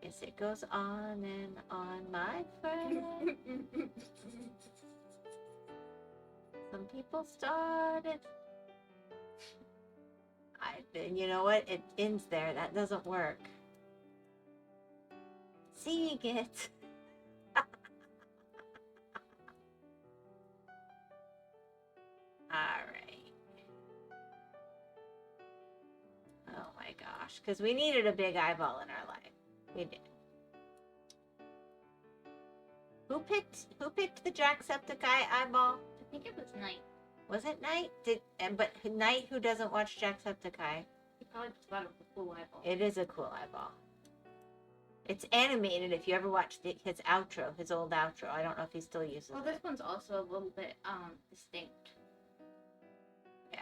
Yes, it goes on and on, my friend. Some people started. Then you know what? It ends there. That doesn't work. Seeing it. Alright. Oh my gosh. Because we needed a big eyeball in our life. We did. Who picked the Jacksepticeye eyeball? I think it was Night. Was it Knight? But Knight, who doesn't watch Jacksepticeye? He probably just thought it was a cool eyeball. It is a cool eyeball. It's animated. If you ever watched his outro, his old outro, I don't know if he still uses it. Well, this one's also a little bit distinct. Yeah.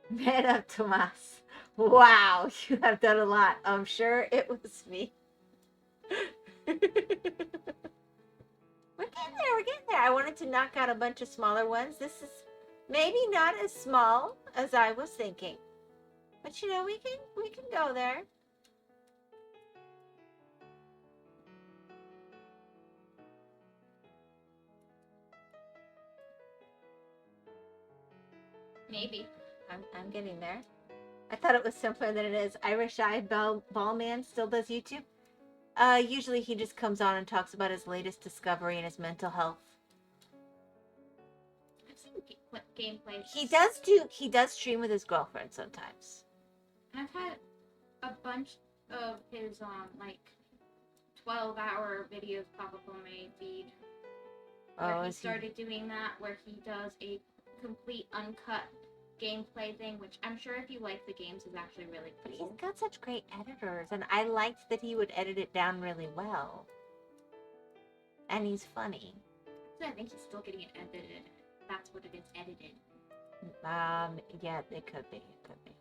Man up, Tomas. Wow, you have done a lot. I'm sure it was me. We're getting there. I wanted to knock out a bunch of smaller ones. This is maybe not as small as I was thinking. But you know, we can go there. Maybe. I'm getting there. I thought it was simpler than it is. Irish Eye Ball Man still does YouTube. Usually he just comes on and talks about his latest discovery and his mental health. I've seen gameplay. He does stream with his girlfriend sometimes. I've had a bunch of his like 12-hour videos pop up on my feed. Oh, Where he is he? started doing that, where he does a complete uncut gameplay thing, which I'm sure if you like the games is actually really But cool. he's got such great editors, and I liked that he would edit it down really well. And he's funny. So I think he's still getting it edited. That's what it is, edited. Yeah, it could be. It could be.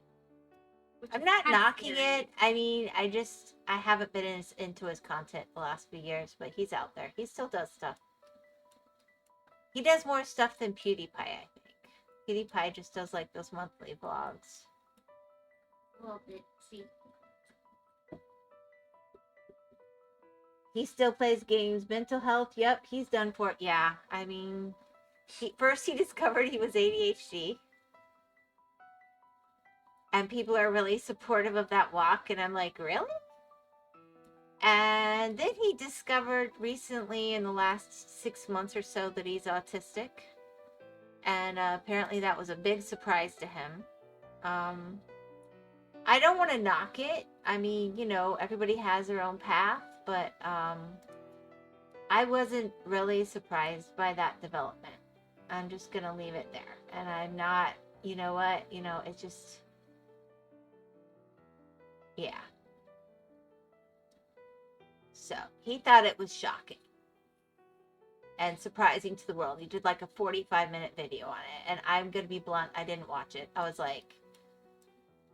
Which I'm is not kinda knocking scary. it. I mean, I haven't been into his content the last few years, but he's out there. He still does stuff. He does more stuff than PewDiePie, I think. PewDiePie just does like those monthly vlogs. A little bit. See. He still plays games. Mental health, yep, he's done for it. Yeah, I mean, first he discovered he was ADHD. And people are really supportive of that walk, and I'm like, really? And then he discovered recently in the last 6 months or so that he's autistic. And apparently that was a big surprise to him. I don't want to knock it. I mean, you know, everybody has their own path, but I wasn't really surprised by that development. I'm just going to leave it there. And I'm not, you know what? You know, it's just, yeah. So he thought it was shocking and surprising to the world. He did like a 45-minute video on it. And I'm going to be blunt, I didn't watch it. I was like,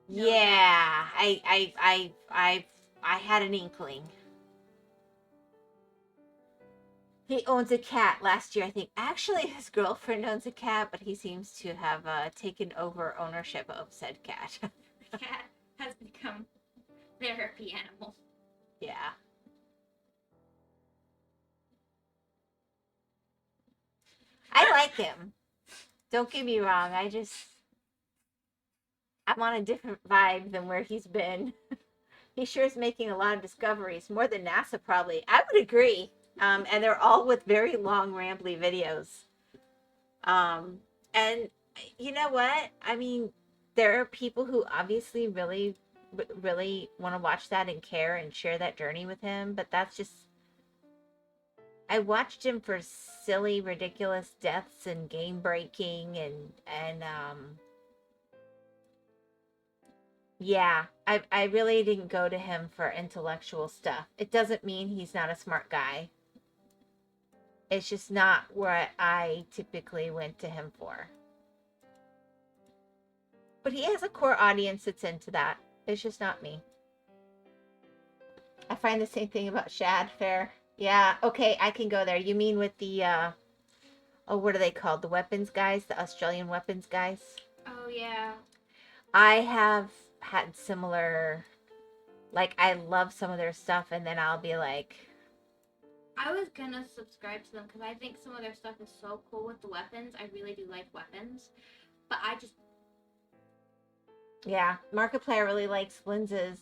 yeah, I had an inkling. He owns a cat. Last year, I think. Actually, his girlfriend owns a cat, but he seems to have taken over ownership of said cat. The cat has become therapy animal. Yeah. I like him. Don't get me wrong. I'm on a different vibe than where he's been. He sure is making a lot of discoveries, more than NASA probably. I would agree. And they're all with very long, rambly videos. And you know what? I mean, there are people who obviously really, really want to watch that and care and share that journey with him. But that's just, I watched him for silly, ridiculous deaths and game breaking and yeah, I really didn't go to him for intellectual stuff. It doesn't mean he's not a smart guy. It's just not what I typically went to him for. But he has a core audience that's into that. It's just not me. I find the same thing about Shad Fair. Yeah, okay, I can go there. You mean with the, oh, what are they called? The weapons guys? The Australian weapons guys? Oh, yeah. I have had similar, like, I love some of their stuff, and then I'll be like... I was gonna subscribe to them because I think some of their stuff is so cool with the weapons. I really do like weapons. But I just... Yeah, Markiplier really likes lenses.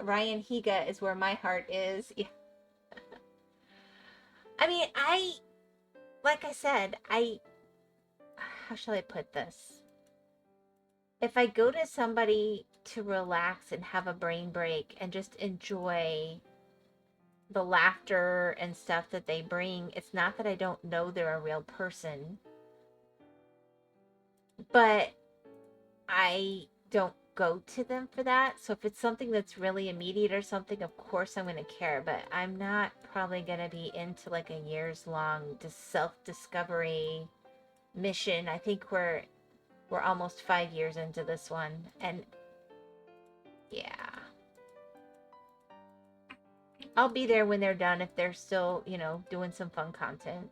Ryan Higa is where my heart is. Yeah. I mean, like I said, how shall I put this? If I go to somebody to relax and have a brain break and just enjoy the laughter and stuff that they bring, it's not that I don't know they're a real person, but I don't go to them for that. So if it's something that's really immediate or something, of course I'm going to care, but I'm not probably going to be into like a years long self-discovery mission. I think we're almost 5 years into this one, and yeah, I'll be there when they're done if they're still, you know, doing some fun content.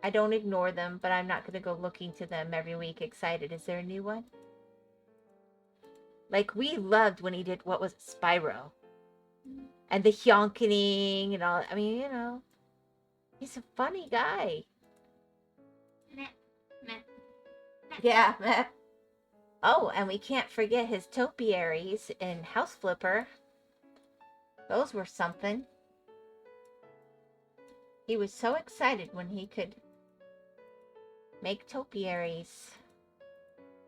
I don't ignore them, but I'm not going to go looking to them every week excited. Is there a new one? Like, we loved when he did, what was it, Spyro? And the hyonkening and all. I mean, you know, he's a funny guy. Meh. Meh. Meh. Yeah, meh. Oh, and we can't forget his topiaries in House Flipper. Those were something. He was so excited when he could make topiaries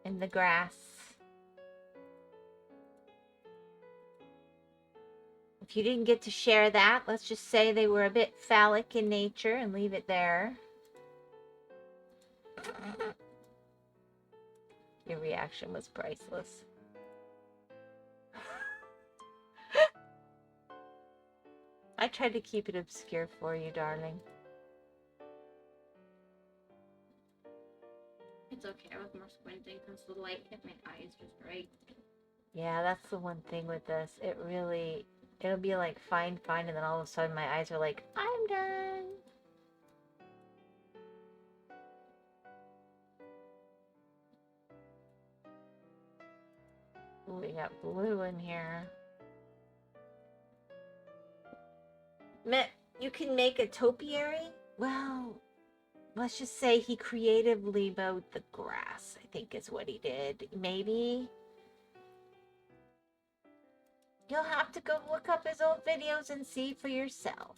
in the grass. if you didn't get to share that, let's just say they were a bit phallic in nature and leave it there. Your reaction was priceless. I tried to keep it obscure for you, darling. It's okay, I was more squinting because the light hit my eyes just right. Yeah, that's the one thing with this. It'll be like fine, and then all of a sudden my eyes are like, I'm done. Ooh, we got blue in here. You can make a topiary? Well, let's just say he creatively mowed the grass, I think is what he did. Maybe. You'll have to go look up his old videos and see for yourself.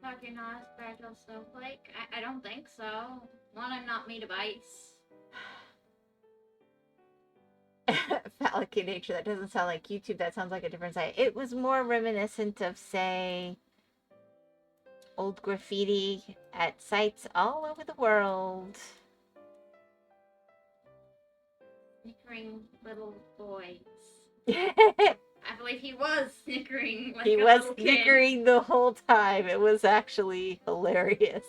Talking not a fragile snowflake? I don't think so. One, I'm not made of ice. Phallic in nature, that doesn't sound like YouTube, that sounds like a different site. It was more reminiscent of, say, old graffiti at sites all over the world. Snickering little boys. I believe he was snickering like he a was little kid. snickering the whole time. It was actually hilarious.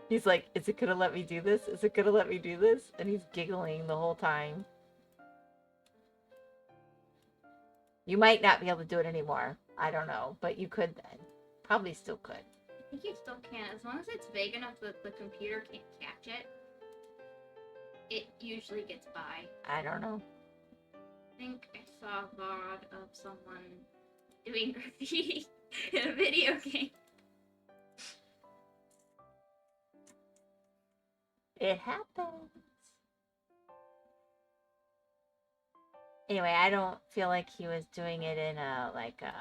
He's like, is it gonna let me do this? Is it gonna let me do this? And he's giggling the whole time. You might not be able to do it anymore. I don't know, but you could then. Probably still could. I think you still can, as long as it's big enough that the computer can't catch it. It usually gets by. I don't know. I think I saw a VOD of someone doing graffiti in a video game. It happens. Anyway, I don't feel like he was doing it in a, like a...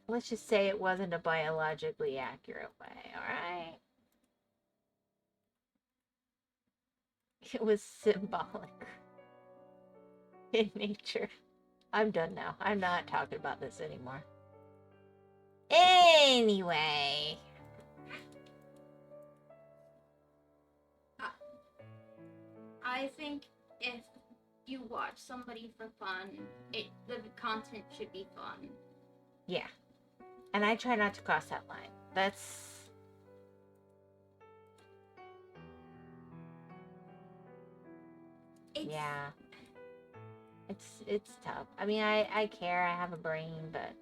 Let's just say it wasn't a biologically accurate way, alright? It was symbolic in nature. I'm done now. I'm not talking about this anymore. Anyway. I think if you watch somebody for fun, the content should be fun. Yeah. And I try not to cross that line. That's... yeah. It's tough. I mean, I care. I have a brain, but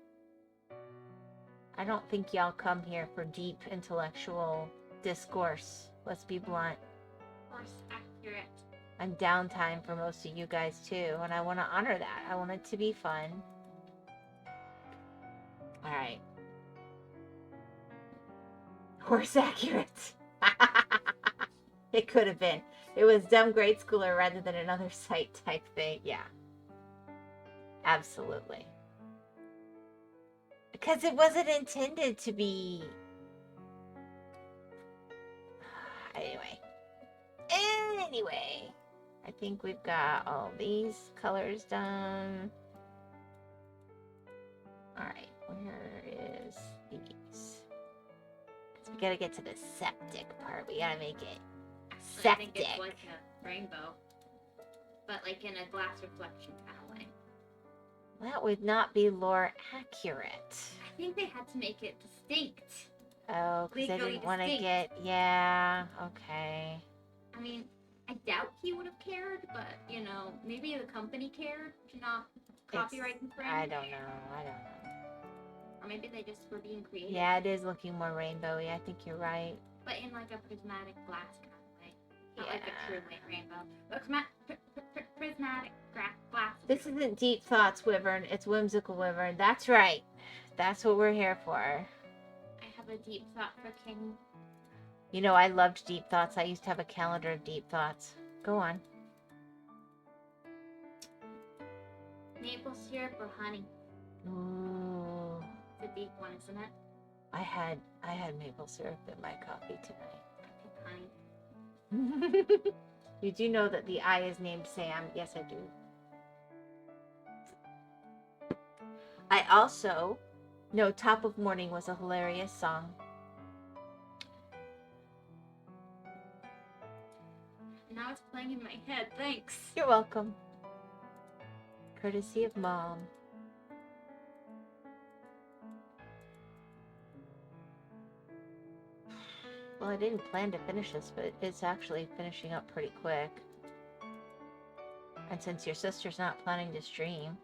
I don't think y'all come here for deep intellectual discourse. Let's be blunt. Course accurate. I'm downtime for most of you guys too, and I want to honor that. I want it to be fun. All right. Horse accurate. It could have been. It was dumb grade schooler rather than another site type thing. Yeah. Absolutely. Because it wasn't intended to be... Anyway. I think we've got all these colors done. Alright, where is these? Because we gotta get to the septic part. We gotta make it Actually, septic. I think it's like a rainbow. But like in a glass reflection kind of way. That would not be lore accurate. I think they had to make it distinct. Oh, because they didn't want to get... Yeah, okay. I mean, I doubt he would have cared, but, you know, maybe the company cared to not copyright infringe. I don't know. Or maybe they just were being creative. Yeah, it is looking more rainbowy. I think you're right. But in like a prismatic glass kind of way. Not Yeah. like a true rainbow. But prismatic glass. This isn't Deep Thoughts Wyvern. It's Whimsical Wyvern. That's right. That's what we're here for. I have a deep thought for King. You know, I loved Deep Thoughts. I used to have a calendar of Deep Thoughts. Go on. Maple syrup or honey? Ooh. It's a deep one, isn't it? I had maple syrup in my coffee tonight. I pick honey. You do know that the I is named Sam. Yes, I do. I also know Top of Morning was a hilarious song. Now it's playing in my head. Thanks. You're welcome. Courtesy of Mom. Well, I didn't plan to finish this, but it's actually finishing up pretty quick. And since your sister's not planning to stream...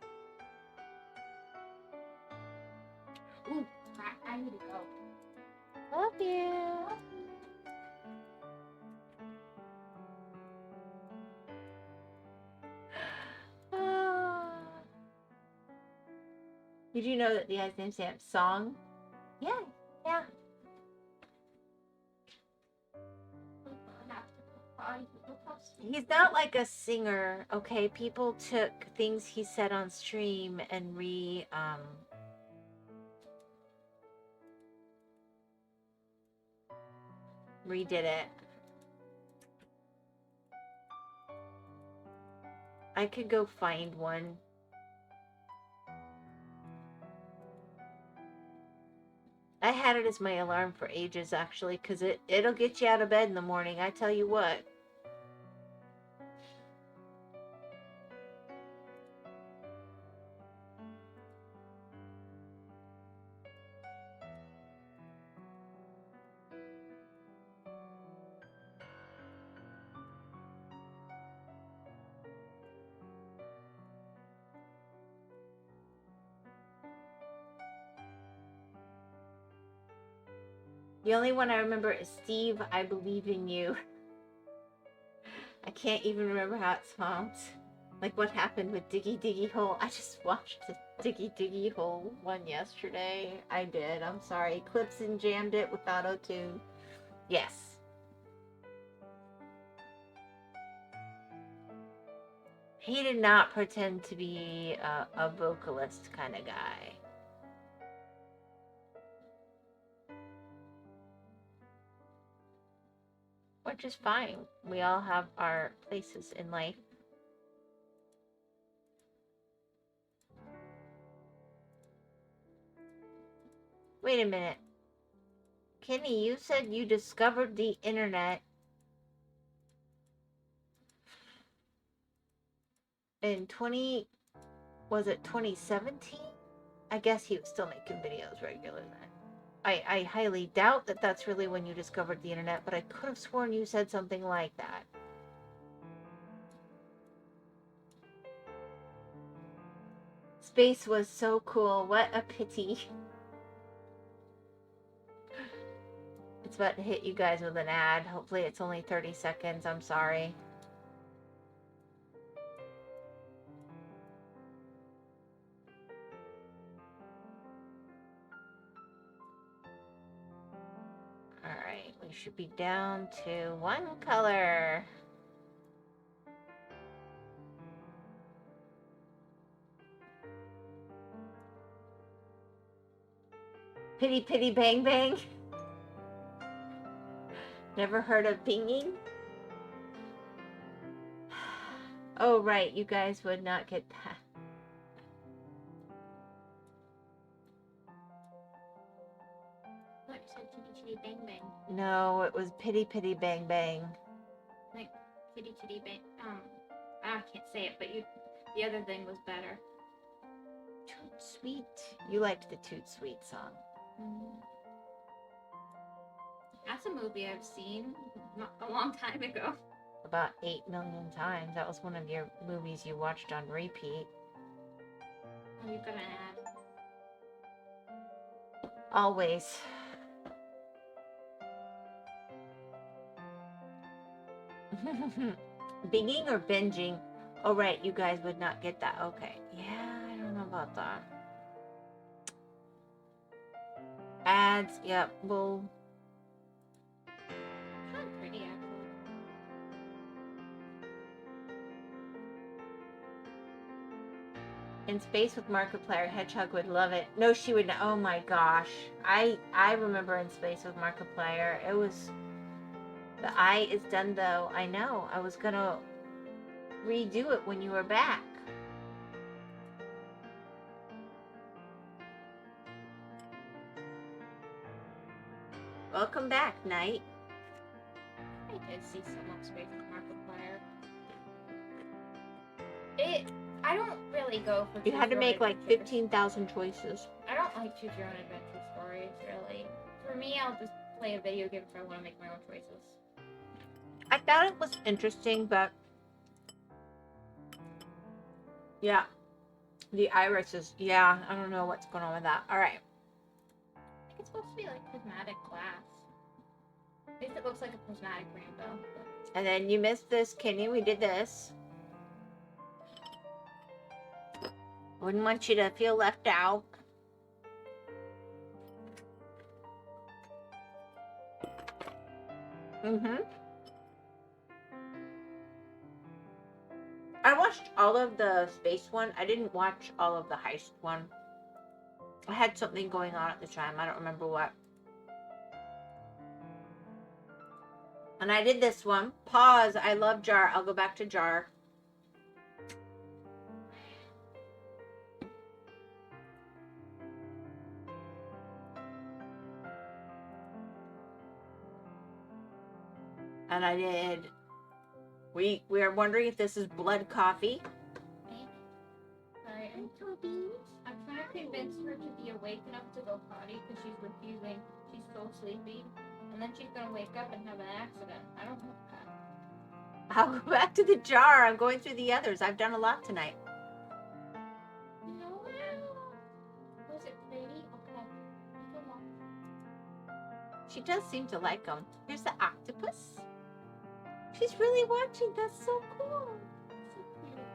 Ooh, I need to go. Love you! Did you know that the guy's name's Sam Song? Yeah. He's not like a singer, okay? People took things he said on stream and redid it. I could go find one. I had it as my alarm for ages, actually, because it'll get you out of bed in the morning, I tell you what. The only one I remember is Steve, I Believe in You. I can't even remember how it sounds. Like what happened with Diggy Diggy Hole. I just watched the Diggy Diggy Hole one yesterday. I did. I'm sorry. Clips and jammed it with auto-tune. Yes. He did not pretend to be a vocalist kind of guy. Which is fine. We all have our places in life. Wait a minute. Kenny, you said you discovered the internet in 2017? I guess he was still making videos regular then. I highly doubt that that's really when you discovered the internet, but I could have sworn you said something like that. Space was so cool. What a pity. It's about to hit you guys with an ad. Hopefully it's only 30 seconds. I'm sorry. Alright, we should be down to one color. Pitty pitty bang bang. Never heard of pinging? Oh, right, you guys would not get that. What said chitty chitty bang bang? No, it was pitty pitty bang bang. Like chitty chitty bang. I can't say it, but the other thing was better. Toot Sweet. You liked the Toot Sweet song. That's a movie I've seen not a long time ago. About 8 million times. That was one of your movies you watched on repeat. Oh, you've got an ad. Always. Binging or binging? Oh, right, you guys would not get that. Okay. Yeah, I don't know about that. Ads, yep, well... Kind of pretty, actually. In Space with Markiplier, Hedgehog would love it. No, she would not. Oh my gosh. I remember In Space with Markiplier. It was... The eye is done though. I know. I was gonna redo it when you were back. Welcome back, Knight. I did see someone's face with Markiplier. I don't really go for. You had to make like 15,000 choices. I don't like choose your own adventure stories, really. For me, I'll just play a video game if I want to make my own choices. I thought it was interesting, but yeah, the irises. Yeah, I don't know what's going on with that. All right. I think it's supposed to be like prismatic glass. At least it looks like a prismatic rainbow. But... And then you missed this, Kenny. We did this. Wouldn't want you to feel left out. I watched all of the space one. I didn't watch all of the heist one. I had something going on at the time. I don't remember what. And I did this one. Pause. I love Jar. I'll go back to Jar. And I did. We are wondering if this is blood coffee. Sorry, I'm trying to convince her to be awake enough to go potty because she's refusing. She's so sleepy. And then she's going to wake up and have an accident. I don't want that. I'll go back to the jar. I'm going through the others. I've done a lot tonight. No. Was it pretty? Okay. She does seem to like them. Here's the octopus. She's really watching. That's so cool. So cute.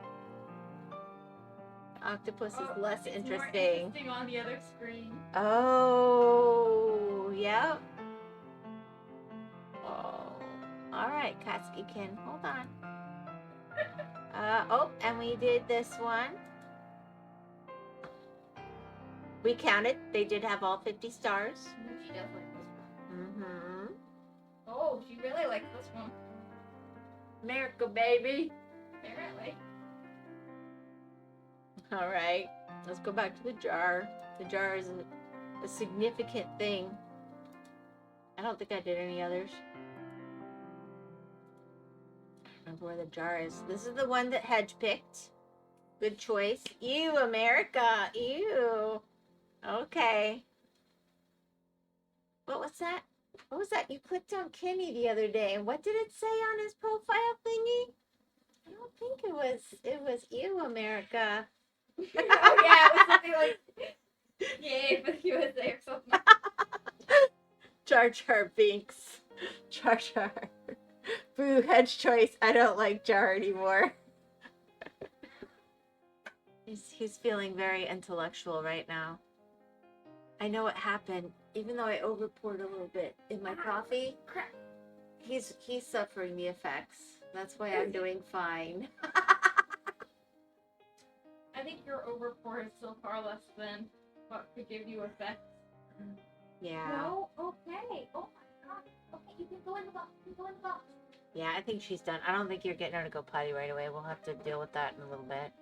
The octopus is less it's interesting. More interesting on the other screen. Oh, yep. Oh, all right, Katsuki-kin. Hold on. Oh, and we did this one. We counted. They did have all 50 stars. She does like this one. Mm-hmm. Oh, she really likes this one. America, baby. Apparently. All right, let's go back to the jar. The jar is a significant thing. I don't think I did any others. I don't remember where the jar is. This is the one that Hedge picked. Good choice. Ew, America. Ew. Okay. What was that? What was that? You clicked on Kenny the other day, and what did it say on his profile thingy? I don't think it was you, America. Oh yeah, it was something like yay for the USA or something. Jar Jar Binks. Jar Jar. Boo, Hedge choice. I don't like Jar anymore. He's feeling very intellectual right now. I know what happened. Even though I overpoured a little bit in my coffee, he's suffering the effects. That's why I'm doing fine. I think your overpour is still far less than what could give you effects. Yeah. No? Okay. Oh my god. Okay, you can go in the box. You can go in the box. Yeah, I think she's done. I don't think you're getting her to go potty right away. We'll have to deal with that in a little bit.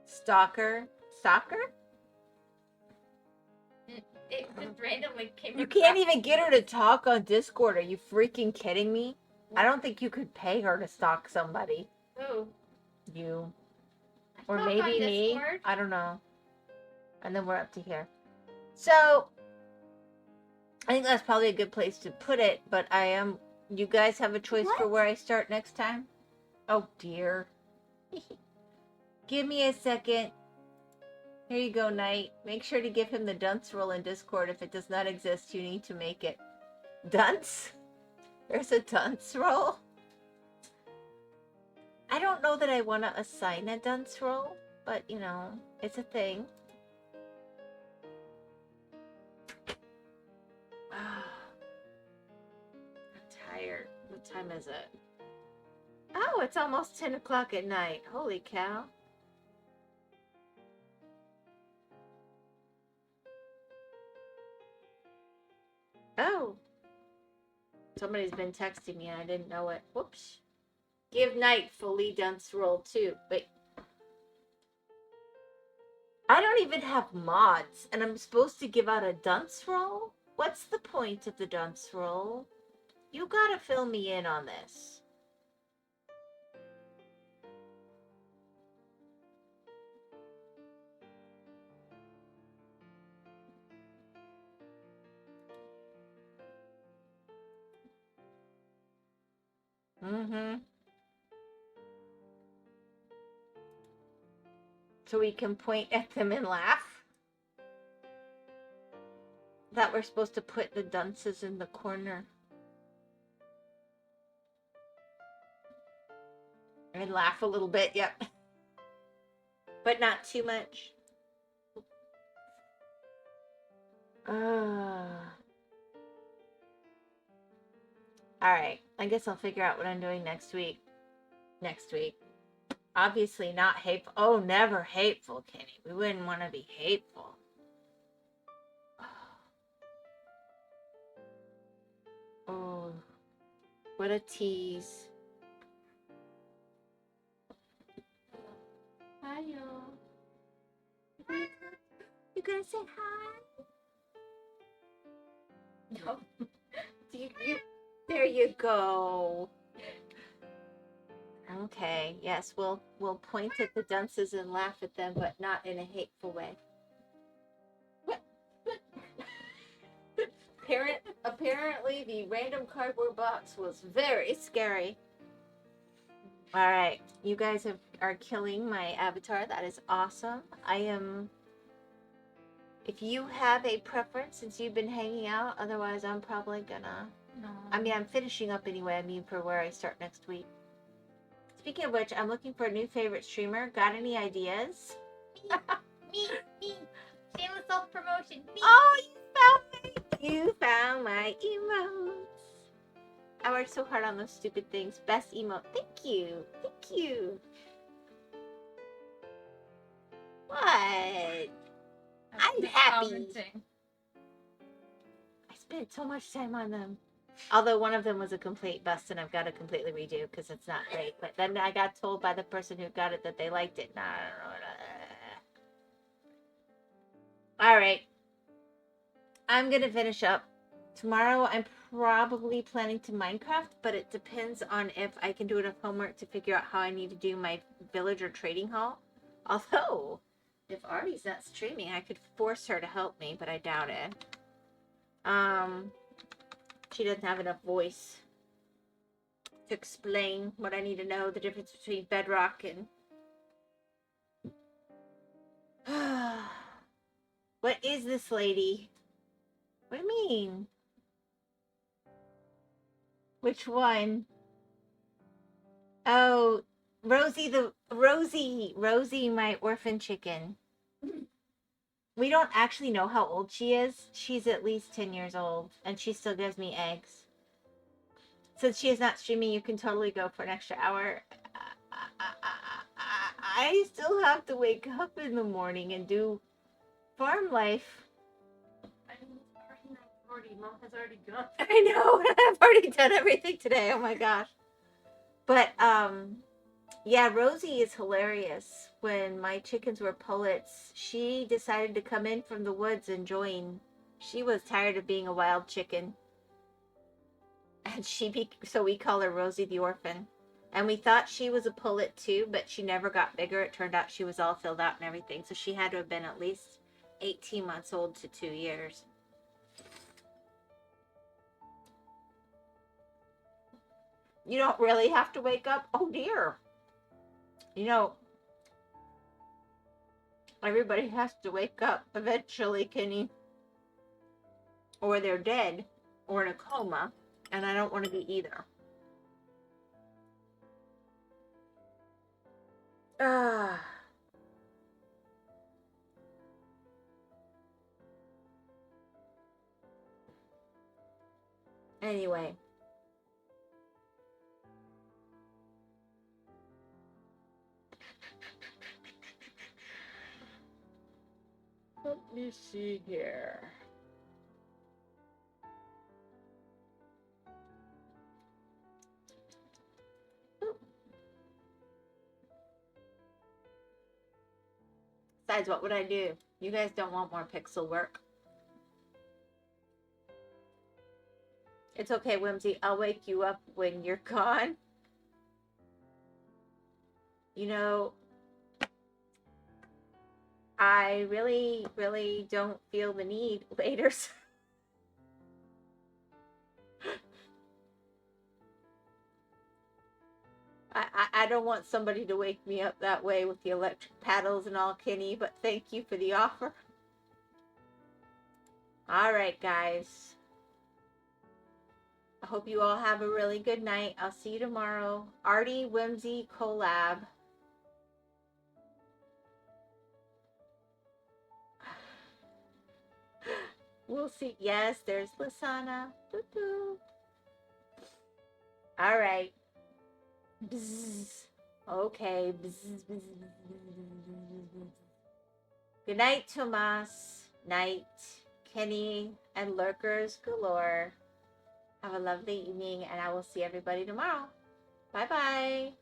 Stalker? It just randomly came. You can't even get her to talk on Discord. Are you freaking kidding me? I don't think you could pay her to stalk somebody. Who? You. I Or stalk maybe on me. Discord. I don't know. And then we're up to here. So, I think that's probably a good place to put it, but you guys have a choice for where I start next time? Oh dear. Give me a second. Here you go, Knight. Make sure to give him the dunce roll in Discord. If it does not exist, you need to make it. Dunce? There's a dunce roll? I don't know that I want to assign a dunce roll, but, you know, it's a thing. I'm tired. What time is it? Oh, it's almost 10 o'clock at night. Holy cow. Oh. Somebody's been texting me and I didn't know it. Whoops. Give Knight fully dunce roll too. Wait. I don't even have mods and I'm supposed to give out a dunce roll? What's the point of the dunce roll? You gotta fill me in on this. Mm-hmm. So we can point at them and laugh? That we're supposed to put the dunces in the corner. And laugh a little bit, yep. But not too much. Alright, I guess I'll figure out what I'm doing next week. Obviously not hateful. Oh, never hateful, Kenny. We wouldn't want to be hateful. Oh, what a tease. Hi, y'all. You gonna say hi? No. There you go. Okay, yes, we'll point at the dunces and laugh at them, but not in a hateful way. What? Apparently the random cardboard box was very scary. All right, you guys are killing my avatar. That is awesome. If you have a preference, since you've been hanging out, otherwise I'm probably gonna... No. I mean, I'm finishing up anyway. I mean, for where I start next week. Speaking of which, I'm looking for a new favorite streamer. Got any ideas? Me. Shameless self-promotion. Me. Oh, you found my emotes. I worked so hard on those stupid things. Best emote. Thank you. What? I'm happy. Commenting. I spent so much time on them. Although one of them was a complete bust and I've got to completely redo because it's not great. But then I got told by the person who got it that they liked it. All right. I'm going to finish up. Tomorrow I'm probably planning to Minecraft, but it depends on if I can do enough homework to figure out how I need to do my villager trading hall. Although, if Artie's not streaming, I could force her to help me, but I doubt it. She doesn't have enough voice to explain what I need to know, the difference between bedrock and... What is this lady? What do you mean? Which one? Oh, Rosie, my orphan chicken. We don't actually know how old she is. She's at least 10 years old, and she still gives me eggs. Since she is not streaming, you can totally go for an extra hour. I still have to wake up in the morning and do farm life. Mom has already gone. I know. I've already done everything today. Oh my gosh. But, yeah, Rosie is hilarious. When my chickens were pullets, she decided to come in from the woods and join. She was tired of being a wild chicken. And so we call her Rosie the orphan. And we thought she was a pullet too, but she never got bigger. It turned out she was all filled out and everything. So she had to have been at least 18 months old to 2 years. You don't really have to wake up. Oh dear. You know, everybody has to wake up eventually, Kenny. Or they're dead. Or in a coma. And I don't want to be either. Anyway. Let me see here. Besides, what would I do? You guys don't want more pixel work. It's okay, Whimsy. I'll wake you up when you're gone. You know, I really, really don't feel the need later. I don't want somebody to wake me up that way with the electric paddles and all, Kenny, but thank you for the offer. All right, guys. I hope you all have a really good night. I'll see you tomorrow. Artie Whimsy collab. We'll see. Yes, there's Lasana. Doo-doo. All right. Bzz. Okay. Bzz, bzz, bzz. Good night, Tomas. Night, Kenny, and lurkers galore. Have a lovely evening, and I will see everybody tomorrow. Bye-bye.